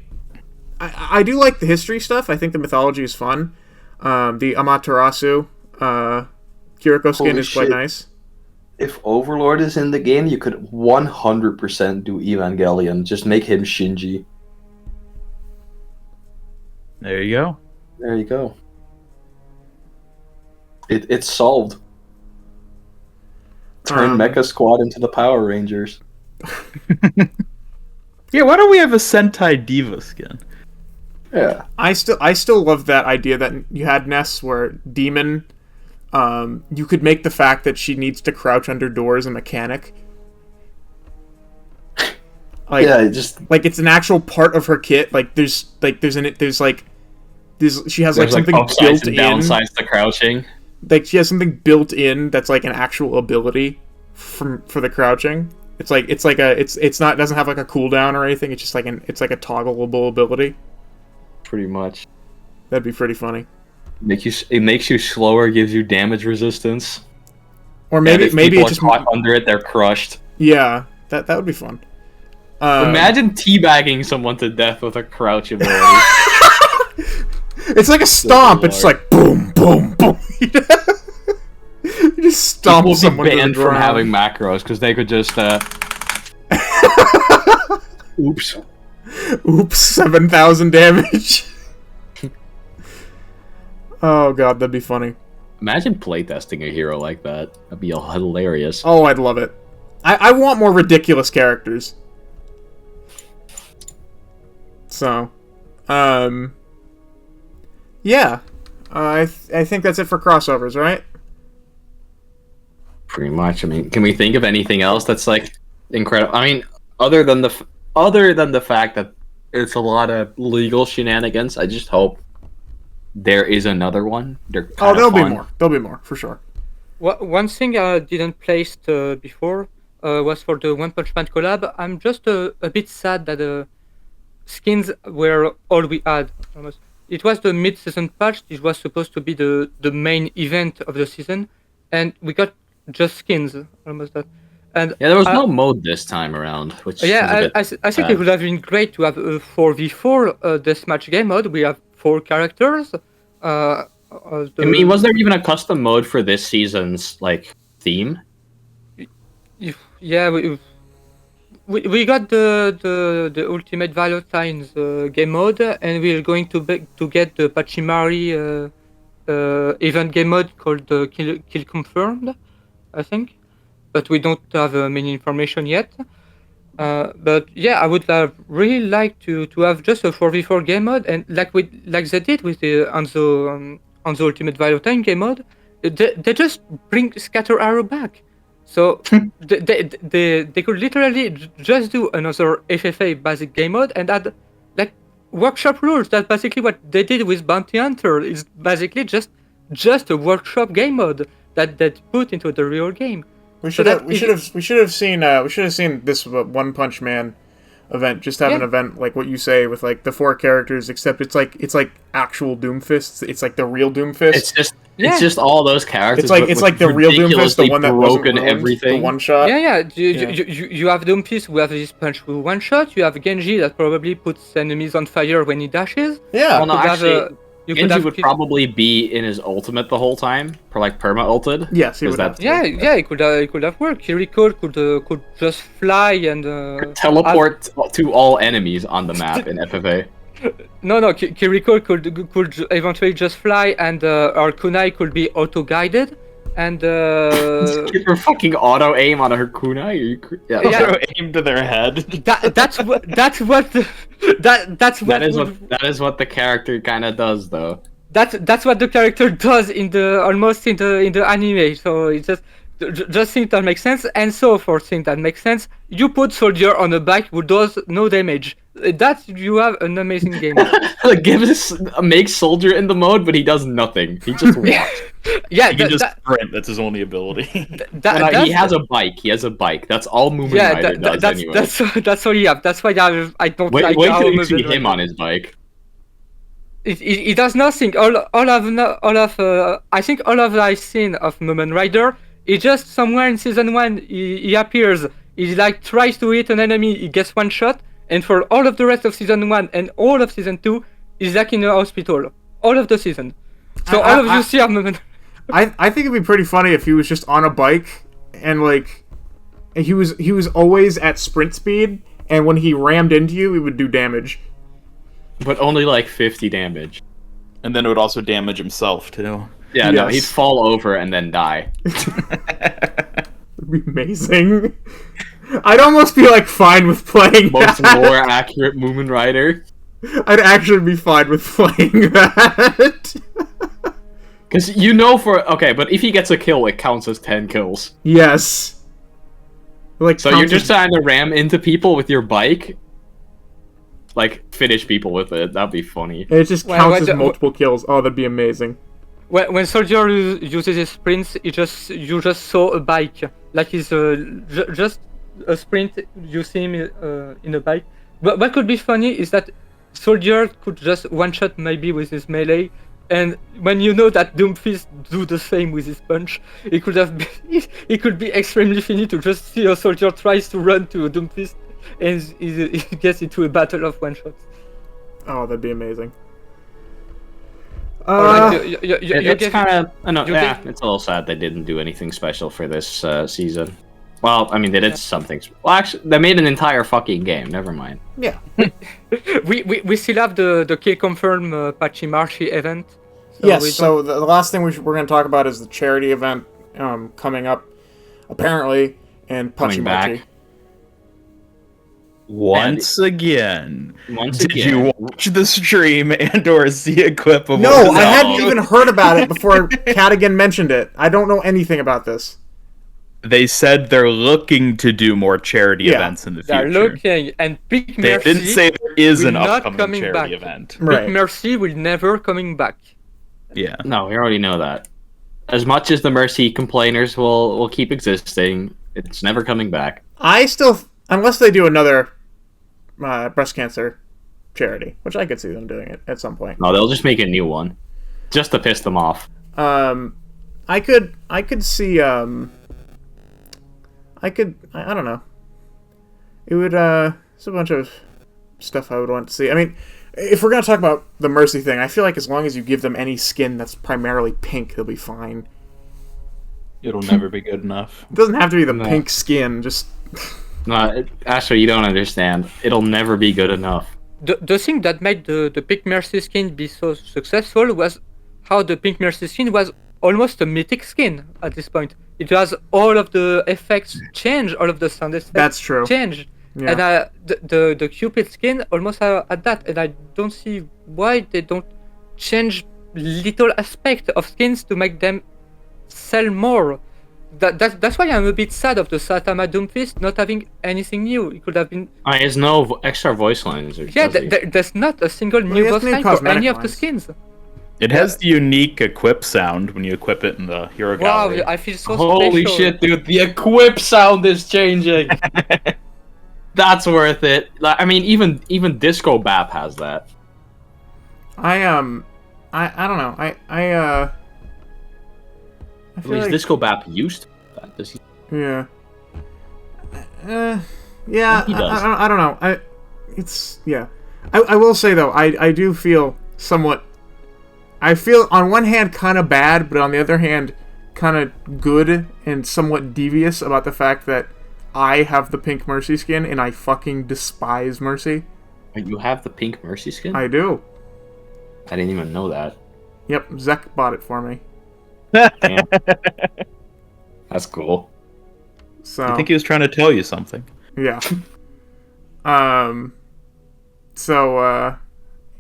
I do like the history stuff. I think the mythology is fun. The Amaterasu, Kiriko skin Holy is quite shit. nice. If Overlord is in the game, you could 100% do Evangelion. Just make him Shinji. There you go. There you go. It's solved. Turn Mecha Squad into the Power Rangers. Yeah, why don't we have a Sentai diva skin? Yeah. I still love that idea that you had Ness where Demon, you could make the fact that she needs to crouch under doors a mechanic. Like, Yeah, just like it's an actual part of her kit. Like she has like something upsides built and in. downsides to crouching. Like she has something built in that's like an actual ability for the crouching. It's not it doesn't have like a cooldown or anything. It's just like it's like a toggleable ability. Pretty much. That'd be pretty funny. It makes you slower, gives you damage resistance. Or And maybe if it people just are caught under it, they're crushed. yeah, that would be fun. Imagine teabagging someone to death with a crouch ability. It's like a stomp. It's just like boom, boom, boom. You just stomp People someone be to the banned from ground. having macros because they could just. Oops. Oops, 7,000 damage. Oh god, that'd be funny. Imagine playtesting a hero like that. That'd be hilarious. Oh, I'd love it. I want more ridiculous characters. So, yeah. I think that's it for crossovers, right? Pretty much. I mean, can we think of anything else that's like incredible? I mean, other than the fact that it's a lot of legal shenanigans, I just hope there is another one. There'll be more. There'll be more for sure. One thing I didn't place before was for the One Punch Man collab. I'm just a bit sad that the skins were all we had. Almost. It was the mid-season patch. It was supposed to be the main event of the season, and we got just skins. Almost that. And Yeah, there was no mode this time around, which yeah, was a bit I think sad. it would have been great to have a 4v4 deathmatch game mode. We have 4 characters. I mean, was there even a custom mode for this season's theme? Yeah, we got the Ultimate Valentine's game mode, and we're going to get the Pachimari event game mode called Kill Confirmed, I think, but we don't have many information yet. But yeah, I would have really liked to have just a 4v4 game mode, and like they did with the on the Ultimate Valentine game mode, they just bring Scatter Arrow back. So they could literally just do another FFA basic game mode and add workshop rules. That's basically what they did with Bounty Hunter. Is basically just a workshop game mode that put into the real game. We should have seen this One Punch Man event. Just have an event like what you say with like the 4 characters, except it's like actual Doomfists. It's like the real Doomfist. It's just all those characters. It's like the real Doomfist, the one that wasn't broken ruined, everything. the one shot. You have Doomfist who have this punch with one shot. You have Genji that probably puts enemies on fire when he dashes. Yeah. Well, no, actually, Genji would probably be in his ultimate the whole time, for like perma-ulted. Yes, he would have. It could have worked. Kiriko could just fly and teleport to all enemies on the map in FFA. No, Kiriko could eventually just fly, and our kunai could be auto-guided, and give her fucking auto aim on her kunai. Auto aim to their head. That's what that is what the character kind of does, though. That's what the character does in the anime. So it's just think that makes sense. And so for things that makes sense, you put soldier on a bike who does no damage. That you have an amazing game. Make soldier in the mode, but he does nothing. He just walks. He can just sprint. That's his only ability. He has a bike. He has a bike. That's all Moomin Rider does anyway. That's all you have. That's why I don't like wait how till you see Moomin him on his bike. He does nothing. All of I think all of I've seen of Moomin Rider. He just somewhere in season 1 he appears. He like tries to hit an enemy. He gets one shot. And for all of the rest of season 1 and all of season 2, he's like in a hospital. All of the season. So all of you see a moment. I think it'd be pretty funny if he was just on a bike and like he was always at sprint speed, and when he rammed into you, he would do damage. But only like 50 damage. And then it would also damage himself too. Yeah, no, he'd fall over and then die. It'd be amazing. I'd almost be like fine with playing Most that. more accurate Moomin Rider. I'd actually be fine with playing that. Because but if he gets a kill, it counts as 10 kills. Yes. Like, so you're just trying to ram into people with your bike? Like, finish people with it. That'd be funny. It just counts as multiple kills. Oh, that'd be amazing. When soldier uses his sprints, you just saw a bike. Like he's just a sprint, you see him in a bike. But what could be funny is that soldier could just one-shot maybe with his melee, and when you know that Doomfist do the same with his punch, it could be extremely funny to just see a soldier tries to run to a Doomfist and he gets into a battle of one-shots. Oh, that'd be amazing. It's kind of... it's a little sad they didn't do anything special for this season. Well, I mean, they did something. Well, actually, they made an entire fucking game. Never mind. Yeah. we still have the Kill Confirm Pachimachi event. So yes, so the last thing we're going to talk about is the charity event coming up, apparently, in Pachimachi. Once again, did you watch the stream and or see a clip of No, I hadn't even heard about it before Katogan mentioned it. I don't know anything about this. They said they're looking to do more charity events in the future. They're looking, and Big Mercy... They didn't say there is an upcoming charity event. Big Mercy will never coming back. Yeah. No, we already know that. As much as the Mercy complainers will keep existing, it's never coming back. I still... Unless they do another breast cancer charity, which I could see them doing it at some point. No, they'll just make a new one. Just to piss them off. I could see... I don't know. It would, it's a bunch of stuff I would want to see. I mean, if we're going to talk about the Mercy thing, I feel like as long as you give them any skin that's primarily pink, they'll be fine. It'll never be good enough. It doesn't have to be the pink skin, just... No, Asher, you don't understand. It'll never be good enough. The thing that made the Pink Mercy skin be so successful was how the Pink Mercy skin was almost a mythic skin at this point. It was all of the effects change, all of the sound effects. That's true. Change, yeah. And the Cupid skin almost at that, and I don't see why they don't change little aspect of skins to make them sell more. That's why I'm a bit sad of the Satama Doomfist not having anything new. It could have been. There's no extra voice lines. Yeah, there's not a single new voice line for any of the skins. It has the unique equip sound when you equip it in the hero gallery. Wow, I feel so Holy special. Shit, dude! The equip sound is changing. That's worth it. Like, I mean, even Disco Bap has that. I don't know. I At feel least like, Disco Bap used to. Does he? yeah. Yeah, He does. I don't know. I will say though, I do feel somewhat. I feel on one hand kind of bad, but on the other hand, kind of good and somewhat devious about the fact that I have the pink Mercy skin and I fucking despise Mercy. Wait, you have the pink Mercy skin? I do. I didn't even know that. Yep, Zek bought it for me. Damn. That's cool. So I think he was trying to tell you something. yeah.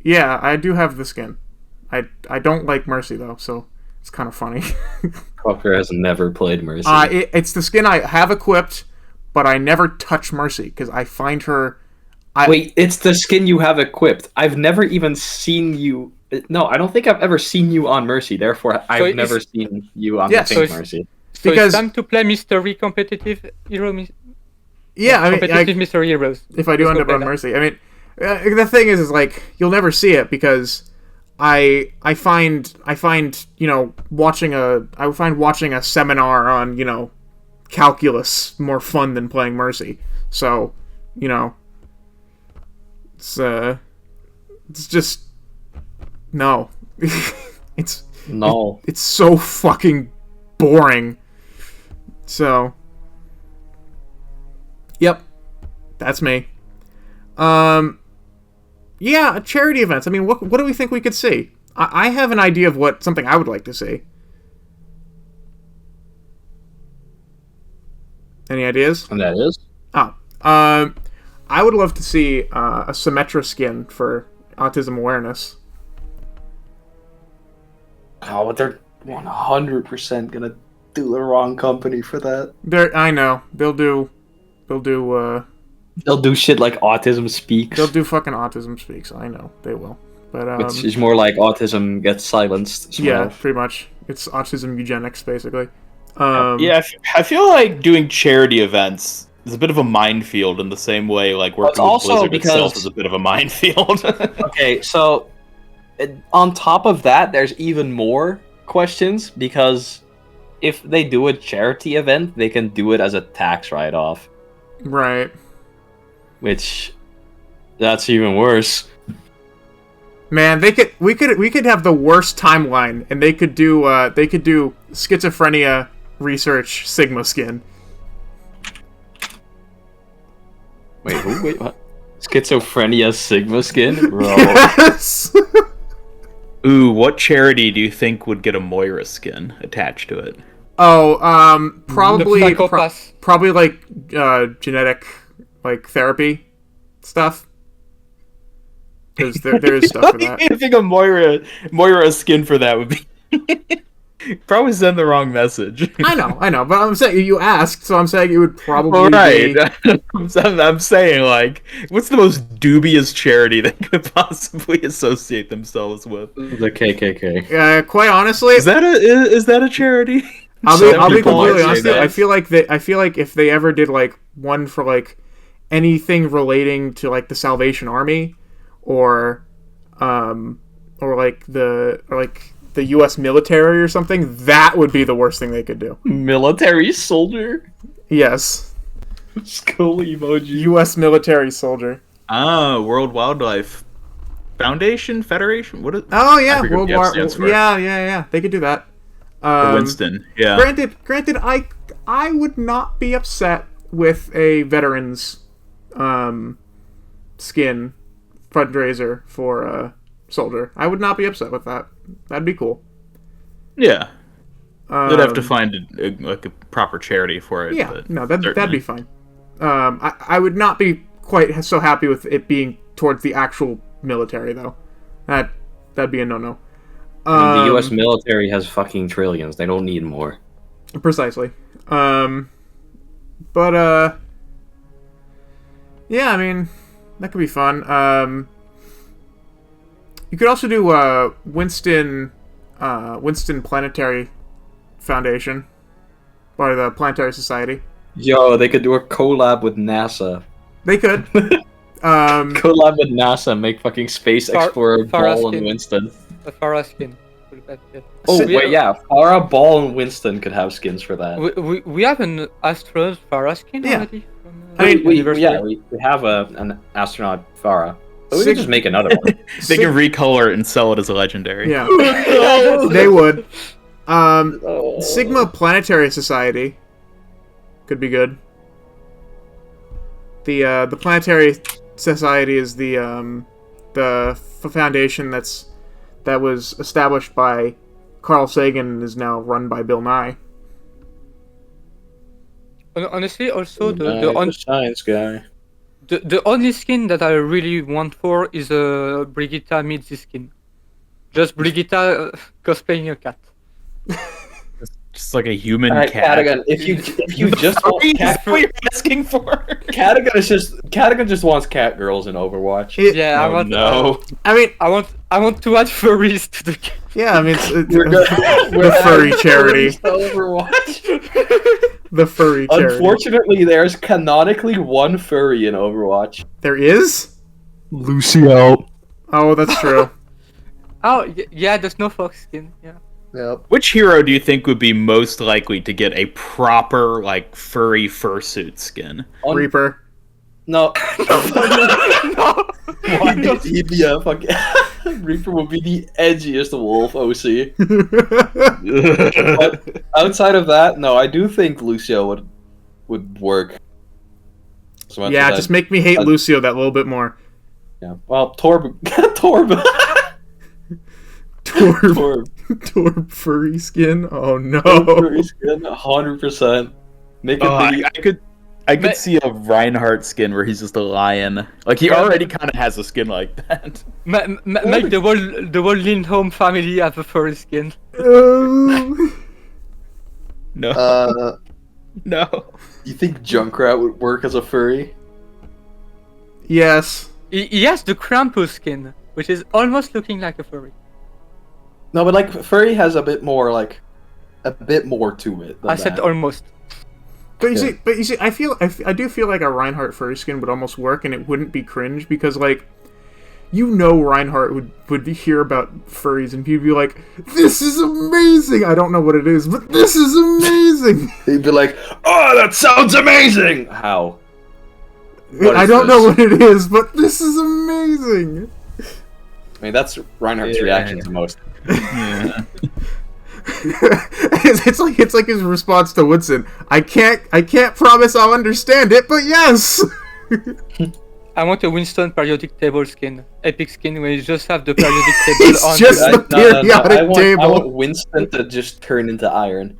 Yeah, I do have the skin. I don't like Mercy though, so it's kind of funny. Fucker has never played Mercy. It's the skin I have equipped, but I never touch Mercy because I find her. Wait, it's the skin you have equipped. I've never even seen you. No, I don't think I've ever seen you on Mercy. Therefore, I've never seen you on the pink Mercy. So Because- it's time to play Mystery Competitive Hero. Yeah, I mean, Competitive Mystery Heroes. if I do Let's end go up on play that. Mercy, I mean, the thing is like you'll never see it because I find watching a seminar on calculus more fun than playing Mercy. So it's just no. it's No. it's so fucking boring. So yep, that's me. Yeah, charity events. I mean, what do we think we could see? I have an idea of something I would like to see. Any ideas? And that is? I would love to see a Symmetra skin for autism awareness. Oh, but they're 100% gonna do the wrong company for that. I know they'll do They'll do shit like Autism Speaks. They'll do fucking Autism Speaks. I know they will, but Which is more like Autism Gets Silenced. yeah, pretty much. It's autism eugenics, basically. Yeah, I feel like doing charity events is a bit of a minefield in the same way like working with also Blizzard itself because- is a bit of a minefield. Okay, so on top of that, there's even more questions because if they do a charity event, they can do it as a tax write-off, Right. which that's even worse. Man, we could have the worst timeline, and they could do schizophrenia research Sigma skin. Wait, who? Wait, what? Schizophrenia Sigma skin, bro. Yes. Ooh, what charity do you think would get a Moira skin attached to it? Oh, probably The psychopath. probably like genetic like therapy stuff. Because there is stuff for that. I think a Moira skin for that would be probably send the wrong message. I know, but I'm saying you asked, so I'm saying it would probably Well, right. be. I'm saying, like, what's the most dubious charity they could possibly associate themselves with? The KKK. Quite honestly, Is that a charity? I'll be people completely might honest. say With you, that. I feel like if they ever did like one for like anything relating to like the Salvation Army, or like the U.S. military or something, that would be the worst thing they could do. Military soldier? Yes, Skull emoji. U.S. military soldier. World Wildlife Foundation Federation. What is? Oh yeah, I forget World what War. the F stands for. Yeah. They could do that. Winston. Yeah. Granted, I would not be upset with a veterans skin fundraiser for soldier. I would not be upset with that. That'd be cool. Yeah. They'd have to Um, find a proper charity for it. Yeah, but no, that'd certainly. be fine. I would not be quite so happy with it being towards the actual military though. That'd be a no-no. I mean, the U.S. military has fucking trillions. They don't need more. Precisely. Yeah, I mean, that could be fun. You could also do Winston Planetary Foundation, part of the Planetary Society. Yo, they could do a collab with NASA. They could. Collab with NASA, make fucking Space Explorer Farah Ball skin. and Winston. A Farah skin. Oh, wait, yeah. Farah, Ball, and Winston could have skins for that. We have an Astros Farah skin Yeah. already. I mean, we have an astronaut Farah. But we could just make another one. They can recolor it and sell it as a legendary. Yeah, they would. Sigma Planetary Society could be good. The Planetary Society is the foundation that was established by Carl Sagan and is now run by Bill Nye. Honestly, also science guy. the only skin that I really want for is a Brigitte Midzi skin. Just Brigitte cosplaying a cat. Just like a human cat. Katogan, if you just want cat, What are you asking for? Katogan just wants cat girls in Overwatch. Yeah, I want. No. I mean, I want to add furries to the game. yeah, I mean, it's We're the furry charity. Overwatch. The furry charity. Unfortunately, there's canonically one furry in Overwatch. There is? Lucio. Oh, that's true. Oh, yeah, the Snow Fox skin. Yeah. Yep. Which hero do you think would be most likely to get a proper, like, furry fursuit skin? Reaper. No. He'd be a fucking Reaper would be the edgiest wolf OC. But outside of that, no, I do think Lucio would work. As much Yeah, as just make me hate Lucio that little bit more. Yeah. Well, Torb. Torb furry skin? Oh no. Furry skin, 100%. Make it I could see a Reinhardt skin where he's just a lion. Like, he already kind of has a skin like that. Make the whole Lindholm family have a furry skin. No. No. You think Junkrat would work as a furry? Yes. He has the Krampus skin, which is almost looking like a furry. No, but like furry has a bit more to it. Than I said that. almost. But you see, I do feel like a Reinhardt furry skin would almost work, and it wouldn't be cringe because, like, Reinhardt would hear about furries and he'd be like, "This is amazing." I don't know what it is, but this is amazing. He'd be like, "Oh, that sounds amazing." How? I don't know what it is, but this is amazing. I mean, that's Reinhardt's reaction to most. Yeah. it's like his response to Woodson. I can't promise I'll understand it, but yes. I want a Winston periodic table skin, epic skin where you just have the periodic table It's on. just the periodic I table. want Winston to just turn into iron.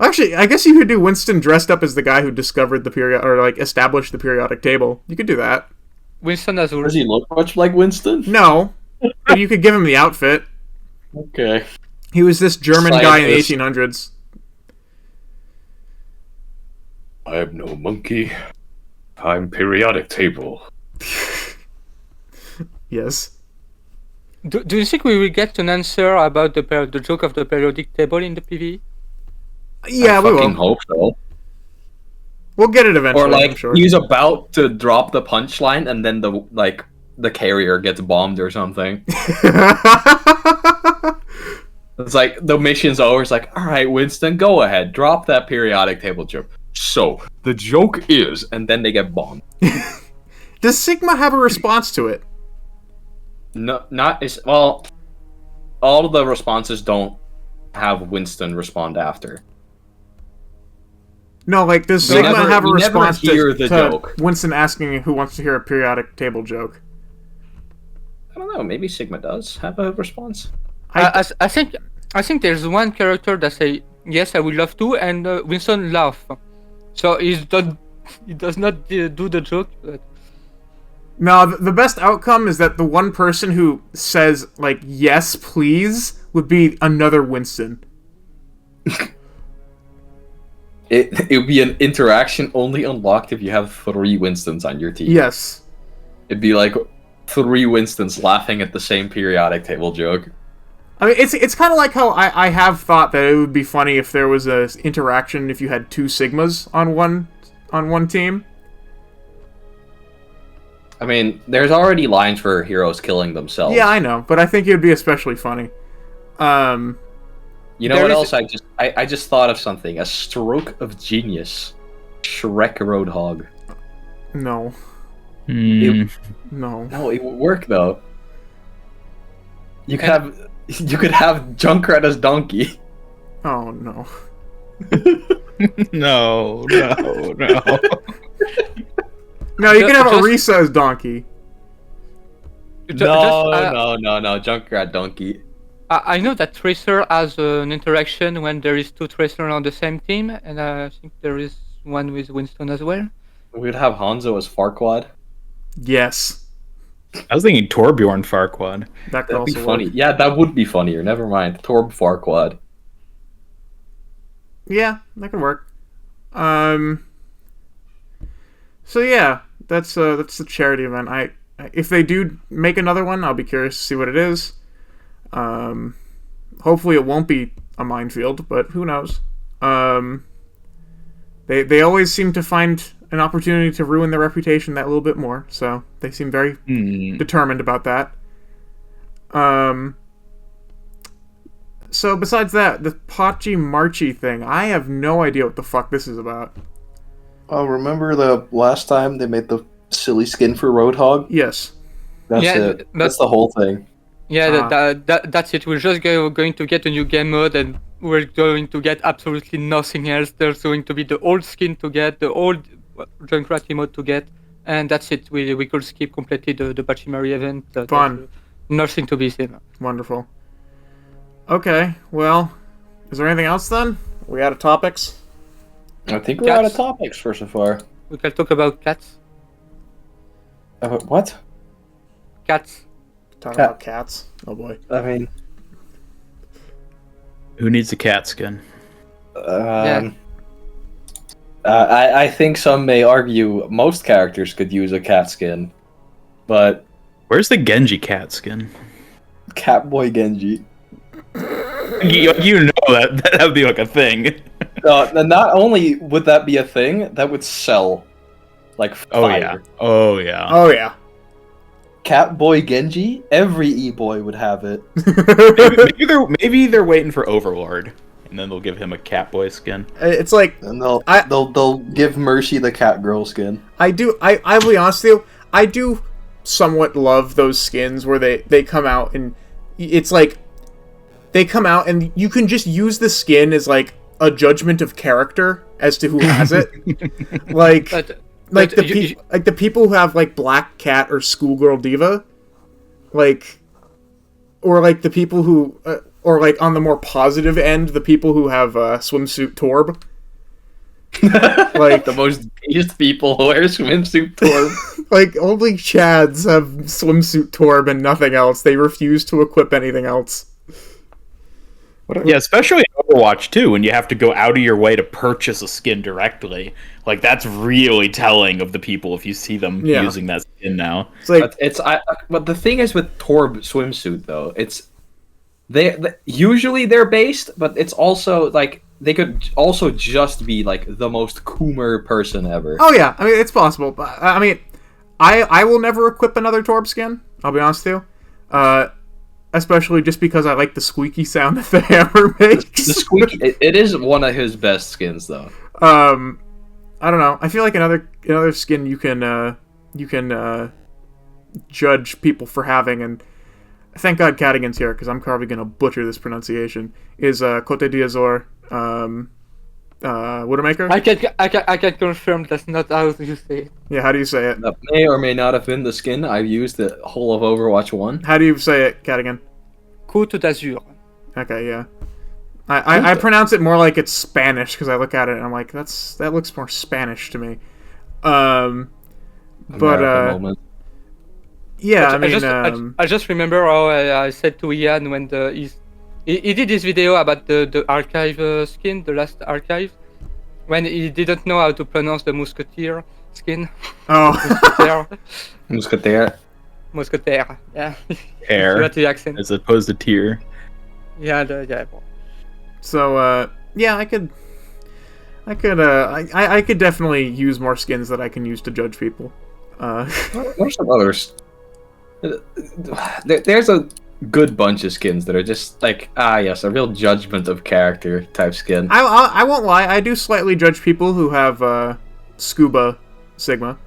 Actually, I guess you could do Winston dressed up as the guy who discovered the period or like established the periodic table. You could do that. Winston has Does he look much like Winston? No, but you could give him the outfit. Okay. He was this German guy in the Scientist. 1800s. I'm no monkey. I'm periodic table. Yes. Do you think we will get an answer about the joke of the periodic table in the PvE? Yeah, I we fucking will. hope so. We'll get it eventually. Or like I'm sure. he's about to drop the punchline and then the carrier gets bombed or something. It's like the mission's over. It's like, all right, Winston, go ahead, drop that periodic table joke. So the joke is, and then they get bombed. Does Sigma have a response to it? No, not as well. All of the responses don't have Winston respond after. No, like does We Sigma never- have a we never response hear to the joke. Winston asking who wants to hear a periodic table joke? I don't know. Maybe Sigma does have a response. I think there's one character that say yes, I would love to, and Winston laugh. So he does not do the joke. But... No, the best outcome is that the one person who says like yes, please, would be another Winston. It would be an interaction only unlocked if you have 3 Winstons on your team. Yes. It'd be like 3 Winstons laughing at the same periodic table joke. I mean, it's kind of like how I have thought that it would be funny if there was a interaction if you had 2 Sigmas on one team. I mean, there's already lines for heroes killing themselves. Yeah, I know, but I think it would be especially funny. You know There what is- else? I just thought of something. A stroke of genius. Shrek Roadhog. No. Hmm. No. No, it would work though. You could have Junkrat as Donkey. Oh, no. No. No, you can have Just- Orisa as Donkey. No, Junkrat Donkey. I know that Tracer has an interaction when there is two Tracer on the same team, and I think there is one with Winston as well. We'd have Hanzo as Farquaad. Yes. I was thinking Torbjorn Farquaad. That could That'd be also funny. work. Yeah, that would be funnier. Never mind. Torb Farquaad. Yeah, that could work. So yeah, that's the charity event. If they do make another one, I'll be curious to see what it is. Hopefully it won't be a minefield, but who knows? They always seem to find an opportunity to ruin their reputation that little bit more, so they seem very determined about that. So besides that, the Pachi Marchi thing, I have no idea what the fuck this is about. Oh, remember the last time they made the silly skin for Roadhog? Yes. That's Yeah, it. but- That's the whole thing. Yeah, Ah. that's it. We're just going to get a new game mode, and we're going to get absolutely nothing else. There's going to be the old skin to get, the old Junkrat emote to get, and that's it. We could skip completely the Pachimari event. Fun. Nothing to be seen. Wonderful. Okay, well, is there anything else then? We out of topics? I think we're out of Cats. topics for so far. We can talk about cats. What? Cats. Talking Cat. about cats. Oh boy. I mean, Who needs a cat skin? I think some may argue most characters could use a cat skin, but Where's the Genji cat skin? Catboy Genji. You know that would be like a thing. Not only would that be a thing, that would sell like Oh fire. yeah. Oh yeah. Oh yeah. Catboy Genji? Every e-boy would have it. Maybe they're waiting for Overlord, and then they'll give him a Catboy skin. It's like And they'll I- they'll give Mercy the cat girl skin. I'll be honest with you, I do somewhat love those skins where they come out and it's like they come out and you can just use the skin as like a judgment of character as to who has it. like But the people who have like Black Cat or Schoolgirl Diva, like, or like the people who or like on the more positive end, the people who have Swimsuit Torb. Like The most based people who wear swimsuit Torb. like only Chads have Swimsuit Torb and nothing else. They refuse to equip anything else. Yeah, especially in Overwatch too, when you have to go out of your way to purchase a skin directly. Like that's really telling of the people if you see them Yeah. using that skin now. It's like But the thing is with Torb swimsuit though, it's usually they're based, but it's also like they could also just be like the most Coomer person ever. oh yeah, I mean it's possible, but I mean I will never equip another Torb skin. I'll be honest with you. Especially just because I like the squeaky sound that the hammer makes. The squeaky, it is one of his best skins though. I don't know. I feel like another skin you can judge people for having, and thank God Katogan's here because I'm probably gonna butcher this pronunciation. Is Cote d'Azur Widowmaker? I can confirm that's not how you say it. Yeah, how do you say it? That may or may not have been the skin I've used the whole of Overwatch 1. How do you say it, Katogan? Côte d'Azur. Okay, yeah. I pronounce it more like it's Spanish because I look at it and I'm like, that looks more Spanish to me. American moment. Yeah, I mean, I just remember how I said to Ian when he did this video about the archive skin, the last archive, when he didn't know how to pronounce the musketeer skin. oh, Musketeer. Musketeer, yeah. Hair That's the accent. as opposed to tear. Yeah, yeah. so yeah, I could definitely use more skins that I can use to judge people. What are some others? There's a good bunch of skins that are just like, yes, a real judgment of character type skin. I won't lie, I do slightly judge people who have Scuba Sigma.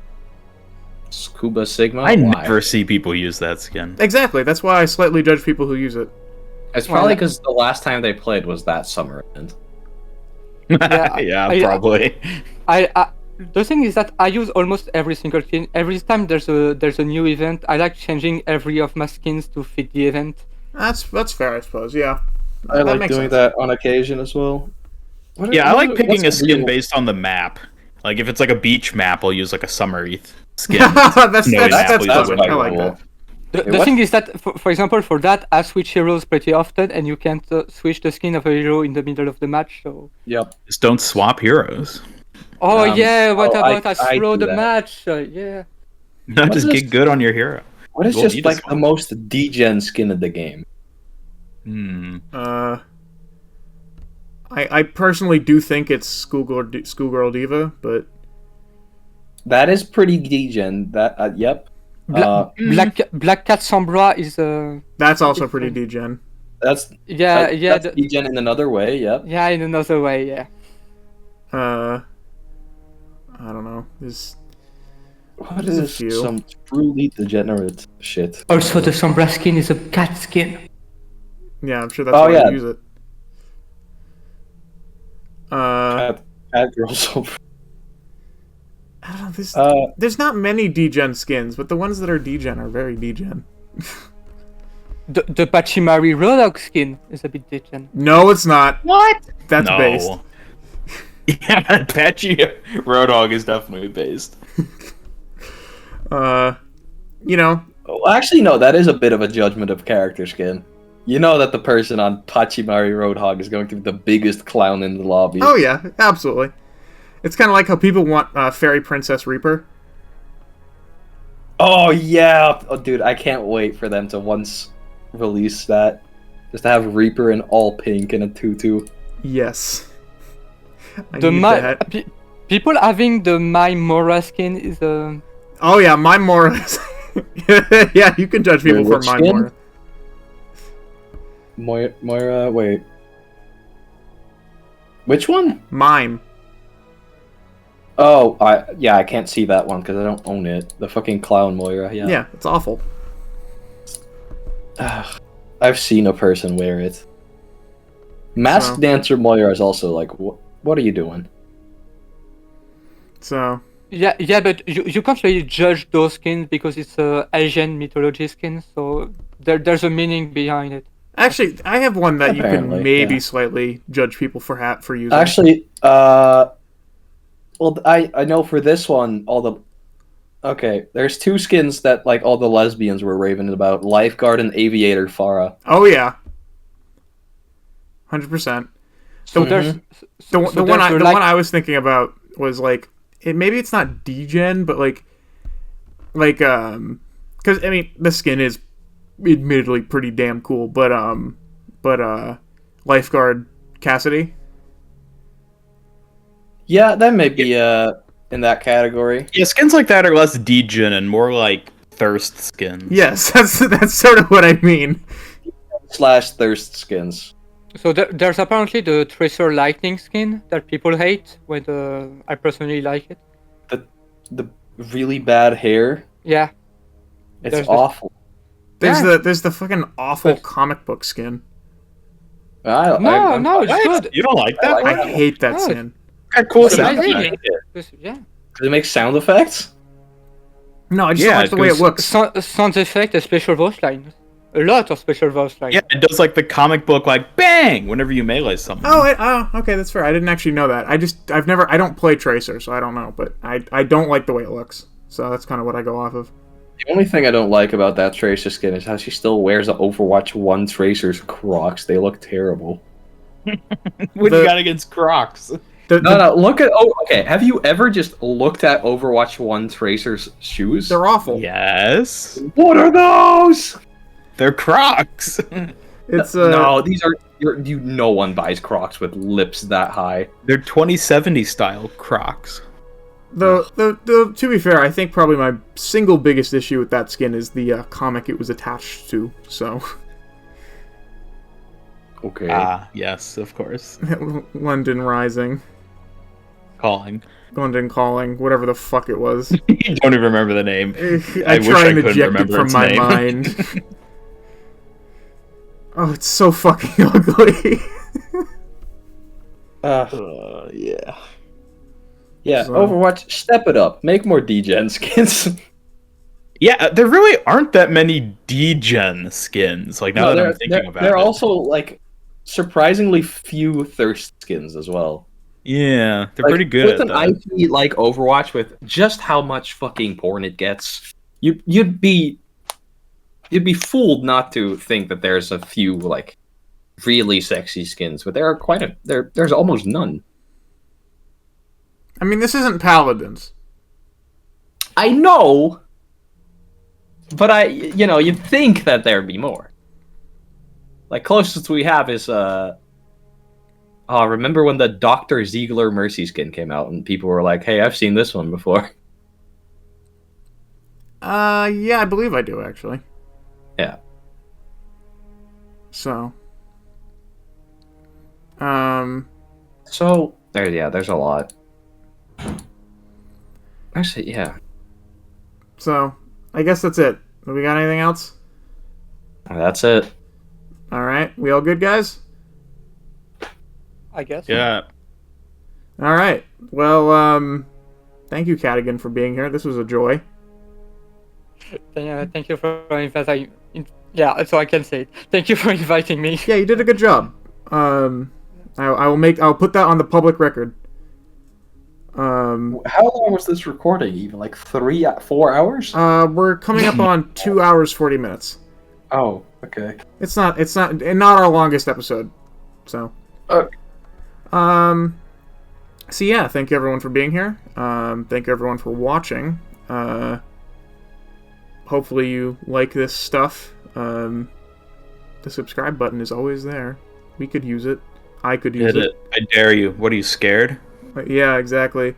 Scuba Sigma? I Why? never see people use that skin. Exactly, that's why I slightly judge people who use it. It's probably because the last time they played was that summer event. Yeah, Probably. The thing is that I use almost every single skin. Every time there's a new event, I like changing every of my skins to fit the event. That's fair, I suppose. Yeah, I That like makes doing sense. that on occasion as well. Yeah, I like picking a what's skin real- based on the map. Like if it's like a beach map, I'll use like a summer ETH skin. that's No, that's that's fun. quite I like cool. that. The what? thing is that, for example, for that, I switch heroes pretty often, and you can't switch the skin of a hero in the middle of the match. So. Yep. Just don't swap heroes. Oh yeah, what oh, about I I throw do the that. match? Yeah. No, What just is get this? good on your hero. What is We'll just need like this the one. most degen skin of the game? I personally do think it's Schoolgirl Diva, but That is pretty degen. That yep. Black Cat Sombra is that's also pretty degen. That's yeah That's degen in another way. Yep. yeah, in another way, yeah. I don't know. There's What There's a is few. some truly degenerate shit? Also, the Sombra skin is a cat skin. yeah, I'm sure that's Oh, why yeah. you use it. Cat girls over. I don't know. There's not many degen skins, but the ones that are degen are very degen. The Pachimari Roadhog skin is a bit degen. No, it's not. What? That's No. based. Yeah, Apache Roadhog is definitely based. You know, Well, actually, no. That is a bit of a judgment of character skin. You know that the person on Pachimari Roadhog is going to be the biggest clown in the lobby. oh yeah, absolutely. It's kind of like how people want Fairy Princess Reaper. Oh yeah, oh, dude, I can't wait for them to once release that. Just to have Reaper in all pink and a tutu. Yes. I The need my that. people having the My Mora skin is a Oh yeah, Mime Mora. Yeah, you can judge people Wait, for which Mime skin? Mora. Moira, wait. Which one? Mime. Oh, I can't see that one because I don't own it. The fucking clown Moira, yeah. Yeah, it's awful. Ugh, I've seen a person wear it. Masked So- Dancer Moira is also like, what are you doing? So yeah, but you can't really judge those skins because it's a Asian mythology skin, so there's a meaning behind it. actually, I have one that you Apparently, can maybe yeah. slightly judge people for using. Actually, well, I know for this one, okay, there's two skins that like all the lesbians were raving about: Lifeguard and Aviator Farah. Oh yeah, 100%. So there's The so one there's the one I was thinking about was like maybe it's not degen, but like because I mean the skin is admittedly pretty damn cool, but Lifeguard Cassidy. Yeah, that may be in that category. Yeah, skins like that are less degen and more like thirst skins. Yes, that's sort of what I mean. / thirst skins. So there's apparently the Tracer Lightning skin that people hate, but I personally like it. The really bad hair. Yeah. It's There's the- awful. There's the fucking awful But- comic book skin. No, it's good. You don't like that? like I hate that No, skin. Got cool It's sound amazing. effects. Yeah. Does it make sound effects? No, I just Yeah, don't like the way it because- looks. Sound effect and special voice lines. A lot of special voice lines. Yeah, it does like the comic book, like bang whenever you melee someone. Oh, okay, that's fair. I didn't actually know that. I don't play Tracer, so I don't know, but I don't like the way it looks. So that's kind of what I go off of. The only thing I don't like about that Tracer skin is how she still wears the Overwatch 1 Tracer's Crocs. They look terrible. What the- you got against Crocs? No, look at... Oh, okay. Have you ever just looked at Overwatch 1 Tracer's shoes? They're awful. Yes, What are those? they're Crocs. It's No, these are... no one buys Crocs with lips that high. They're 2070 style Crocs. Though, to be fair, I think probably my single biggest issue with that skin is the comic it was attached to. So, Okay. Yes, of course. London Rising, London Calling, whatever the fuck it was. You don't even remember the name. I wish try I and couldn't eject it remember from its my name. mind. Oh, it's so fucking ugly. Yeah. Yeah, So- Overwatch, step it up. Make more degen skins. Yeah, there really aren't that many degen skins. Like now that I'm thinking about there are it. also like surprisingly few thirst skins as well. Yeah, they're Like, pretty good with at an that. IP like Overwatch, with just how much fucking porn it gets. You'd be fooled not to think that there's a few like really sexy skins, but there are there's almost none. I mean, this isn't Paladins. I know, but you'd think that there'd be more. Like closest we have is remember when the Dr. Ziegler Mercy skin came out and people were like, "Hey, I've seen this one before." Yeah, I believe I do actually. Yeah. So, So there's a lot. Actually, yeah. so I guess that's it. We got anything else? That's it. All right, we all good, guys? I guess. Yeah. All right. Well, thank you, Katogan, for being here. This was a joy. Thank you for inviting. Yeah, so I can say it. Thank you for inviting me. Yeah, you did a good job. I'll put that on the public record. How long was this recording? Even like 4 hours? We're coming up on 2 hours 40 minutes. Oh, okay. It's not our longest episode. So. Okay. So yeah, thank you everyone for being here. Thank you everyone for watching. Hopefully you like this stuff. The subscribe button is always there. We could use it. I could use Hit it. I dare you. What are you scared? Yeah, exactly.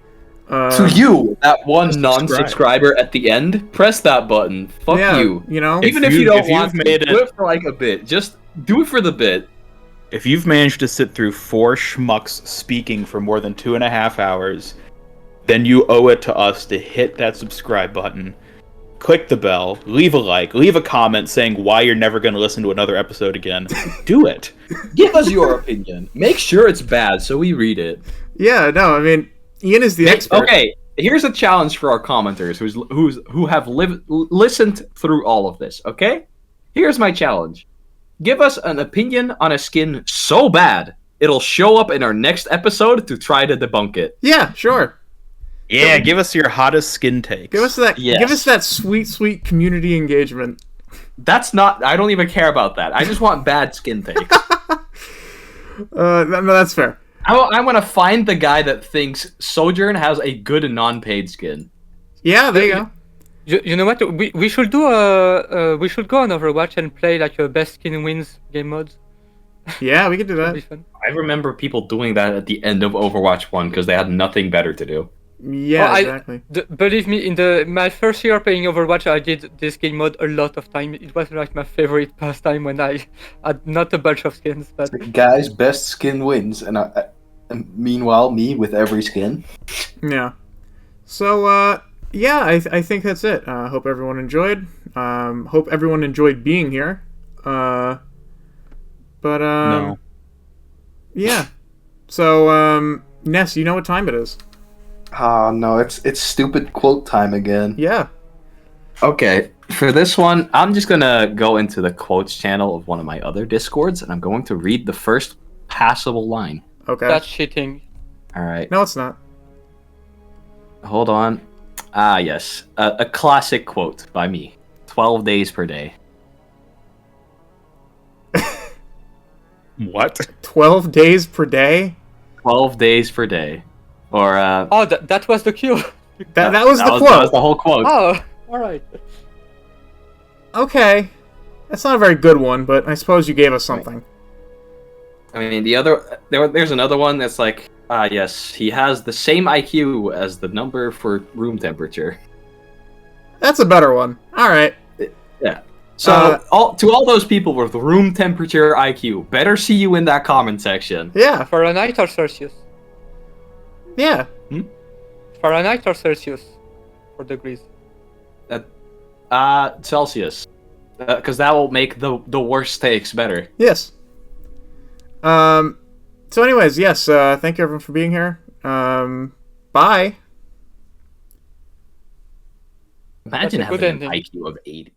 To you, that one Just non-subscriber at the end, press that button. Fuck yeah, you. You know, Even if you- you don't if you've want to, made do it- it for like a bit. Just do it for the bit. If you've managed to sit through 4 schmucks speaking for more than 2.5 hours, then you owe it to us to hit that subscribe button, click the bell, leave a like, leave a comment saying why you're never going to listen to another episode again. Do it. Give us your opinion. Make sure it's bad so we read it. yeah, no, I mean, Ian is the expert. Okay, here's a challenge for our commenters who have listened through all of this. Okay, here's my challenge: give us an opinion on a skin so bad it'll show up in our next episode to try to debunk it. Yeah, sure. Yeah, give us your hottest skin takes. Give us that. Yes. Give us that sweet, sweet community engagement. That's not. I don't even care about that. I just want bad skin takes. No, that's fair. I want to find the guy that thinks Sojourn has a good non-paid skin. Yeah, there you go. You know what? We should do we should go on Overwatch and play like a best skin wins game modes. Yeah, we could do That'd be that. fun. I remember people doing that at the end of Overwatch 1 because they had nothing better to do. Yeah, Well, exactly. Believe me, in my first year playing Overwatch, I did this game mode a lot of time. It was like my favorite pastime when I had not a bunch of skins, but Guys, best skin wins, and meanwhile, me with every skin. Yeah. So, yeah, I think that's it. Hope everyone enjoyed. Hope everyone enjoyed being here. But, No. yeah. So, Ness, you know what time it is? Ah, no, it's stupid quote time again. Yeah. Okay, for this one, I'm just gonna go into the quotes channel of one of my other Discords, and I'm going to read the first passable line. Okay. that's cheating. All right, No, it's not. hold on. Ah, yes, a classic quote by me. 12 days per day. What? 12 days per day? 12 days per day. Or Oh, that was the cue. That was the That was quote. the whole quote. Oh, all right. Okay. That's not a very good one, but I suppose you gave us something. I mean, there's another one that's like, Yes, he has the same IQ as the number for room temperature. That's a better one. All right. Yeah. So to all those people with room temperature IQ, better see you in that comment section. Yeah. Fahrenheit or Celsius? Yeah. Fahrenheit or Celsius? For degrees. Celsius, because that will make the worst takes better. Yes. So anyways, yes, thank you everyone for being here. Bye. Imagine That's a good having an ending. IQ of 8.